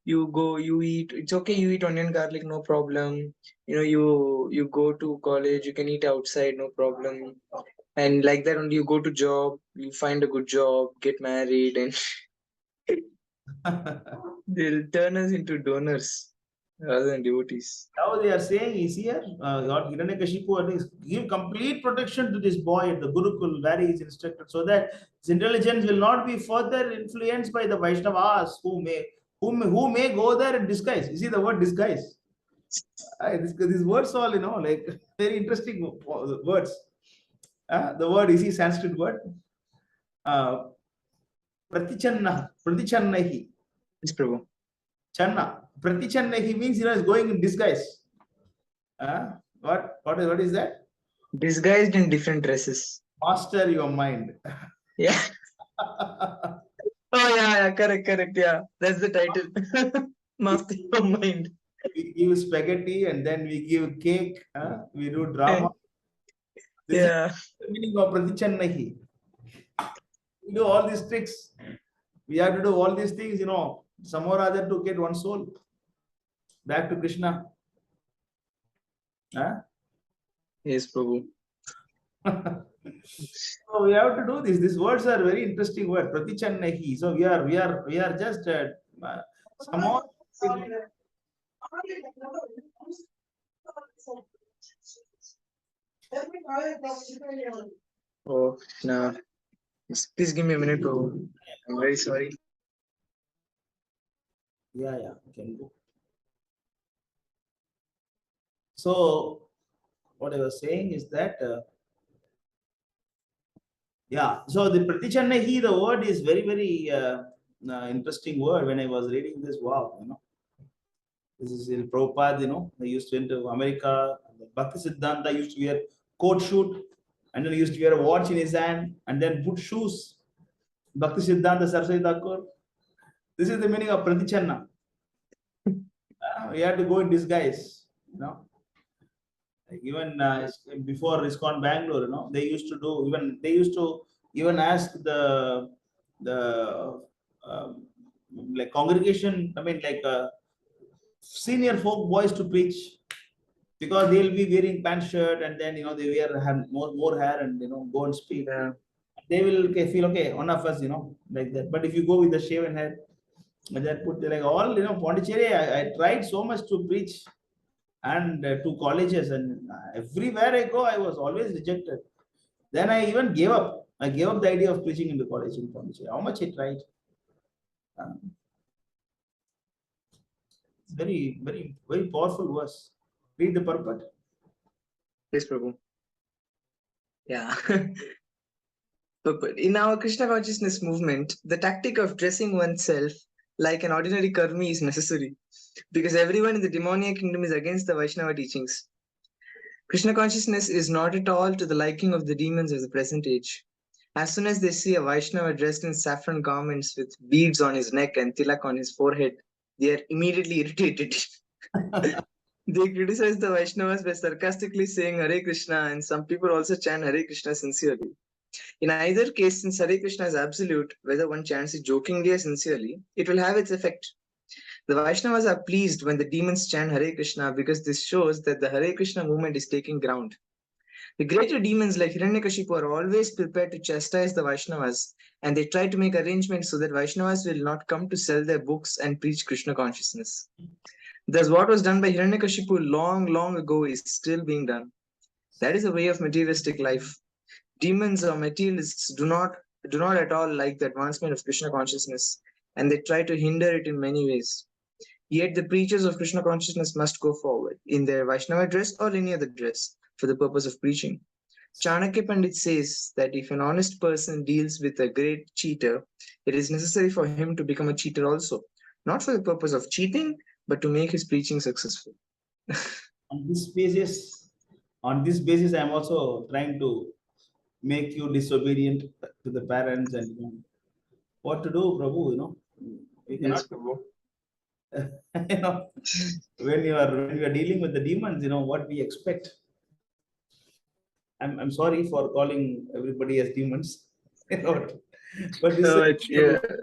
Speaker 1: you go, you eat, it's okay, you eat onion garlic, no problem. You go to college, you can eat outside, no problem. And like that only you go to job, you find a good job, get married, and they'll turn us into donors rather than devotees.
Speaker 3: Now they are saying is here, Lord Hiranyakashipu is give complete protection to this boy at the Gurukul where he is instructed, so that his intelligence will not be further influenced by the Vaishnavas who may go there in disguise. You see the word disguise. These words all, like very interesting words. The word is a Sanskrit word. Pratichannahi.
Speaker 1: Yes, Prabhu.
Speaker 3: Channa. Pratichannahi means is going in disguise. What is that?
Speaker 1: Disguised in different dresses.
Speaker 3: Master your mind.
Speaker 1: Yeah. Oh yeah, correct. Yeah, that's the title. Master your mind.
Speaker 3: We give spaghetti and then we give cake. We do drama. This is the meaning of Pratichannahi. We do all these tricks. We have to do all these things, some or other to get one soul back to Krishna.
Speaker 1: Yes, Prabhu.
Speaker 3: So we have to do this. These words are very interesting words. Pratichannahi. So we are just somehow.
Speaker 1: Oh no. Please give me a minute, Prabhu. I'm very sorry.
Speaker 3: Yeah, can go. So what I was saying is that so the Pratichannahi, the word is very, very interesting word. When I was reading this, wow, this is in Prabhupada, they used to enter America. Bhakti Siddhanta used to wear coat shoot, and then he used to wear a watch in his hand, and then put shoes. Bhakti Siddhanta Saraswati Thakur. This is the meaning of Pratichanna. We had to go in disguise, Even before ISKCON Bangalore, they used to even ask the like congregation, senior folk boys to preach, because they'll be wearing pant shirt and then they wear more hair and go and speak. They will feel okay, one of us, like that. But if you go with the shaven head, and then put like all Pondicherry, I tried so much to preach and to colleges, and everywhere I go I was always rejected. Then I even gave up. I gave up the idea of preaching in the college in Pondicherry. How much I tried. It's very, very, very powerful verse. Read the purport.
Speaker 1: Yes, Prabhu. Yeah. But in our Krishna consciousness movement, the tactic of dressing oneself like an ordinary karmi is necessary, because everyone in the demoniac kingdom is against the Vaishnava teachings. Krishna consciousness is not at all to the liking of the demons of the present age. As soon as they see a Vaishnava dressed in saffron garments with beads on his neck and tilak on his forehead, they are immediately irritated. They criticize the Vaishnavas by sarcastically saying Hare Krishna, and some people also chant Hare Krishna sincerely. In either case, since Hare Krishna is absolute, whether one chants it jokingly or sincerely, it will have its effect. The Vaishnavas are pleased when the demons chant Hare Krishna, because this shows that the Hare Krishna movement is taking ground. The greater demons like Hiranyakashipu are always prepared to chastise the Vaishnavas, and they try to make arrangements so that Vaishnavas will not come to sell their books and preach Krishna consciousness. Thus, what was done by Hiranyakashipu long, long ago is still being done. That is a way of materialistic life. Demons or materialists do not at all like the advancement of Krishna consciousness, and they try to hinder it in many ways. Yet the preachers of Krishna consciousness must go forward in their Vaishnava dress or any other dress for the purpose of preaching. Chanakya Pandit says that if an honest person deals with a great cheater, it is necessary for him to become a cheater also, not for the purpose of cheating, but to make his preaching successful.
Speaker 3: On this basis, I am also trying to make you disobedient to the parents, and what to do, Prabhu. We cannot.
Speaker 1: Yes, Prabhu.
Speaker 3: When you are dealing with the demons, what we expect. I'm sorry for calling everybody as demons, but this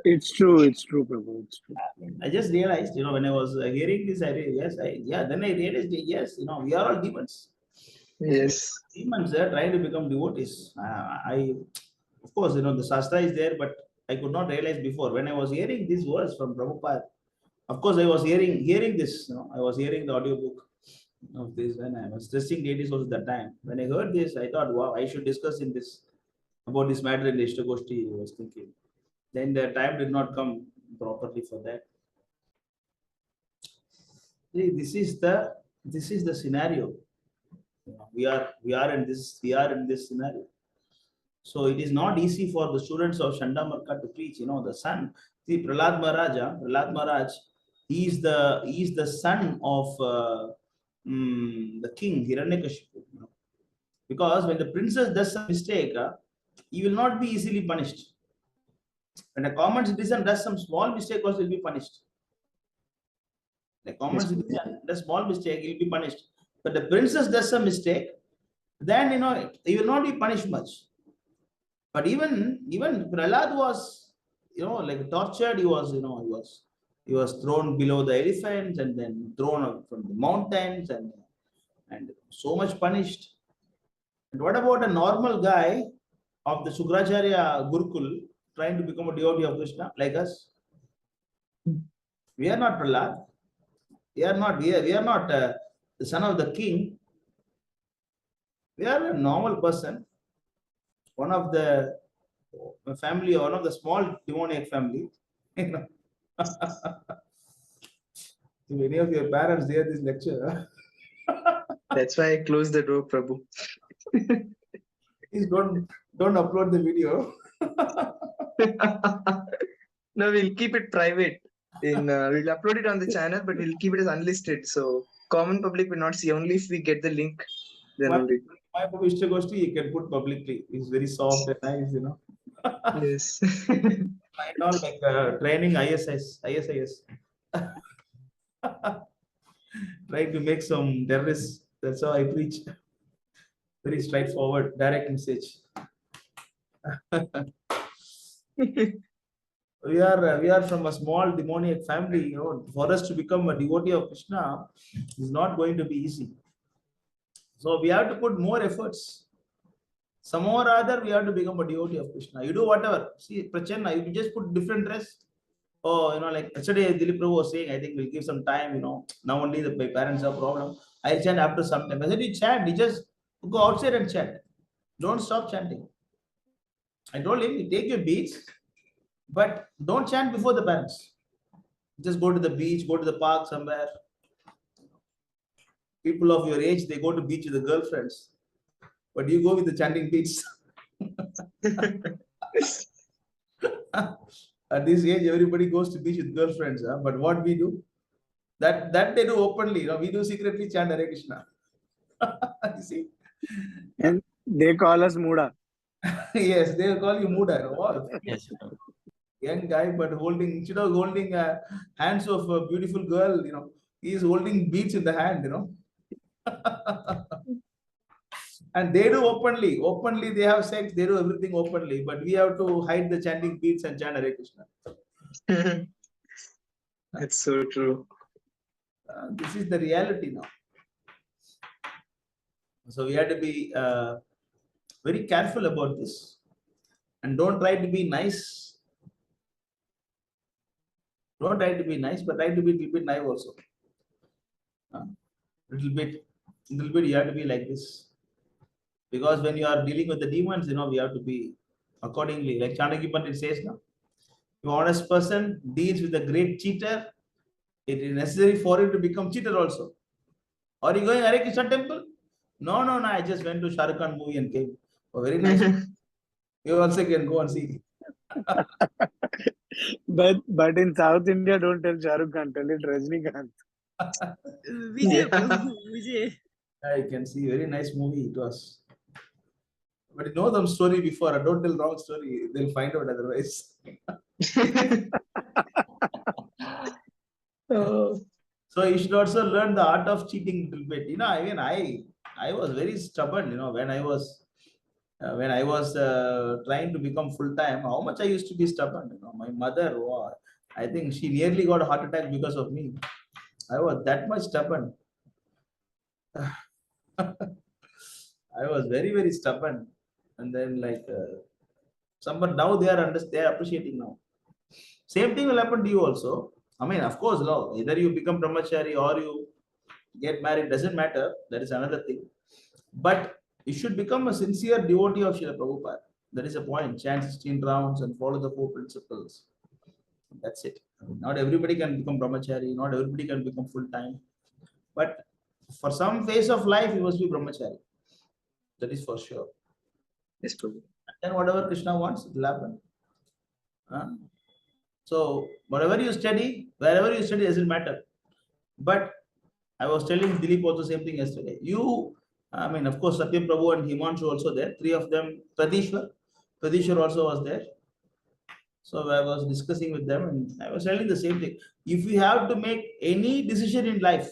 Speaker 4: it's true. It's true, Prabhu. It's true.
Speaker 3: I just realized, when I was hearing this, then I realized, yes, we are all demons.
Speaker 1: Yes.
Speaker 3: Demons are trying to become devotees. Of course, the Shastra is there, but I could not realize before. When I was hearing these words from Prabhupada, of course, I was hearing this. I was hearing the audiobook of this when I was testing deities also that time. When I heard this, I thought, wow, I should discuss about this matter in the Istagoshti. I was thinking. Then the time did not come properly for that. See, this is the scenario. We are in this scenario. So it is not easy for the students of Chandamarka to preach. The son. See, Prahlad Maharaj, he is the son of the king Hiranyakashipu. Because when the princess does some mistake, he will not be easily punished. When a common citizen does some small mistake, also will be punished. The common citizen does small mistake, he will be punished. But the princess does some mistake, then he will not be punished much. But even Prahlad was, like tortured. He was thrown below the elephants and then thrown up from the mountains and so much punished. And what about a normal guy of the Shukracharya Gurukul trying to become a devotee of Krishna like us? We are not Prahlad. We are not the son of the king. We are a normal person, one of the family, one of the small demoniac family. If any of your parents hear this lecture,
Speaker 1: that's why I closed the door, Prabhu.
Speaker 3: Please don't upload the video.
Speaker 1: No, we'll keep it private. We'll upload it on the channel, but we'll keep it as unlisted. So common public will not see. Only if we get the link, then only.
Speaker 3: My book Istagoshti you can put publicly. It's very soft and nice,
Speaker 1: Yes.
Speaker 3: I know, like training ISIS. Trying to make some terrorists. That's how I preach. Very straightforward, direct message. We are from a small demoniac family. For us to become a devotee of Krishna is not going to be easy. So we have to put more efforts. Somehow or other, we have to become a devotee of Krishna. You do whatever. See, Prachanna, you just put different dress. Oh, like yesterday, Dilip Prabhu was saying, I think we'll give some time. Now only my parents have problem. I'll chant after some time. I said, you chant. You just go outside and chant. Don't stop chanting. I told him, you take your beats, but don't chant before the parents. Just go to the beach, go to the park somewhere. People of your age, they go to beach with the girlfriends. But you go with the chanting beats. At this age, everybody goes to beach with girlfriends. But what we do, that they do openly. We do secretly chant Hare Krishna. You see?
Speaker 4: And they call us Muda.
Speaker 3: Yes, they will call you Muda. Wow.
Speaker 5: Yes.
Speaker 3: Young guy, but instead of holding hands of a beautiful girl, he is holding beads in the hand, And they do openly. Openly, they have sex. They do everything openly. But we have to hide the chanting beads and chant Hare Krishna.
Speaker 1: That's so true.
Speaker 3: This is the reality now. So we have to be very careful about this, and don't try to be nice. Don't try to be nice, but try to be a little bit naive also. Little bit, you have to be like this, because when you are dealing with the demons, we have to be accordingly. Like Chanakya Pandit says now, if an honest person deals with a great cheater, it is necessary for him to become cheater also. Are you going Hare Krishna temple? No, no, no. I just went to Shah Rukh Khan movie and came. Oh, very nice. You also can go and see.
Speaker 4: But in South India, don't tell Shah Rukh Khan, tell it Rajnikant.
Speaker 11: Vijay, Prabhu, Vijay.
Speaker 3: I can see very nice movie it was. But you know the story before. Don't tell wrong story. They'll find out otherwise. So you should also learn the art of cheating a little bit. I was very stubborn. When I was trying to become full time, how much I used to be stubborn. My mother, I think she nearly got a heart attack because of me. I was that much stubborn. I was very, very stubborn. And then but now they are appreciating now. Same thing will happen to you also. I mean, of course, no, either you become brahmachari or you get married, doesn't matter. That is another thing. But you should become a sincere devotee of Srila Prabhupada. That is a point. Chant 16 rounds and follow the 4 principles. That's it. Not everybody can become brahmachari, not everybody can become full time. But for some phase of life, you must be brahmachari. That is for sure.
Speaker 1: Yes, Prabhu.
Speaker 3: And whatever Krishna wants, it will happen. So whatever you study, wherever you study, doesn't matter. But I was telling Dilip also same thing yesterday. Of course, Satyam Prabhu and Himanshu also there. 3 of them, Pradishwar also was there. So I was discussing with them and I was telling the same thing. If you have to make any decision in life,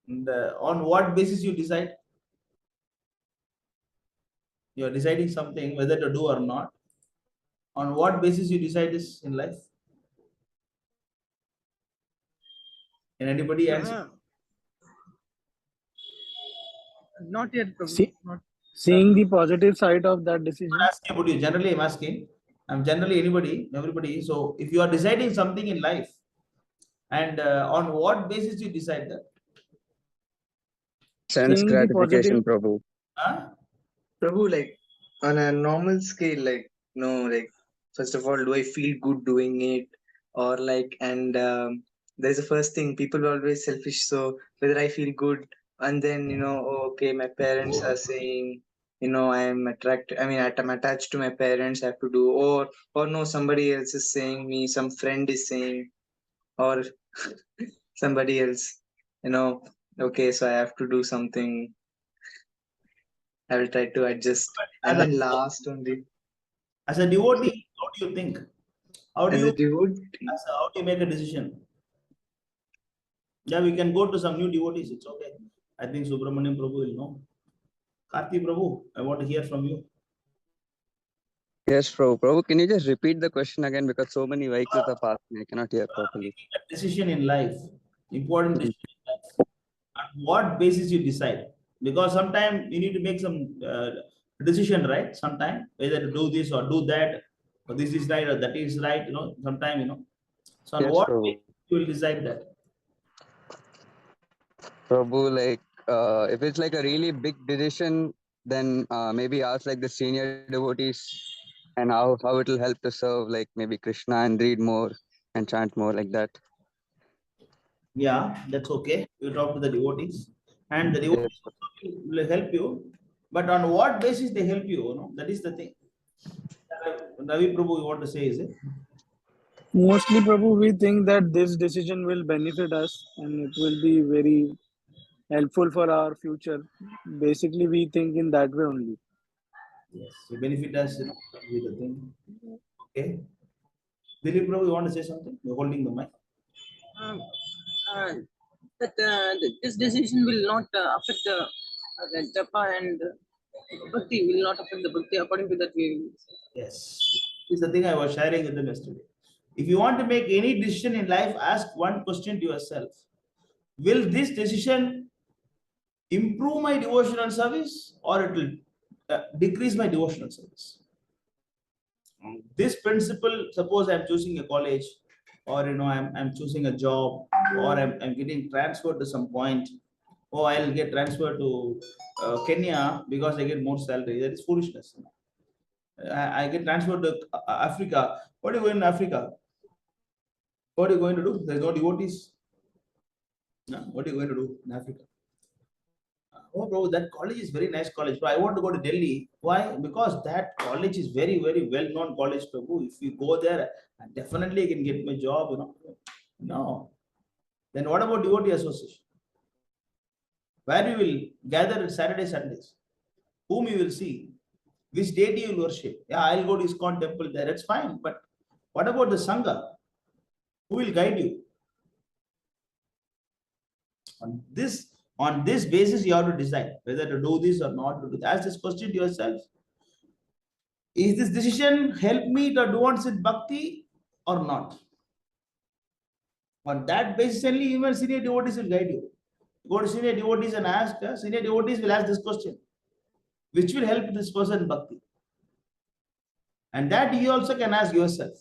Speaker 3: and, on what basis you decide? You are deciding something whether to do or not. On what basis you decide this in life? Can anybody answer?
Speaker 11: Not yet, Prabhu.
Speaker 4: See, seeing the positive side of that decision.
Speaker 3: I'm asking about you. Generally, I'm asking. I'm generally everybody. So if you are deciding something in life, and on what basis you decide that?
Speaker 10: Sense gratification, Prabhu.
Speaker 3: Huh?
Speaker 1: Prabhu, like on a normal scale, first of all, do I feel good doing it? Or there's the first thing, people are always selfish. So whether I feel good, and then, okay, my parents are saying, I'm attracted, I'm attached to my parents, I have to do, or no, somebody else is saying me, some friend is saying, or somebody else, okay, so I have to do something. I will try to adjust. And then last only.
Speaker 3: As a devotee, how do you think? How do you make a decision? Yeah, we can go to some new devotees. It's okay. I think Subramaniam Prabhu will know. Karti Prabhu, I want to hear from you.
Speaker 10: Yes, Prabhu. Prabhu, can you just repeat the question again? Because so many vehicles are passing. I cannot hear properly.
Speaker 3: A decision in life, important decision in life. On what basis you decide? Because sometimes you need to make some decision, right? Sometimes whether to do this or do that, or this is right or that is right. Sometimes. So on
Speaker 10: Yes,
Speaker 3: what
Speaker 10: Prabhu.
Speaker 3: basis you will decide that?
Speaker 10: Prabhu, if it's like a really big decision, then maybe ask like the senior devotees and how it will help to serve like maybe Krishna and read more and chant more like that.
Speaker 3: Yeah, that's okay. You talk to the devotees, and the devotees will help you. But on what basis they help you? That is the thing. Ravi Prabhu, you want to say, is it?
Speaker 4: Mostly, Prabhu, we think that this decision will benefit us and it will be very helpful for our future. Basically, we think in that way only.
Speaker 3: Yes, so benefit us, with the thing. Okay. Dilip Prabhu, you want to say something? You're holding the mic.
Speaker 11: This decision will not affect the japa and bhakti, will not affect the bhakti according to that way.
Speaker 3: Yes. This is the thing I was sharing with them yesterday. If you want to make any decision in life, ask one question to yourself. Will this decision improve my devotional service or it will decrease my devotional service. This principle, suppose I'm choosing a college, or I'm choosing a job, or I'm getting transferred to some point. Oh, I'll get transferred to Kenya because I get more salary. That is foolishness. I get transferred to Africa. What are you going to Africa? What are you going to do? There's no devotees. No? What are you going to do in Africa? Oh, bro, that college is very nice college. But I want to go to Delhi. Why? Because that college is very, very well-known college, Prabhu. If you go there, definitely I can get my job. No. Then what about devotee association? Where you will gather on Saturday, Sundays? Whom you will see? Which deity you will worship? Yeah, I'll go to ISKCON temple there. It's fine. But what about the Sangha? Who will guide you? On this basis, you have to decide whether to do this or not to do that. Ask this question to yourself. Is this decision help me to advance in bhakti or not? On that basis, only even senior devotees will guide you. Go to senior devotees and ask, senior devotees will ask this question. Which will help this person in bhakti? And that you also can ask yourself.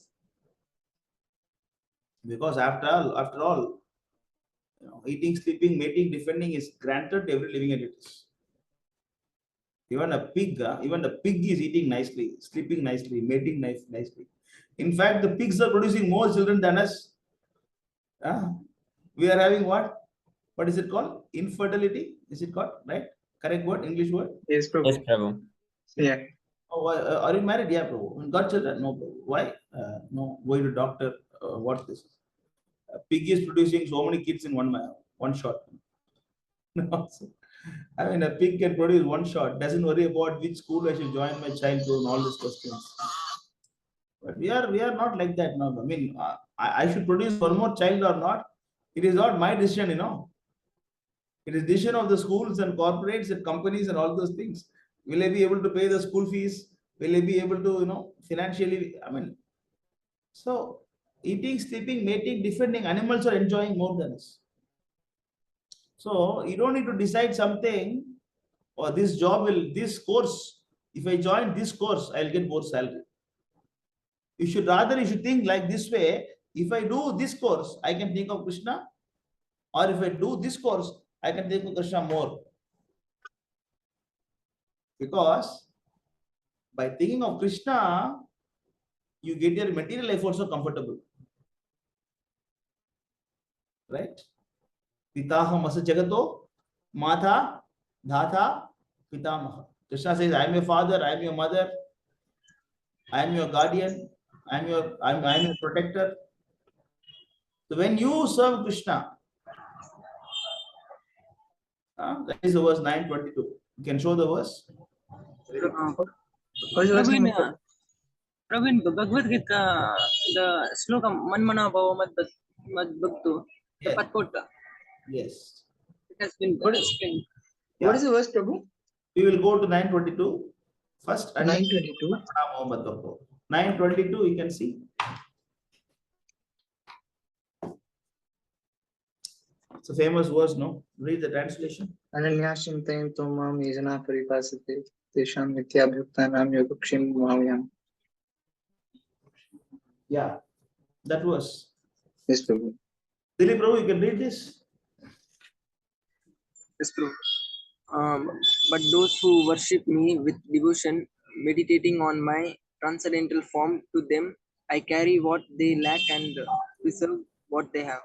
Speaker 3: Because after all, eating, sleeping, mating, defending is granted to every living entity. Even a pig, even the pig is eating nicely, sleeping nicely, mating nicely. In fact, the pigs are producing more children than us. We are having what? What is it called? Infertility? Is it called? Right? Correct word? English word?
Speaker 1: Yes, Prabhu.
Speaker 5: Yes, Prabhu.
Speaker 1: Yeah.
Speaker 3: Oh, are you married? Yeah, Prabhu. Got children? No, Prabhu. Why? No, going to doctor. What this is? A pig is producing so many kids in one shot. No, I mean, a pig can produce one shot. Doesn't worry about which school I should join my child to and all these questions. But we are not like that now. I mean, I should produce one more child or not. It is not my decision, It is decision of the schools and corporates and companies and all those things. Will I be able to pay the school fees? Will I be able to, financially? I mean, so eating, sleeping, mating, defending, animals are enjoying more than us. So you don't need to decide something, or this course, if I join this course, I'll get more salary. You should think like this way. If I do this course, I can think of Krishna, or if I do this course, I can think of Krishna more. Because by thinking of Krishna, you get your material life also comfortable. Right? Pitaham asa jagato, Matha, Dhatha, Pitamaha. Krishna says, I am your father, I am your mother, I am your guardian, I am your protector. So when you serve Krishna, that is the verse 922. You can show the verse.
Speaker 11: Praveen, Bhagavad Gita, the sloka Manmana Bhava Mad Bhaktu, the Patpota.
Speaker 3: Yes.
Speaker 11: It has been explained.
Speaker 1: What is the verse, Prabhu?
Speaker 3: We will go to 922 first.
Speaker 1: 922.
Speaker 3: 922, you can see. It's a famous verse, no? Read the translation.
Speaker 1: Ananyashintayam tomam yajana paripasate tesham nityabhuktanam yogakshim bhavyam.
Speaker 3: Yeah, that verse.
Speaker 1: Yes, Prabhu.
Speaker 3: Dilip Prabhu, you can read this.
Speaker 11: Yes, Prabhu. But those who worship me with devotion, meditating on my transcendental form, to them I carry what they lack and preserve what they have.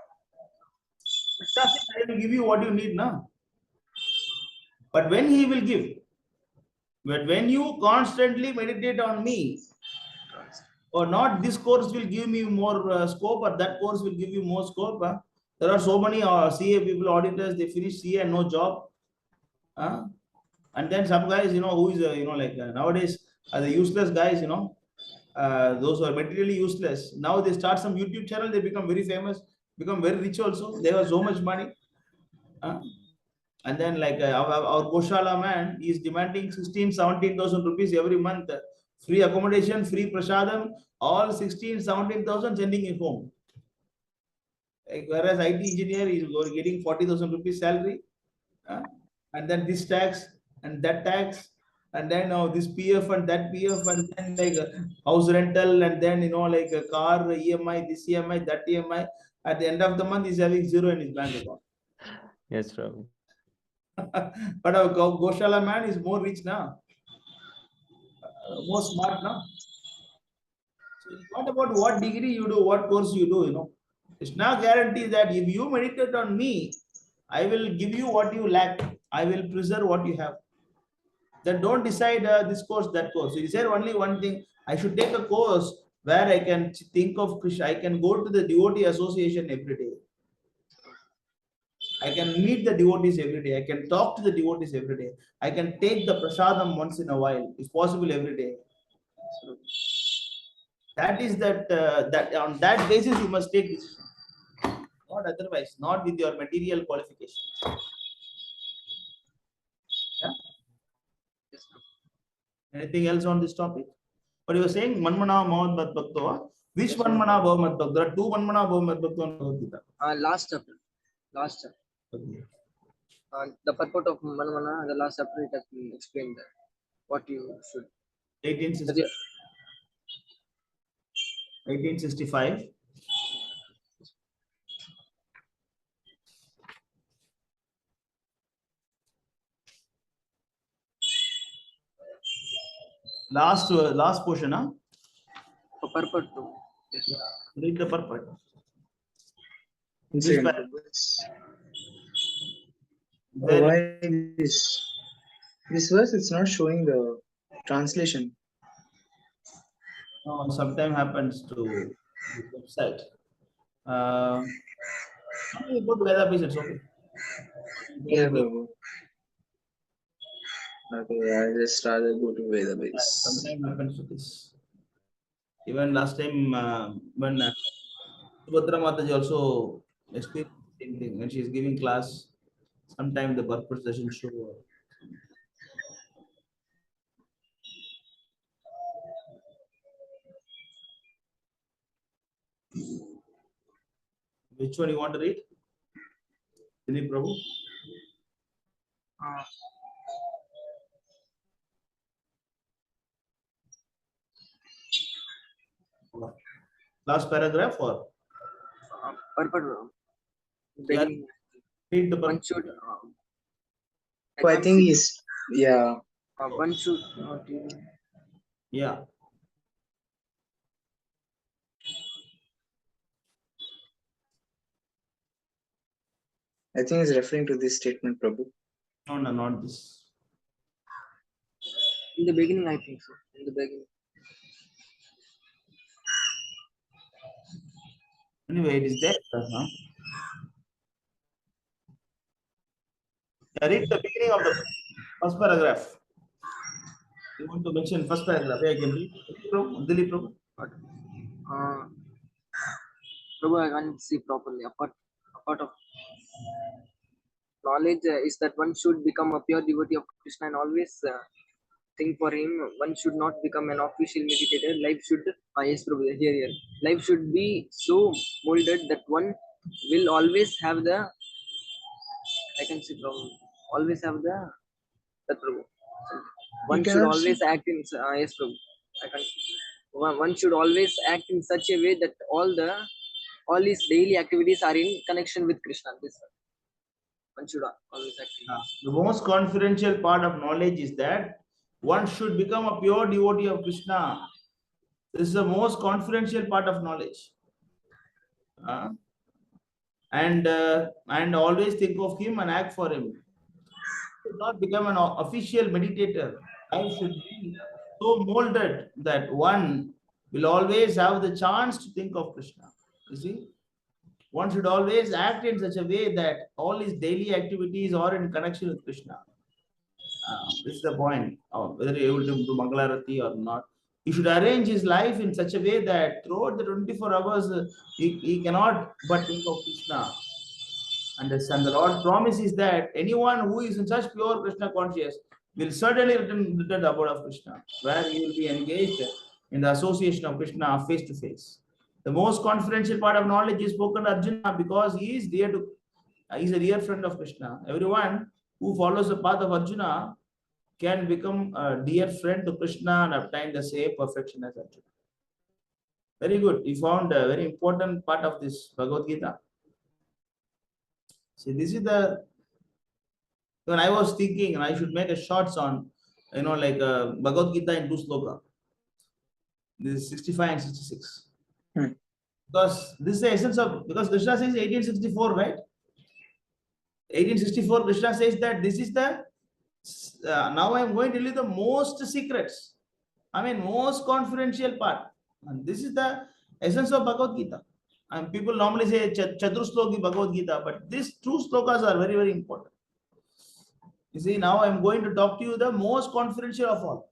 Speaker 3: I will give you what you need now. But when he will give, but when you constantly meditate on me, or not, this course will give me more scope, or that course will give you more scope. There are so many CA people, auditors, they finish CA and no job. And then some guys, who is, nowadays, the useless guys, those who are materially useless. Now they start some YouTube channel, they become very famous, become very rich also. They have so much money. And then like our Goshala man is demanding 16,000-17,000 rupees every month. Free accommodation, free prasadam, all 16,000-17,000 sending him home. Like, whereas IT engineer is getting 40,000 rupees salary. and then this tax and that tax, and then this PF and that PF, and then like house rental, and then like a car EMI, this EMI, that EMI. At the end of the month, he's having zero in his bank account.
Speaker 5: Yes, Prabhu.
Speaker 3: But our Goshala man is more rich now, more smart now. So it's not about what degree you do, what course you do. It's now guarantees that if you meditate on me, I will give you what you lack. I will preserve what you have. Then don't decide this course, that course. You decide only one thing. I should take a course where I can think of Krishna. I can go to the devotee association every day. I can meet the devotees every day. I can talk to the devotees every day. I can take the prasadam once in a while, if possible, every day. So that is that on that basis you must take decision. Not otherwise, not with your material qualifications. Yeah. Anything else on this topic? But you were saying Manmana Mohamad Mad Bhakto. Which Manmana Mohamad Bhakto? There are two Manmana Mohamad Bhakto in Bhagavad Gita.
Speaker 11: Last chapter. Last chapter.
Speaker 3: Okay.
Speaker 11: The purport of Manmana, the last chapter, it has been explained there. What you should.
Speaker 3: 1865. Last portion, huh?
Speaker 11: Purport.
Speaker 3: Yes. Read the purport.
Speaker 1: Why this verse? It's not showing the translation.
Speaker 3: No, sometimes happens to the website. Go to Vedabase, it's okay.
Speaker 1: Yeah, Prabhu. Okay, I just rather go to Vedabase.
Speaker 3: Sometimes happens to this. Even last time when Subhadra Mataji also experienced the same thing when she is giving class. Sometimes the purpose doesn't show. Which one you want to read? Dilip Prabhu? Last paragraph or?
Speaker 11: Purport.
Speaker 3: Yeah. Read the
Speaker 11: One should.
Speaker 1: Oh, I think he's, yeah.
Speaker 11: One should.
Speaker 3: Yeah.
Speaker 1: I think he's referring to this statement, Prabhu.
Speaker 3: No, not this.
Speaker 11: In the beginning, I think so. In the beginning.
Speaker 3: Anyway, it is there. Huh? Read the beginning of the first paragraph. You want to mention first paragraph? Yeah, I can read. Dilip Prabhu.
Speaker 11: Prabhu, I can't see properly. A part of knowledge is that one should become a pure devotee of Krishna and always think for him. One should not become an official meditator. Life should, yes, Prabhu, here. Life should be so molded that one will always have the. I can see Prabhu. Always have the. That Prabhu. One should always act in. Yes, Prabhu. I can. One should always act in such a way that all his daily activities are in connection with Krishna. This one should always act.
Speaker 3: The most confidential part of knowledge is that one should become a pure devotee of Krishna. This is the most confidential part of knowledge. And always think of him and act for him. Should not become an official meditator. I should be so molded that one will always have the chance to think of Krishna. You see, one should always act in such a way that all his daily activities are in connection with Krishna. This is the point. Whether he able to do Mangalarati or not, he should arrange his life in such a way that throughout the 24 hours he cannot but think of Krishna. And the Lord promises that anyone who is in such pure Krishna conscious will certainly return the abode of Krishna, where he will be engaged in the association of Krishna face to face. The most confidential part of knowledge is spoken to Arjuna because he is dear to, he is a dear friend of Krishna. Everyone who follows the path of Arjuna can become a dear friend to Krishna and obtain the same perfection as Arjuna. Very good. You found a very important part of this Bhagavad Gita. See, this is the, when I was thinking I should make a shorts on, like Bhagavad Gita in 2 sloka. This is 65 and 66. Because this is the essence of, because Krishna says 1864, right? 1864, Krishna says that this is the, now I am going to tell you the most secrets. Most confidential part. And this is the essence of Bhagavad Gita. And people normally say Chaturshloki Bhagavad Gita, but these 2 slokas are very, very important. You see, now I am going to talk to you the most confidential of all.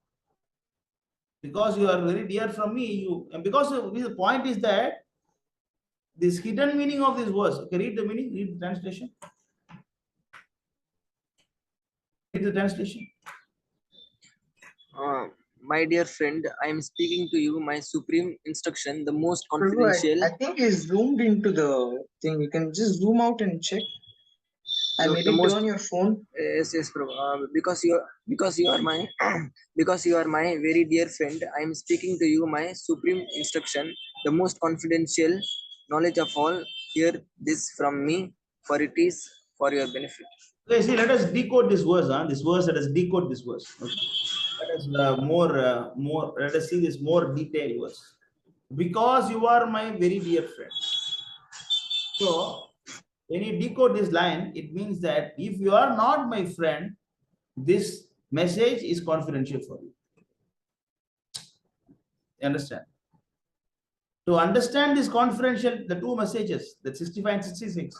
Speaker 3: Because you are very dear from me, because the point is that this hidden meaning of this verse. Okay, read the meaning, read the translation. Read the translation.
Speaker 11: My dear friend, I am speaking to you my supreme instruction, the most confidential.
Speaker 1: I think he's zoomed into the thing. You can just zoom out and check. And maybe turn your phone.
Speaker 11: Yes, Prabhu. Because you are my because you are my very dear friend, I am speaking to you my supreme instruction, the most confidential knowledge of all. Hear this from me, for it is for your benefit.
Speaker 3: Okay, see, let us decode this verse. Let us decode this verse. Okay. Let us let us see this more detailed verse. Because you are my very dear friend. So, when you decode this line, it means that if you are not my friend, this message is confidential for you. You understand? To understand this confidential, the 2 messages, the 65 and 66,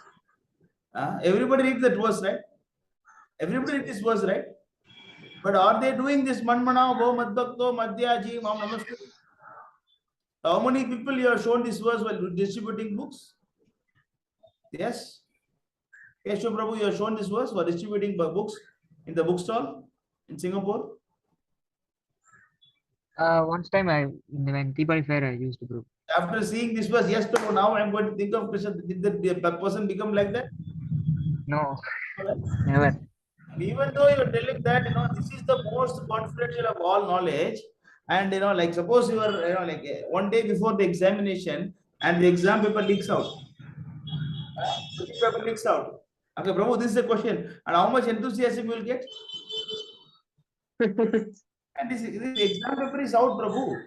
Speaker 3: everybody read that verse, right? Everybody read this verse, right? But are they doing this manmana, bo madbhakto, madhyaji, mam namaste? How many people you have shown this verse while distributing books? Yes? Keshav Prabhu, you have shown this verse for distributing books in the bookstall in Singapore?
Speaker 12: Once time when Deepavali fair I used to group.
Speaker 3: After seeing this verse, yes, Prabhu, now I am going to think of Krishna. Did the person become like that?
Speaker 12: No, never.
Speaker 3: Even though you are telling that, this is the most confidential of all knowledge, and like suppose you are, like one day before the examination and the exam paper leaks out. Paper leaks out. Okay, Prabhu, this is the question. And how much enthusiasm you will get? And this exam paper is out, Prabhu.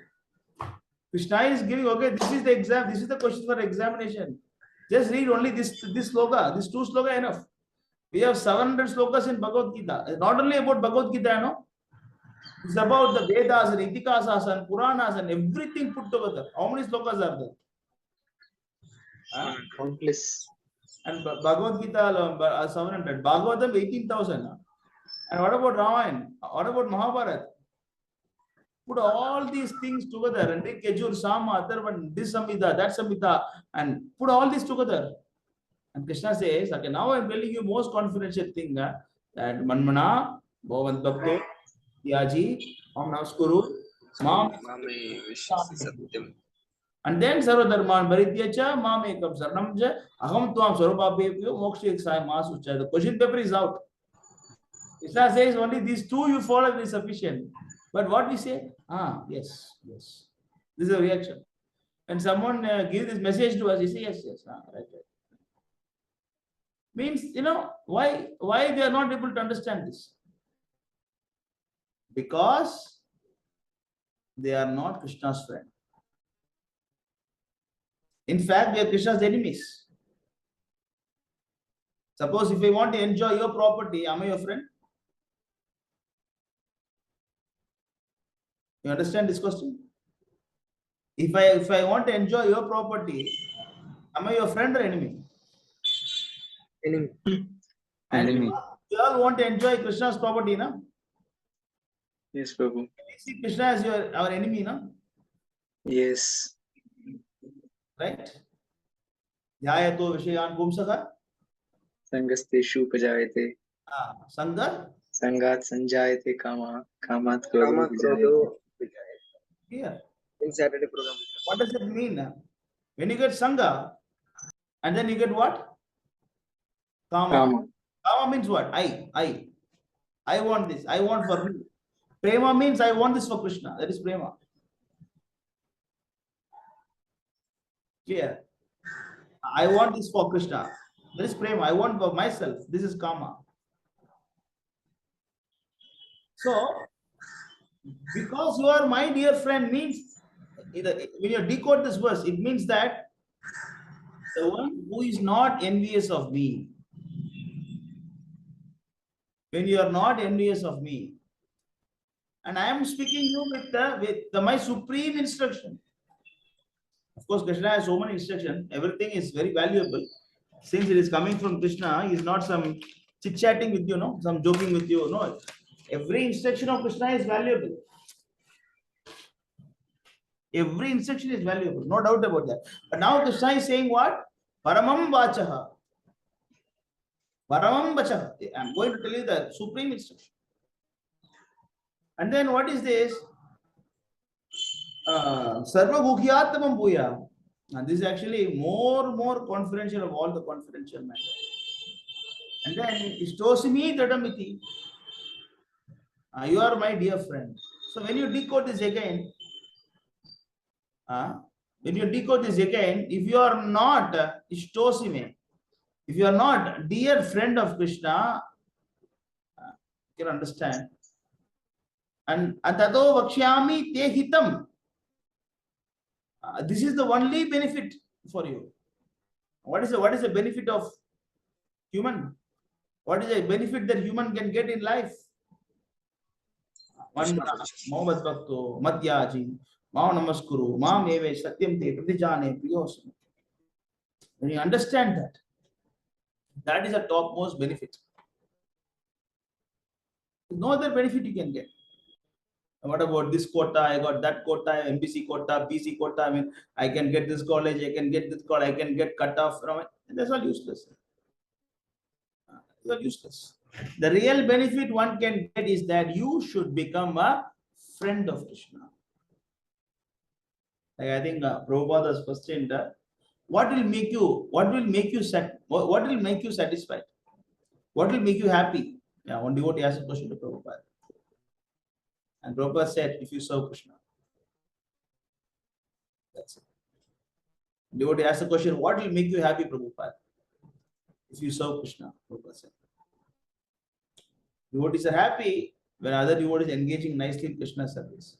Speaker 3: Krishna is giving, okay, this is the exam, this is the question for examination. Just read only this sloka, this 2 sloka enough. We have 700 slokas in Bhagavad Gita. It's not only about Bhagavad Gita, it's about the Vedas and Itikasas and Puranas and everything put together. How many slokas are there?
Speaker 1: Countless.
Speaker 3: And Bhagavad Gita 700. Bhagavatam 18,000. And what about Ramayana? What about Mahabharata? Put all these things together and take Kejur, Sama, Atharvan, this Samhita, that Samhita, and put all this together. And Krishna says, okay, now I am telling you most confidential thing that Manmana, Bhavan Bhakto, Yaji, Om Namaskuru, Mam. And then Sarva Dharman Barityacha, Mam Ekam Saranamja, Aham Tuam Sarvabhepyo, Moksha Eksai Masucha. The question paper is out. Krishna says only these 2 you follow is sufficient. But what we say? Yes. This is a reaction. When someone gives this message to us, you say, yes, right. Means, why they are not able to understand this? Because they are not Krishna's friend. In fact, they are Krishna's enemies. Suppose if I want to enjoy your property, am I your friend? You understand this question? If I want to enjoy your property, am I your friend or enemy?
Speaker 11: Enemy.
Speaker 3: And
Speaker 10: Enemy.
Speaker 3: we all want to enjoy Krishna's property, na?
Speaker 1: Yes, Prabhu.
Speaker 3: We see Krishna as our enemy, na?
Speaker 1: Yes.
Speaker 3: Right? Dhyayato Vishayan Pumsaka.
Speaker 1: Sangasteshu Pajayate.
Speaker 3: Sangha.
Speaker 1: Sangat Sanjayate Kama. Kamat
Speaker 11: Kama
Speaker 1: Krodho.
Speaker 3: Here.
Speaker 11: In Saturday program.
Speaker 3: What does it mean? When you get Sangha, and then you get what? Kama. Kama means what? I. I want this. I want for me. Prema means I want this for Krishna. That is prema. Clear? I want this for Krishna. That is prema. I want for myself. This is kama. So, because you are my dear friend means, when you decode this verse, it means that the one who is not envious of me, when you are not envious of me, and I am speaking you with my supreme instruction. Of course, Krishna has so many instructions. Everything is very valuable. Since it is coming from Krishna, he is not some chit-chatting with you, no, some joking with you. No, every instruction of Krishna is valuable. Every instruction is valuable, no doubt about that. But now Krishna is saying what? Paramam vachaha. Paramam vachaha. I am going to tell you the supreme instruction. And then what is this? Sarva Guhyatmam Bhuya. And this is actually more confidential of all the confidential matters. And then Istosimi Tadamiti. You are my dear friend. So when you decode this again, if you are not Istosime, if you are not dear friend of Krishna, you can understand. And Atado Vakshyami Te Hitam. This is the only benefit for you. What is the benefit of human? What is the benefit that human can get in life? When you understand that, that is the topmost benefit. No other benefit you can get. What about this quota? I got that quota, MBC quota, BC quota. I mean, I can get this college, I can get this college, I can get cut off from it. That's all useless. That's all useless. The real benefit one can get is that you should become a friend of Krishna. Like I think Prabhupada's question, what will make you satisfied? What will make you happy? Yeah, one devotee asked a question to Prabhupada. And Prabhupada said, if you serve Krishna. That's it. Devotee asked the question, what will make you happy, Prabhupada? If you serve Krishna, Prabhupada said. Devotees are happy when other devotees are engaging nicely in Krishna service.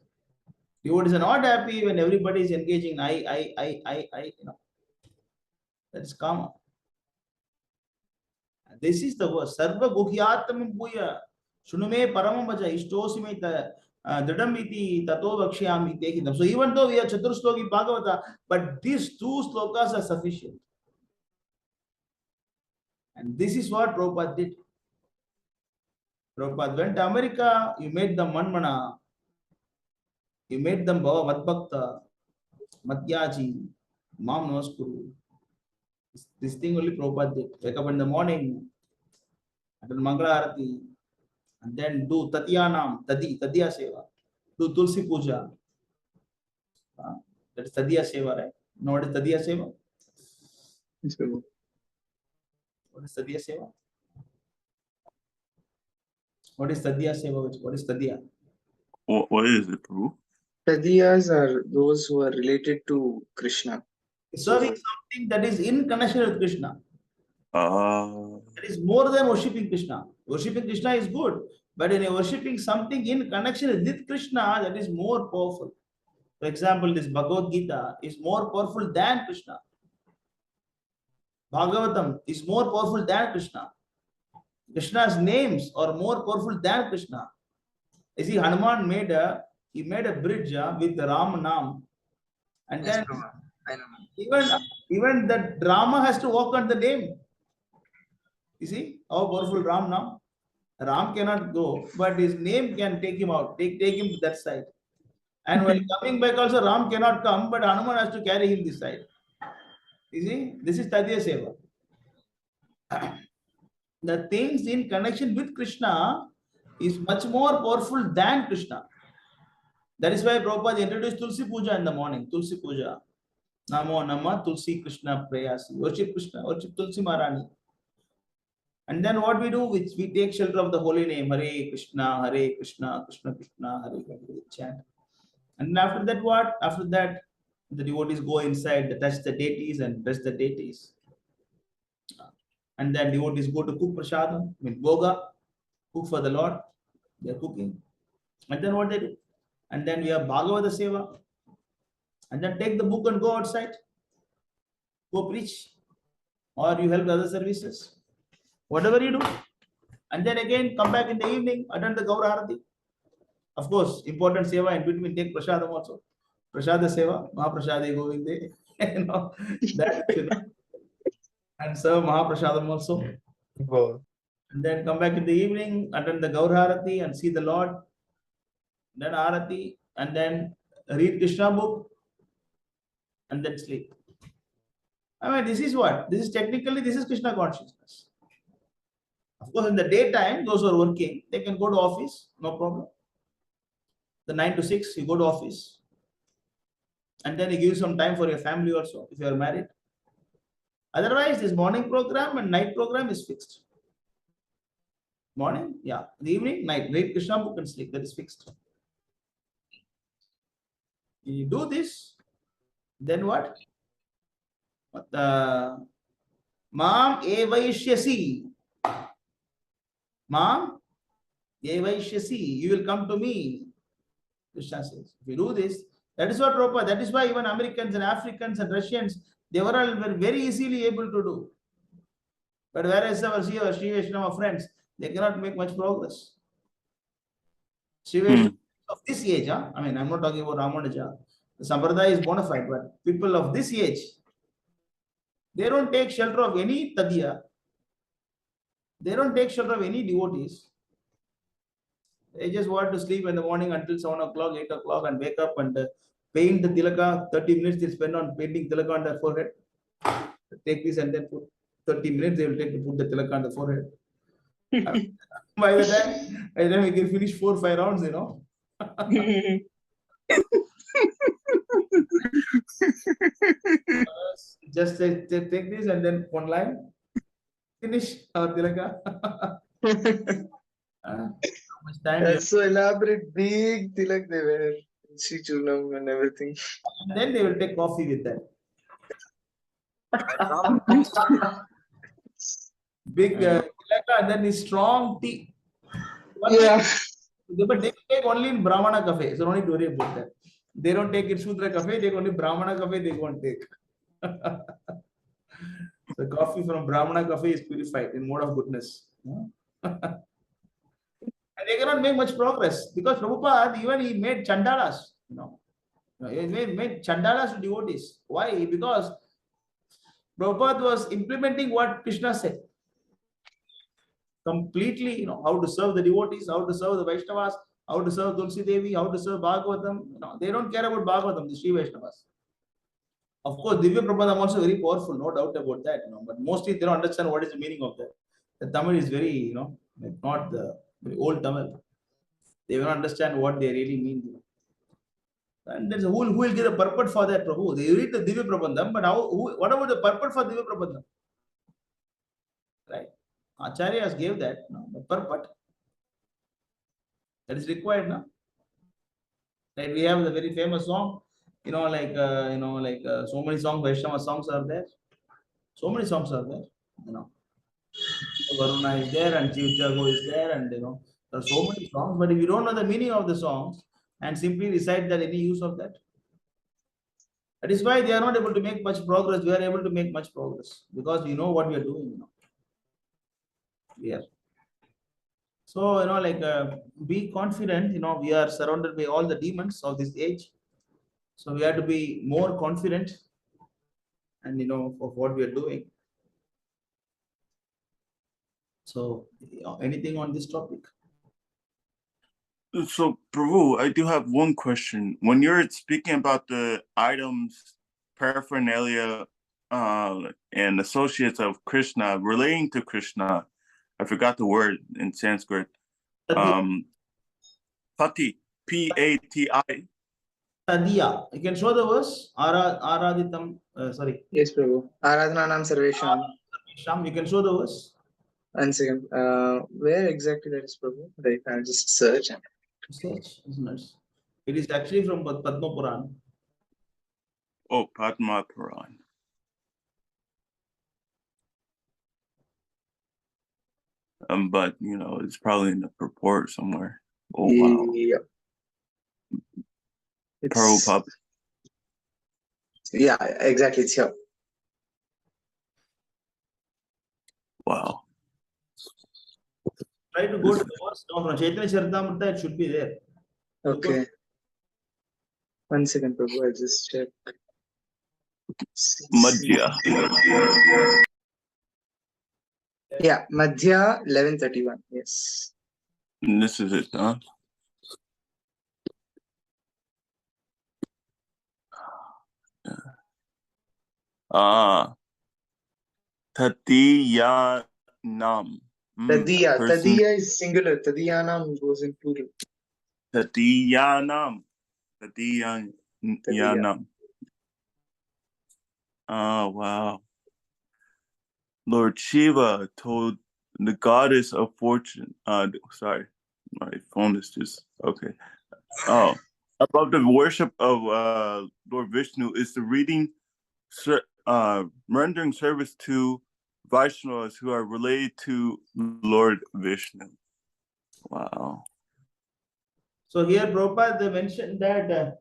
Speaker 3: Devotees are not happy when everybody is engaging That is karma. This is the verse. Sarva Guhyatmam Bhuya. Shunume Paramam Vaja Ishtosime Dridamiti Tato Vakshyami Tehitam. So even though we are Chaturshloki Bhagavata, but these two slokas are sufficient. And this is what Prabhupada did. Prabhupada went to America, you made them Manmana, you made them Bhava Vadbhakta, Madhyaji, Mam Namaskuru. This thing only Prabhupada did. Wake up in the morning, attend Mangala Arati, and then do Tatyanam, Tadya Seva, do Tulsi Puja. That is Tadya Seva, right? You know what is Tadya Seva?
Speaker 1: Yes, Prabhu.
Speaker 3: What is Tadya Seva? What is Tadya Seva? What is Tadya?
Speaker 2: What is it, Prabhu?
Speaker 1: Tadiyas are those who are related to Krishna.
Speaker 3: Serving something that is in connection with Krishna. That is more than worshipping Krishna. Worshipping Krishna is good, but in worshipping something in connection with Krishna, that is more powerful. For example, this Bhagavad Gita is more powerful than Krishna. Bhagavatam is more powerful than Krishna. Krishna's names are more powerful than Krishna. You see, Hanuman made a bridge with Ram Nam, and
Speaker 11: Yes,
Speaker 3: then
Speaker 11: Prabhu. I know.
Speaker 3: even the drama has to walk on the name. You see how powerful Ram Nam? Ram cannot go, but his name can take him out, take him to that side. And while coming back also, Ram cannot come, but Hanuman has to carry him this side. You see, this is Tadya Seva. The things in connection with Krishna is much more powerful than Krishna. That is why Prabhupada introduced Tulsi Puja in the morning. Tulsi Puja. Namo Nama Tulsi Krishna Prayasi. Worship Krishna, worship Tulsi Maharani. And then what we do, we take shelter of the holy name, Hare Krishna, Krishna Krishna, Hare Hare, chant. And after that, what? After that, the devotees go inside, touch the deities and bless the deities. And then devotees go to cook prasadam, with boga, cook for the Lord. They're cooking. And then what they do? And then we have Bhagavata Seva. And then take the book and go outside. Go preach. Or you help other services. Whatever you do. And then again, come back in the evening, attend the Gaura Harati. Of course, important seva in between, take prasadam also. Prasada seva, Mahaprasade Govinde. You know, that you know. And serve Mahaprasadam also.
Speaker 1: Wow.
Speaker 3: And then come back in the evening, attend the Gaura Harati and see the Lord. Then Arati, and then read Krishna book, and then sleep. I mean, this is what? This is technically, this is Krishna consciousness. Of course, in the daytime, those who are working, they can go to office, no problem. The 9 to 6, you go to office. And then you give some time for your family also, if you are married. Otherwise, this morning program and night program is fixed. Morning, yeah. The evening, night. Read Krishna book and sleep. That is fixed. You do this, then what? Ma'am evaishyasi. Ma'am evaishyasi. You will come to me. Krishna says. If you do this, that is what Prabhupada, that is why even Americans and Africans and Russians, they were all very easily able to do. But whereas our Sri Vaishnava friends, they cannot make much progress. Sri Vaishnava of this age, I mean, I'm not talking about Ramanuja. The Sampradaya is bona fide, but people of this age, they don't take shelter of any Tadiya. They don't take shelter of any devotees. They just want to sleep in the morning until 7 o'clock, 8 o'clock and wake up and paint the tilaka. 30 minutes they spend on painting tilaka on their forehead. Take this and then put 30 minutes they will take to put the tilaka on the forehead. By the time we can finish 4 or 5 rounds, you know. Just take this and then one line. Finish our tilaka.
Speaker 1: That's so elaborate, big tilak they wear, Sri Churnam and everything.
Speaker 3: And then they will take coffee with that. Big tilaka and then the strong tea.
Speaker 1: Yeah.
Speaker 3: But they take only in Brahmana cafe, so don't need to worry about that. They don't take it Shudra cafe, they only Brahmana cafe, they won't take. The coffee from Brahmana cafe is purified in mode of goodness. And they cannot make much progress because Prabhupada, even he made chandalas, you know. He made chandalas to devotees. Why? Because Prabhupada was implementing what Krishna said. Completely, you know, how to serve the devotees, how to serve the Vaishnavas, how to serve Tulsi Devi, how to serve Bhagavatam. You know, they don't care about Bhagavatam, the Sri Vaishnavas. Of course, Divya Prabhupada is also very powerful, no doubt about that, you know, but mostly they don't understand what is the meaning of that. The Tamil is very, you know, like not the very old Tamil. They don't understand what they really mean. You know. And there's who will give the purport for that, Prabhu? They read the Divya Prabandham, but what about the purport for Divya Prabandham? Right? Acharyas gave that, no, the purport. That is required now. Right? We have the very famous song, you know, so many songs, Vaishnava songs are there. So many songs are there, you know. Varuna is there and Chivachago is there, and you know, there are so many songs, but if you don't know the meaning of the songs and simply recite that, any use of that? That is why they are not able to make much progress. We are able to make much progress because we know what we are doing, you know. Yeah. So, you know, be confident, you know, we are surrounded by all the demons of this age. So we have to be more confident and, you know, of what we are doing. So, anything on this topic?
Speaker 2: So, Prabhu, I do have one question. When you're speaking about the items, paraphernalia, and associates of Krishna, relating to Krishna, I forgot the word in Sanskrit. Pati, P-A-T-I.
Speaker 3: Tadiya. You can show the verse. Araditam. Sorry.
Speaker 1: Yes, Prabhu. Aradhananam Sarvesham.
Speaker 3: You can show the verse.
Speaker 1: 1 second. Where exactly that is, Prabhu? Right, I'll just search.
Speaker 3: Search, isn't it? It is actually from Padma Puran.
Speaker 2: Oh, Padma Puran. But you know, it's probably in the purport somewhere. Oh wow.
Speaker 1: Yeah.
Speaker 2: Prabhupada.
Speaker 1: Yeah, exactly. It's here.
Speaker 2: Wow.
Speaker 3: Try to go to the verse. No, from Chaitanya Charitamrita, it should be there.
Speaker 1: Okay. 1 second, Prabhu. I'll just check.
Speaker 2: Madhya.
Speaker 1: Yeah, Madhya 11:31. Yes.
Speaker 2: And this is it, huh? Tatiyanam.
Speaker 1: Tadiya. Tadiya is singular. Tadiyanam goes in plural.
Speaker 2: Tatiyanam. Tatiyanam. Oh, wow. Lord Shiva told the goddess of fortune, sorry, my phone is just, okay. Oh, above the worship of Lord Vishnu is the rendering service to Vaishnavas who are related to Lord Vishnu. Wow.
Speaker 3: So here Prabhupada they mentioned that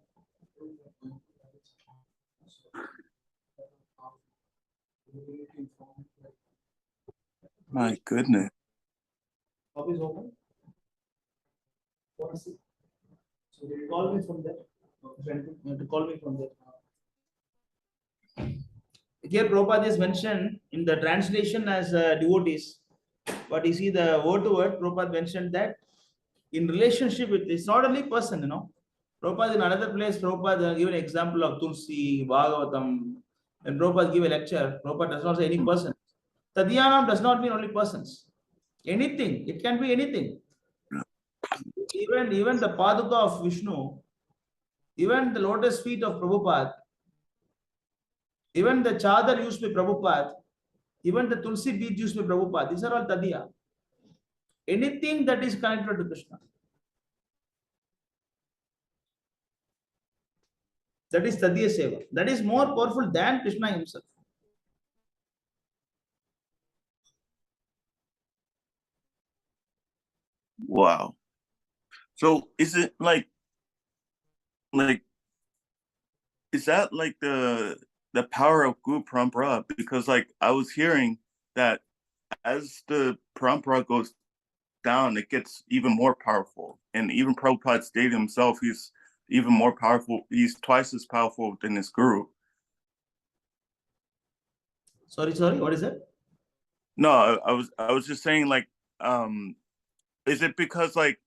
Speaker 2: My goodness.
Speaker 3: Office open. So call me from there. You have to call me from there. Here Prabhupada is mentioned in the translation as devotees, but you see the word to word, Prabhupada mentioned that in relationship with, it's not only person, you know. Prabhupada in another place, Prabhupada give an example of Tulsi, Bhagavatam, and Prabhupada give a lecture, Prabhupada does not say any person. Tadhyanam does not mean only persons. Anything, it can be anything. Even the Paduka of Vishnu, even the lotus feet of Prabhupada, even the chadar used by Prabhupada, even the Tulsi bead used by Prabhupada, these are all Tadya. Anything that is connected to Krishna. That is Tadya Seva. That is more powerful than Krishna himself.
Speaker 2: Wow. So is it like is that like the power of Guru Parampara? Because like I was hearing that as the Parampara goes down, it gets even more powerful. And even Prabhupada stated himself, he's even more powerful. He's twice as powerful than his guru.
Speaker 3: Sorry, what is that?
Speaker 2: No, I was just saying like, is it because like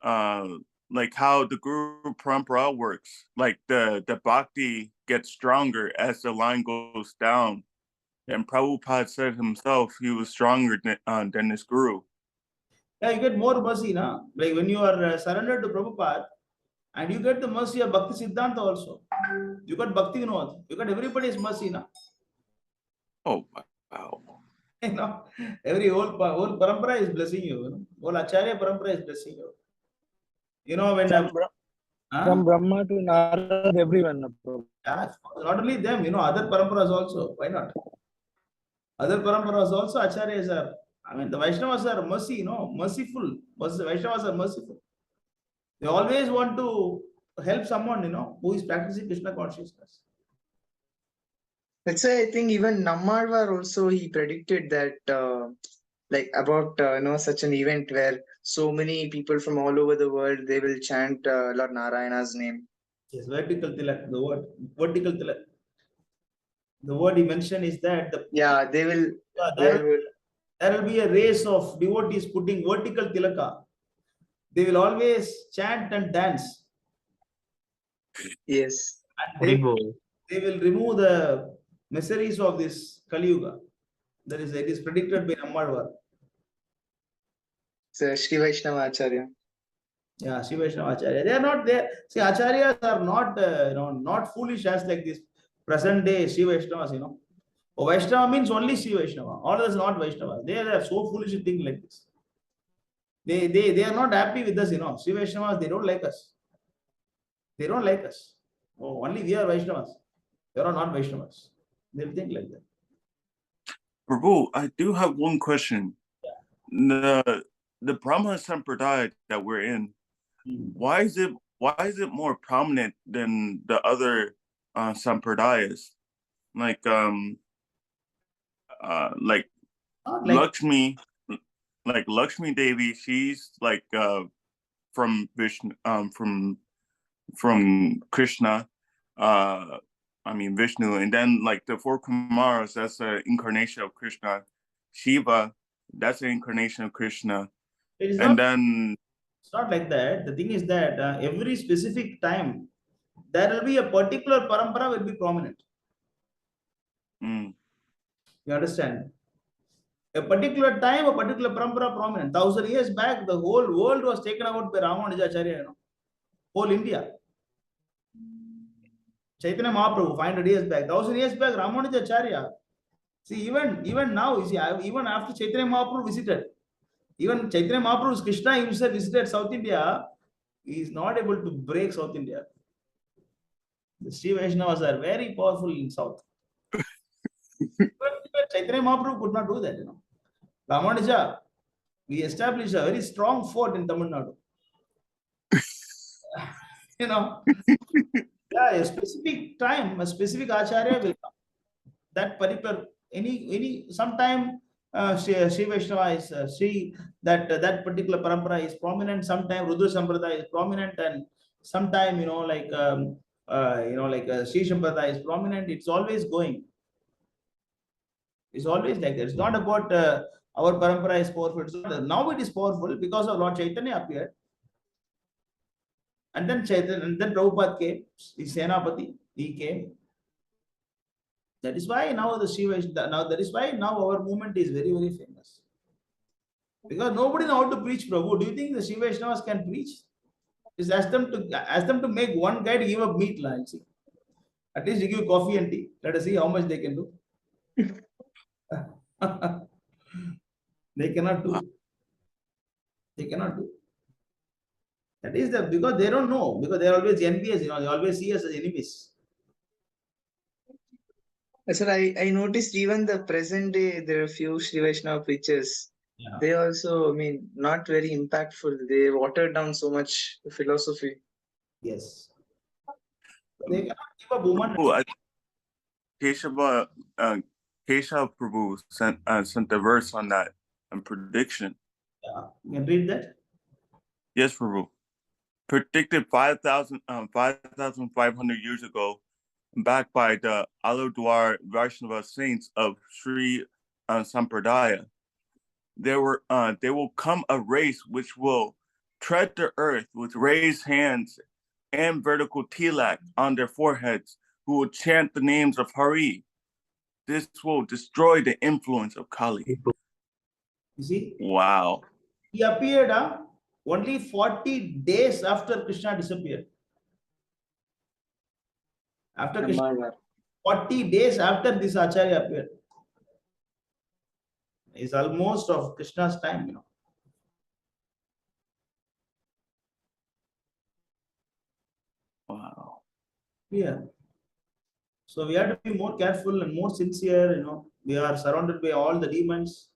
Speaker 2: how the Guru Parampara works, like the bhakti gets stronger as the line goes down, and Prabhupada said himself he was stronger than his guru.
Speaker 3: Yeah, you get more mercy, na? Like when you are surrendered to Prabhupada, and you get the mercy of Bhakti Siddhanta also. You got Bhakti Vinod. You got everybody's mercy, na?
Speaker 2: Oh wow!
Speaker 3: You know, every whole parampara is blessing you. You know? Whole Acharya parampara is blessing you. You know when
Speaker 4: from Brahma to Narad, everyone.
Speaker 3: yeah, not only them, you know, other paramparas also. Why not? Other paramparas also Acharyas are. I mean, the Vaishnavas are mercy, you know, merciful. Vaishnavas are merciful. They always want to help someone, you know, who is practicing Krishna consciousness.
Speaker 1: That's why I think even Nammalvar also he predicted that like about such an event where so many people from all over the world they will chant Lord Narayana's name.
Speaker 3: Yes, vertical tilak, the word vertical tilak. The word he mentioned is that
Speaker 1: they will.
Speaker 3: There will be a race of devotees putting vertical tilaka. They will always chant and dance.
Speaker 1: Yes.
Speaker 3: And they will remove the miseries of this Kali Yuga. That is, it is predicted by Nammalvar.
Speaker 1: Shri Vaishnava Acharya.
Speaker 3: Yeah, Shri Vaishnava Acharya. They are not there. See, Acharyas are not, not foolish as like this present day Shri Vaishnavas, you know. Oh, Vaishnava means only Sri Vaishnava. All others not Vaishnava. They are so foolish to think like this. They are not happy with us, Sri Vaishnavas, they don't like us. They don't like us. Oh, only we are Vaishnavas. They are not Vaishnavas. They think like that.
Speaker 2: Prabhu, I do have one question. The Brahma Sampradaya that we're in, why is it more prominent than the other Sampradayas? Like like Lakshmi, like Lakshmi Devi, she's like from Vishnu, from Krishna, Vishnu, and then like the four Kumaras, that's an incarnation of Krishna. Shiva, that's an incarnation of Krishna.
Speaker 3: It's not like that. The thing is that every specific time there will be a particular parampara will be prominent. You understand? A particular time, a particular parampara prominent. 1,000 years back, the whole world was taken out by Ramanujacharya, whole India. Chaitanya Mahaprabhu, 500 years back, 1,000 years back, Ramanujacharya. See, even now, you see, even after Chaitanya Mahaprabhu visited, even Chaitanya Mahaprabhu's Krishna himself visited South India, he is not able to break South India. The Sri Vaishnavas are very powerful in South. Chaitanya Mahaprabhu could not do that, Ramanuja, we established a very strong fort in Tamil Nadu. Yeah, a specific time, a specific acharya will come. That particular sometime Sri Vaishnava is that particular parampara is prominent. Sometime Rudra Sampradaya is prominent, and sometime like Sri Sampradaya is prominent. It's always going. It's always like that. It's not about our parampara is powerful. It's not, now it is powerful because of Lord Chaitanya appeared. And then Prabhupada came, the Senapati, he came. That is why now that is why now our movement is very, very famous. Because nobody knows how to preach, Prabhu. Do you think the Sri Vaishnavas can preach? Just ask them to make one guy to give up meat, see. At least they give coffee and tea. Let us see how much they can do. They cannot do. They cannot do. That is because they don't know, because they are always envious, they always see us as enemies.
Speaker 1: Sir, I noticed even the present day, there are a few Sri Vaishnava preachers. Yeah. They also, not very impactful. They watered down so much philosophy.
Speaker 3: Yes. They cannot give a woman.
Speaker 2: Keshav Prabhu sent the verse on that and prediction.
Speaker 3: Yeah. You can read that?
Speaker 2: Yes, Prabhu. Predicted 5,500 years ago, backed by the Alodwar Vaishnava saints of Sri Sampradaya. There will come a race which will tread the earth with raised hands and vertical tilak on their foreheads, who will chant the names of Hari. This will destroy the influence of Kali.
Speaker 3: You see?
Speaker 2: Wow.
Speaker 3: He appeared only 40 days after Krishna disappeared. After Krishna, 40 days after this Acharya appeared. It's almost of Krishna's time,
Speaker 2: Wow.
Speaker 3: Yeah. So we have to be more careful and more sincere, We are surrounded by all the demons,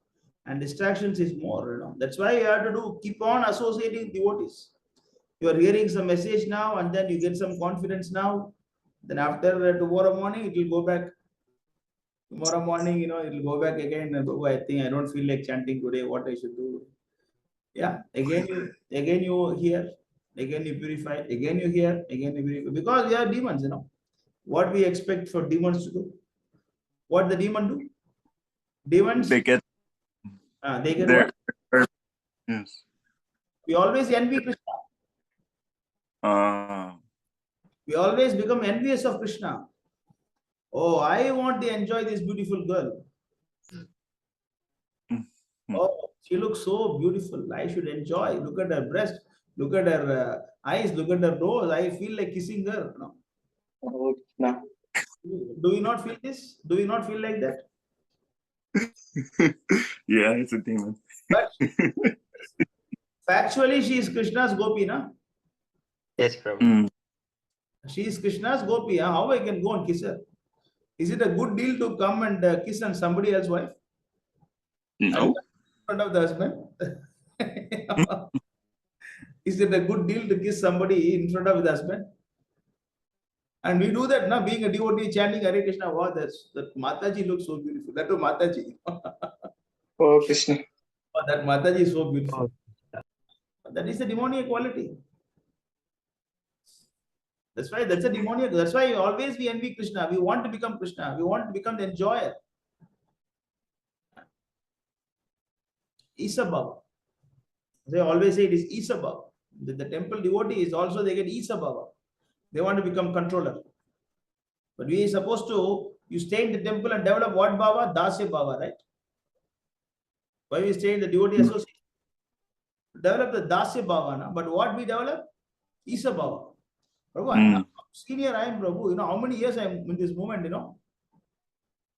Speaker 3: and distractions is more, That's why you have to keep on associating devotees. You are hearing some message now, and then you get some confidence now. Then after tomorrow morning, it will go back. Tomorrow morning, it will go back again. Oh, I think I don't feel like chanting today. What I should do? Yeah. Again you hear. Again you purify. Again you hear. Again you purify. Because we are demons, What we expect for demons to do? What the demon do? Demons.
Speaker 2: They get.
Speaker 3: They get what?
Speaker 2: Yes.
Speaker 3: We always envy Krishna. We always become envious of Krishna. Oh, I want to enjoy this beautiful girl. Oh, she looks so beautiful. I should enjoy. Look at her breast. Look at her eyes. Look at her nose. I feel like kissing her. No.
Speaker 1: Oh, no.
Speaker 3: Do you not feel this? Do you not feel like that?
Speaker 2: Yeah, it's a demon.
Speaker 3: But factually, she is Krishna's gopi, na?
Speaker 5: Yes, Prabhu.
Speaker 3: She is Krishna's gopi. How I can go and kiss her? Is it a good deal to come and kiss on somebody else's wife?
Speaker 2: No.
Speaker 3: In front of the husband? Is it a good deal to kiss somebody in front of the husband? And we do that now, being a devotee chanting Hare Krishna. Wow, that Mataji looks so beautiful. That was Mataji.
Speaker 1: Oh, Krishna.
Speaker 3: Oh, that Mataji is so beautiful. That is the demoniac quality. That's why that's a demoniac. That's why always we envy Krishna. We want to become Krishna. We want to become the enjoyer. Isa Baba. They always say it is Isa Baba. The temple devotee is also they get Isa Baba. They want to become controller. But we are supposed to, you stay in the temple and develop what Baba? Dasya Baba, right? Why we stay in the devotee association? Develop the Dasya Baba, na? But what we develop? Isa Baba. Prabhu, how senior I am, Prabhu. You know, how many years I am in this movement, you know?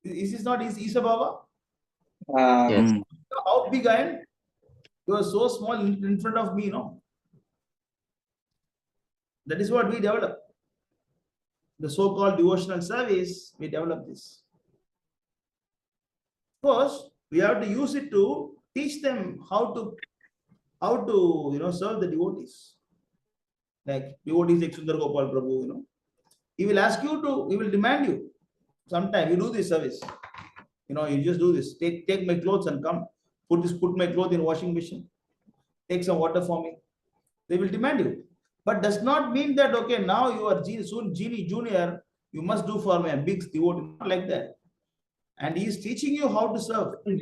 Speaker 3: Is this not Isa Baba?
Speaker 5: Yes.
Speaker 3: You know how big I am? You are so small in front of me, you know? That is what we develop. The so-called devotional service, we develop this. Of course, we have to use it to teach them how to serve the devotees. Like devotees like Sundar Gopal Prabhu, you know. He will ask you to, he will demand you. Sometime you do this service. You know, you just do this. Take my clothes and come. Put my clothes in washing machine. Take some water for me. They will demand you. But does not mean that, okay, now you are soon Genie Junior, you must do for me a big devotee. Not like that. And he is teaching you how to serve. You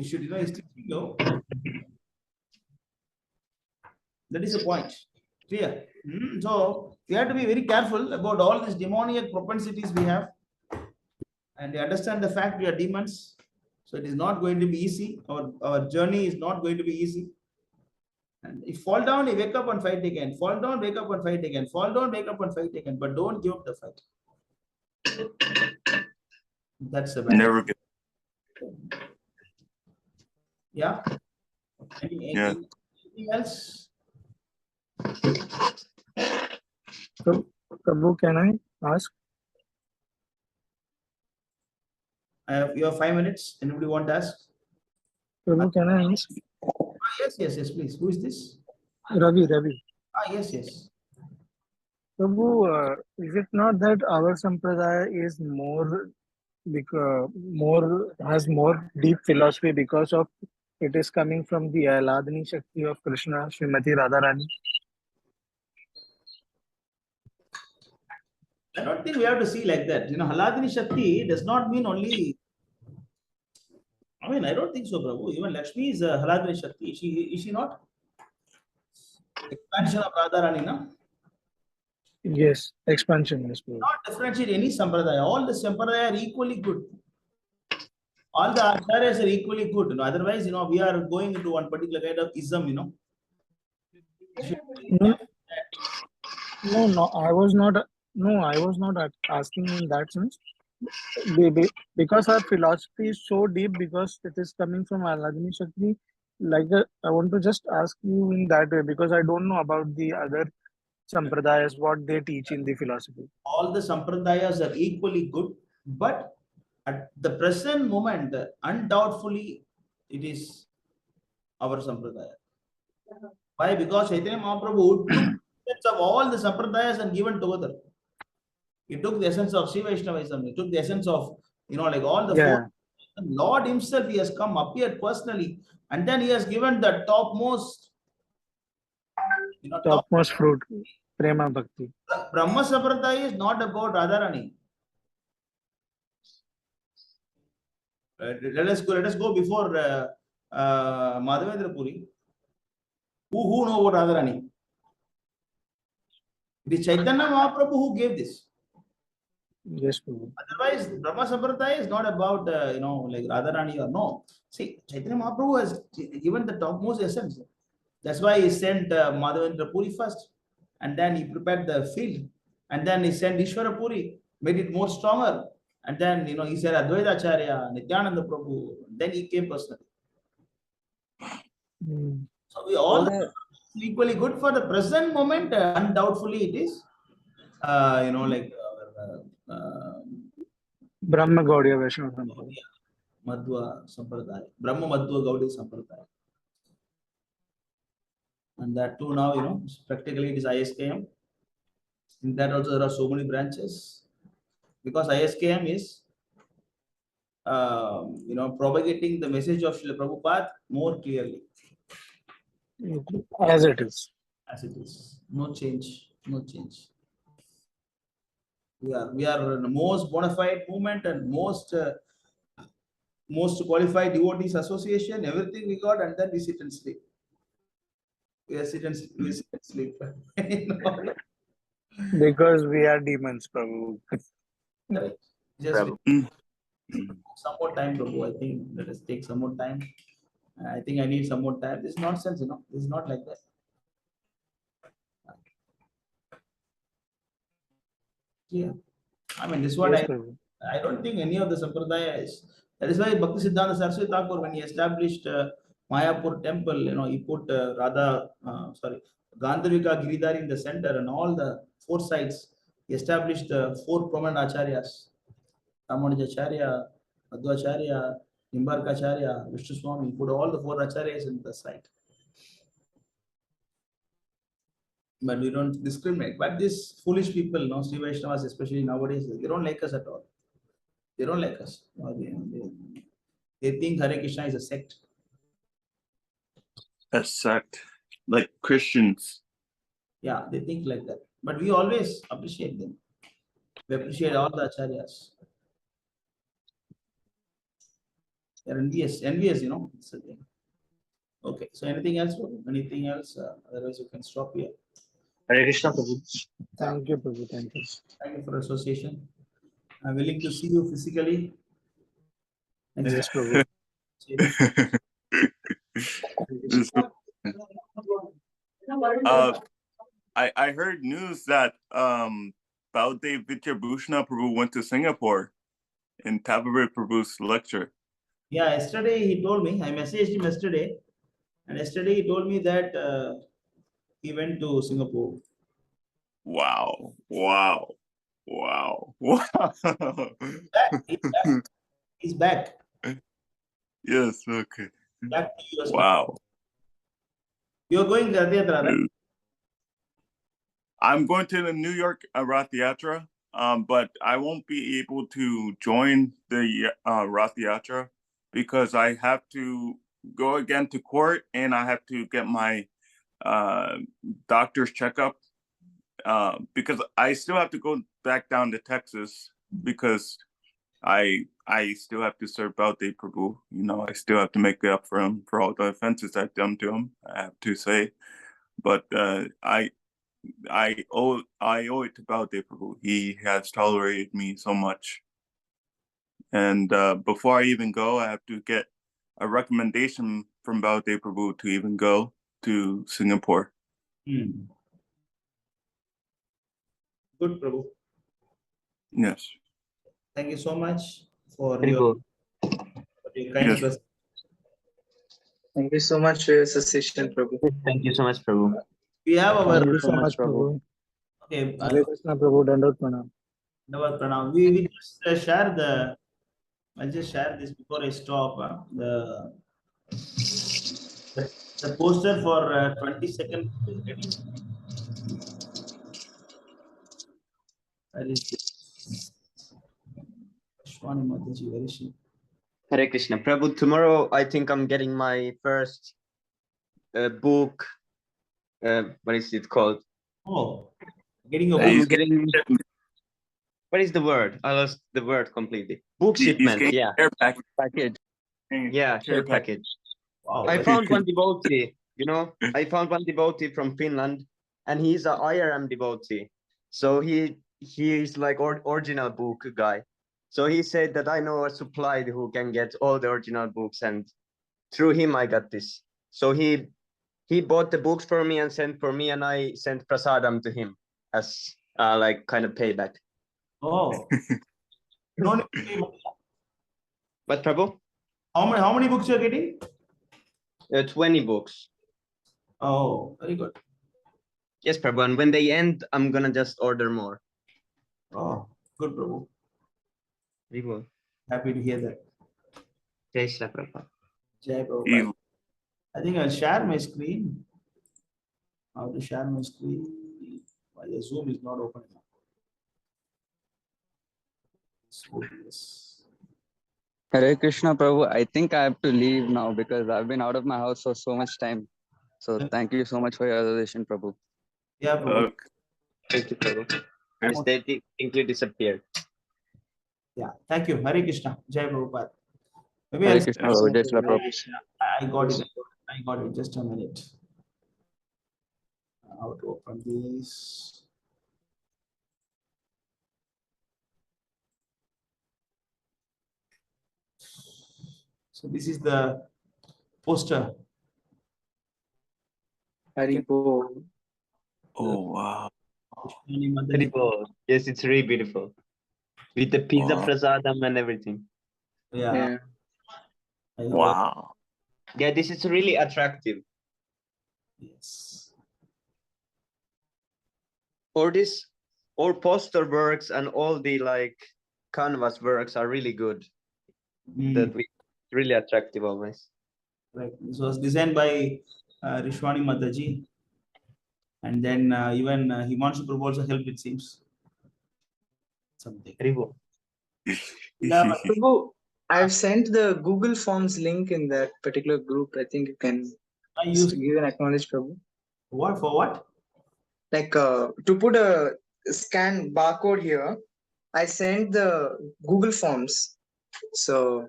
Speaker 3: should, you know, he's teaching you. That is the point. Clear? So we have to be very careful about all these demoniac propensities we have. And we understand the fact we are demons. So it is not going to be easy. Our journey is not going to be easy. And if fall down, you wake up and fight again. Fall down, wake up and fight again. Fall down, wake up and fight again. But don't give up the fight. That's the bad.
Speaker 2: Never get.
Speaker 3: Yeah. Anything else?
Speaker 4: So, Prabhu, can I ask?
Speaker 3: You have 5 minutes. Anybody want to ask?
Speaker 4: Prabhu, can I ask?
Speaker 3: Yes, please. Who is this?
Speaker 4: Ravi.
Speaker 3: Yes.
Speaker 4: Prabhu, is it not that our sampradaya is has more deep philosophy because of it is coming from the Ahladani Shakti of Krishna, Srimati Radharani?
Speaker 3: I don't think we have to see like that. You know, Ahladani Shakti does not mean only. I mean, I don't think so, Prabhu. Even Lakshmi is a Ahladani Shakti. Is she not? Expansion of Radharani, no?
Speaker 4: Yes, expansion is good.
Speaker 3: Not differentiate any sampradaya. All the sampradaya are equally good. All the acharyas are equally good. You know? Otherwise, you know, we are going into one particular kind of ism, you know.
Speaker 4: No, I was not asking in that sense. Because our philosophy is so deep, because it is coming from Ahladani Shakti. I want to just ask you in that way, because I don't know about the other sampradayas, what they teach in the philosophy.
Speaker 3: All the sampradayas are equally good, but at the present moment, undoubtedly, it is our sampradaya. Why? Because Chaitanya Mahaprabhu took the essence of all the sampradayas and given together. He took the essence of Sri Vaishnavism. He took the essence of, you know, like all the four. The Lord himself, he has come, appeared personally, and then he has given the topmost, you know,
Speaker 4: topmost fruit, Prema Bhakti.
Speaker 3: Brahma Sampradaya is not about Radharani. Let us go before Madhavendra Puri. Who know about Radharani? It is Chaitanya Mahaprabhu who gave this.
Speaker 4: Yes, Prabhu.
Speaker 3: Otherwise, Brahma Sampradaya is not about like Radharani or no. See, Chaitanya Mahaprabhu has given the topmost essence. That's why he sent Madhavendra Puri first, and then he prepared the field And then he sent Ishwara Puri, made it more stronger. And then, he said Advaita Acharya, Nityananda Prabhu. Then he came personally. So we all equally good for the present moment. Undoubtedly, it is.
Speaker 4: Brahma Gaudiya Vaishnava Sampradaya.
Speaker 3: Madhva Sampradaya, Brahma Madhva Gaudiya Sampradaya. And that too now, practically it is ISKM. In that also there are so many branches. Because ISKM is, propagating the message of Srila Prabhupada more clearly.
Speaker 4: As it is.
Speaker 3: As it is. No change. No change. We are the most bona fide movement and most qualified devotees association, everything we got, and then we sit and sleep. We sit and sleep.
Speaker 4: Because we are demons, Prabhu.
Speaker 3: Correct. Just some more time, Prabhu. I think let us take some more time. I think I need some more time. This is nonsense, This is not like that. Yeah. I mean, this is what
Speaker 4: Yes,
Speaker 3: I don't think any of the Sampradaya is. That is why Bhakti Siddhanta Saraswati Thakur, when he established Mayapur temple, he put Gandharvika Giridhari in the center and all the four sides. He established the four prominent acharyas, Ramanujacharya, Madhvacharya, Nimbarkacharya, Vishnu Swami. He put all the four acharyas in the site. But we don't discriminate. But these foolish people, Sri Vaishnavas, especially nowadays, they don't like us at all. They don't like us. They think Hare Krishna is a sect.
Speaker 2: A sect, like Christians.
Speaker 3: Yeah, they think like that. But we always appreciate them. We appreciate all the acharyas. They're envious, It's a thing. Okay, so anything else? Anything else? Otherwise, you can stop here.
Speaker 9: Hare Krishna, Prabhu.
Speaker 4: Thank you, Prabhu. Thank you.
Speaker 3: Thank you for association. I'm willing to see you physically.
Speaker 4: Yes, Prabhu.
Speaker 2: I heard news that Baldev Vidyabhushana Prabhu went to Singapore in Tabarit Prabhu's lecture.
Speaker 3: Yeah, yesterday he told me, I messaged him yesterday, and yesterday he told me that he went to Singapore.
Speaker 2: Wow. Wow. Wow. Wow.
Speaker 3: He's back.
Speaker 2: Yes, okay.
Speaker 3: Back to US.
Speaker 2: Wow.
Speaker 3: You're going to Rath Yatra, right?
Speaker 2: I'm going to the New York Rath Yatra, but I won't be able to join the Rath Yatra because I have to go again to court and I have to get my doctor's checkup because I still have to go back down to Texas because I still have to serve Baldev Prabhu. I still have to make up for him for all the offenses I've done to him, I have to say. But I owe it to Baldev Prabhu. He has tolerated me so much. And before I even go, I have to get a recommendation from Baldev Prabhu to even go to Singapore.
Speaker 3: Good, Prabhu.
Speaker 2: Yes.
Speaker 3: Thank you so much for your kind
Speaker 2: yes.
Speaker 1: Thank you so much for your association, Prabhu.
Speaker 5: Thank you so much, Prabhu.
Speaker 3: We have our.
Speaker 4: Thank you so much, Prabhu.
Speaker 3: Okay.
Speaker 4: Hare Krishna, Prabhu. Dandot Pranam.
Speaker 3: Dandot Pranam. We just share the. I'll just share this before I stop. The poster for 22nd. That is
Speaker 5: Hare Krishna. Prabhu, tomorrow I think I'm getting my first book. What is it called?
Speaker 3: Oh, getting a book.
Speaker 5: What is the word? I lost the word completely. Book shipment. Yeah.
Speaker 2: Package.
Speaker 5: Yeah, share package.
Speaker 3: Wow.
Speaker 5: I found one devotee, I found one devotee from Finland and he's an IRM devotee. So he is like original book guy. So he said that I know a supplier who can get all the original books and through him I got this. So he bought the books for me and sent for me and I sent prasadam to him as like kind of payback.
Speaker 3: Oh. No need to pay money.
Speaker 5: But Prabhu,
Speaker 3: How many books you're getting?
Speaker 5: 20 books.
Speaker 3: Oh, very good.
Speaker 5: Yes, Prabhu. And when they end, I'm gonna just order more.
Speaker 3: Oh, good, Prabhu.
Speaker 5: Very good.
Speaker 3: Happy to hear that.
Speaker 5: Jai Shri Prabhupada.
Speaker 3: Jai Prabhupada. I think I'll share my screen. How to share my screen? Why the Zoom is not opening up. Yes.
Speaker 10: Hare Krishna Prabhu, I think I have to leave now because I've been out of my house for so much time. So thank you so much for your adoration, Prabhu.
Speaker 3: Yeah, Prabhu.
Speaker 5: Thank you, Prabhu. They simply disappeared.
Speaker 3: Yeah, thank you. Hare Krishna. Jai Prabhupada. Maybe
Speaker 10: Hare
Speaker 3: I'll
Speaker 10: Krishna Prabhu, Jai Shri Prabhu.
Speaker 3: I got it. I got it. Just a minute. How to open this? So this is the poster.
Speaker 1: Haribo.
Speaker 2: Oh wow.
Speaker 5: Yes, it's really beautiful. With the pizza prasadam and everything.
Speaker 3: Yeah.
Speaker 2: Wow.
Speaker 5: Yeah, this is really attractive.
Speaker 3: Yes.
Speaker 5: All poster works and all the like canvas works are really good. That we really attractive always.
Speaker 3: Right. This was designed by Rishwani Mataji. And then even Himanshu Prabhu also helped, it seems. Something.
Speaker 1: Prabhu, I've sent the Google Forms link in that particular group. I think you can give an acknowledge, Prabhu.
Speaker 3: What for what?
Speaker 1: Like to put a scan barcode here, I sent the Google Forms. So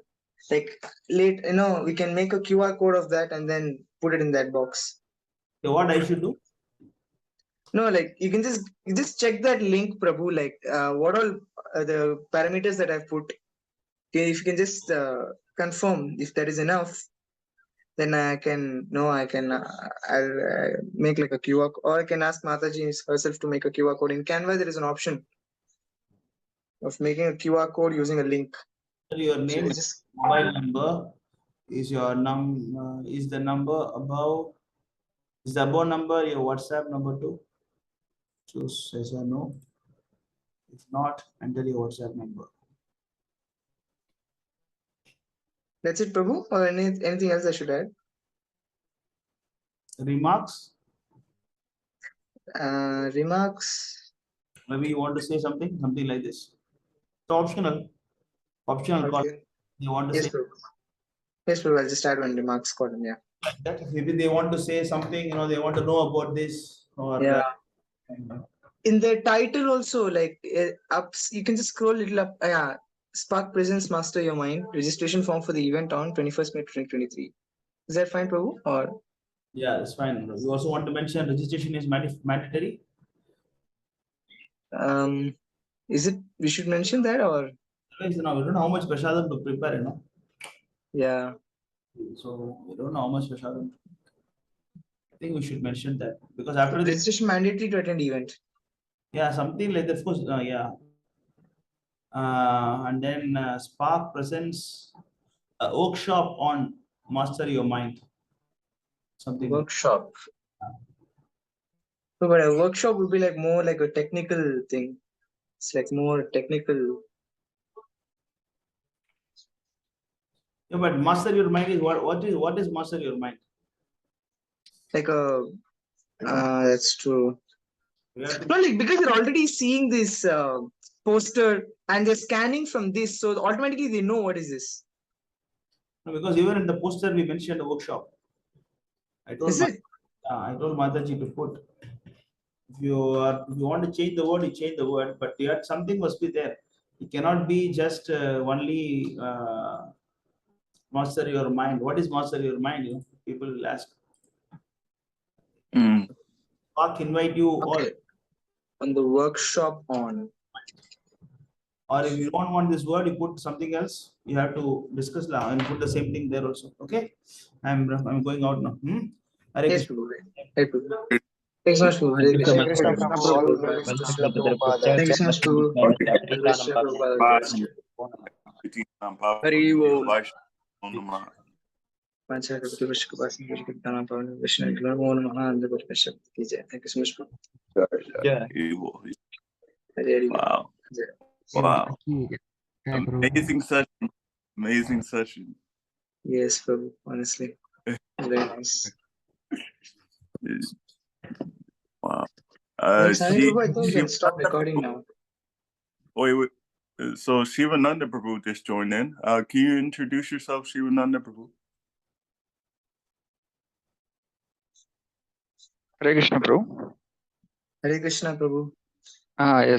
Speaker 1: like we can make a QR code of that and then put it in that box.
Speaker 3: So what I should do?
Speaker 1: No, like you can just check that link, Prabhu. Like what all the parameters that I've put. Okay, if you can just confirm if that is enough, then I'll make like a QR or I can ask Mataji herself to make a QR code. In Canva, there is an option of making a QR code using a link.
Speaker 3: Your name, mobile number is your is the number above. Is the above number your WhatsApp number too? Choose yes or no. If not, enter your WhatsApp number.
Speaker 1: That's it, Prabhu, or anything else I should add?
Speaker 3: Remarks?
Speaker 1: Remarks.
Speaker 3: Maybe you want to say something like this. So optional call. You want to
Speaker 1: yes,
Speaker 3: say?
Speaker 1: Prabhu. Yes, Prabhu. I'll just add one remarks column. Yeah.
Speaker 3: That maybe they want to say something. They want to know about this or.
Speaker 1: Yeah. In the title also, like up, you can just scroll a little up. Yeah. Spark Presence Master Your Mind registration form for the event on 21st May 2023. Is that fine, Prabhu? Or
Speaker 3: yeah, that's fine. You also want to mention registration is mandatory?
Speaker 1: Is it we should mention that or?
Speaker 3: We don't know how much prasadam to prepare,
Speaker 1: Yeah.
Speaker 3: So we don't know how much prasadam. I think we should mention that because after this
Speaker 1: registration mandatory to attend event.
Speaker 3: Yeah, something like that. Of course, yeah. And then Spark presents a workshop on master your mind. Something
Speaker 1: workshop. So, but a workshop would be like more like a technical thing. It's like more technical.
Speaker 3: Yeah, but master your mind is what is master your mind?
Speaker 1: Like a that's true. No, like because they're already seeing this poster and they're scanning from this, so automatically they know what is this.
Speaker 3: No, because even in the poster we mentioned a workshop. I told Mataji to put. If you want to change the word, you change the word, but yet something must be there. It cannot be just only master your mind. What is master your mind? People will ask. Spark invite you all
Speaker 1: on the workshop on.
Speaker 3: Or if you don't want this word, you put something else. You have to discuss now and put the same thing there also. Okay, I'm going out now.
Speaker 1: Yes, Thanks so much, Prabhu. Hare Krishna.
Speaker 11: Hare Krishna Prabhu, all glories to Srila Prabhupada.
Speaker 1: Thank you so much, Prabhu. Hare Krishna Prabhupada.
Speaker 11: Hari Om.
Speaker 1: Panchakapati Vishkapasi Kirtana Pavana Vishnu Namo Namaha and the Bishop Jai. Thank you so much, Prabhu. Hare
Speaker 2: Wow. Wow. Amazing session. Amazing session.
Speaker 1: Yes, Prabhu. Honestly, very nice.
Speaker 2: Wow.
Speaker 1: Sai Prabhu, I think we can stop recording now.
Speaker 2: Wait. So Shivananda Prabhu just joined in. Can you introduce yourself, Shivananda Prabhu?
Speaker 13: Hare Krishna, Prabhu.
Speaker 1: Hare Krishna, Prabhu.
Speaker 13: Yes.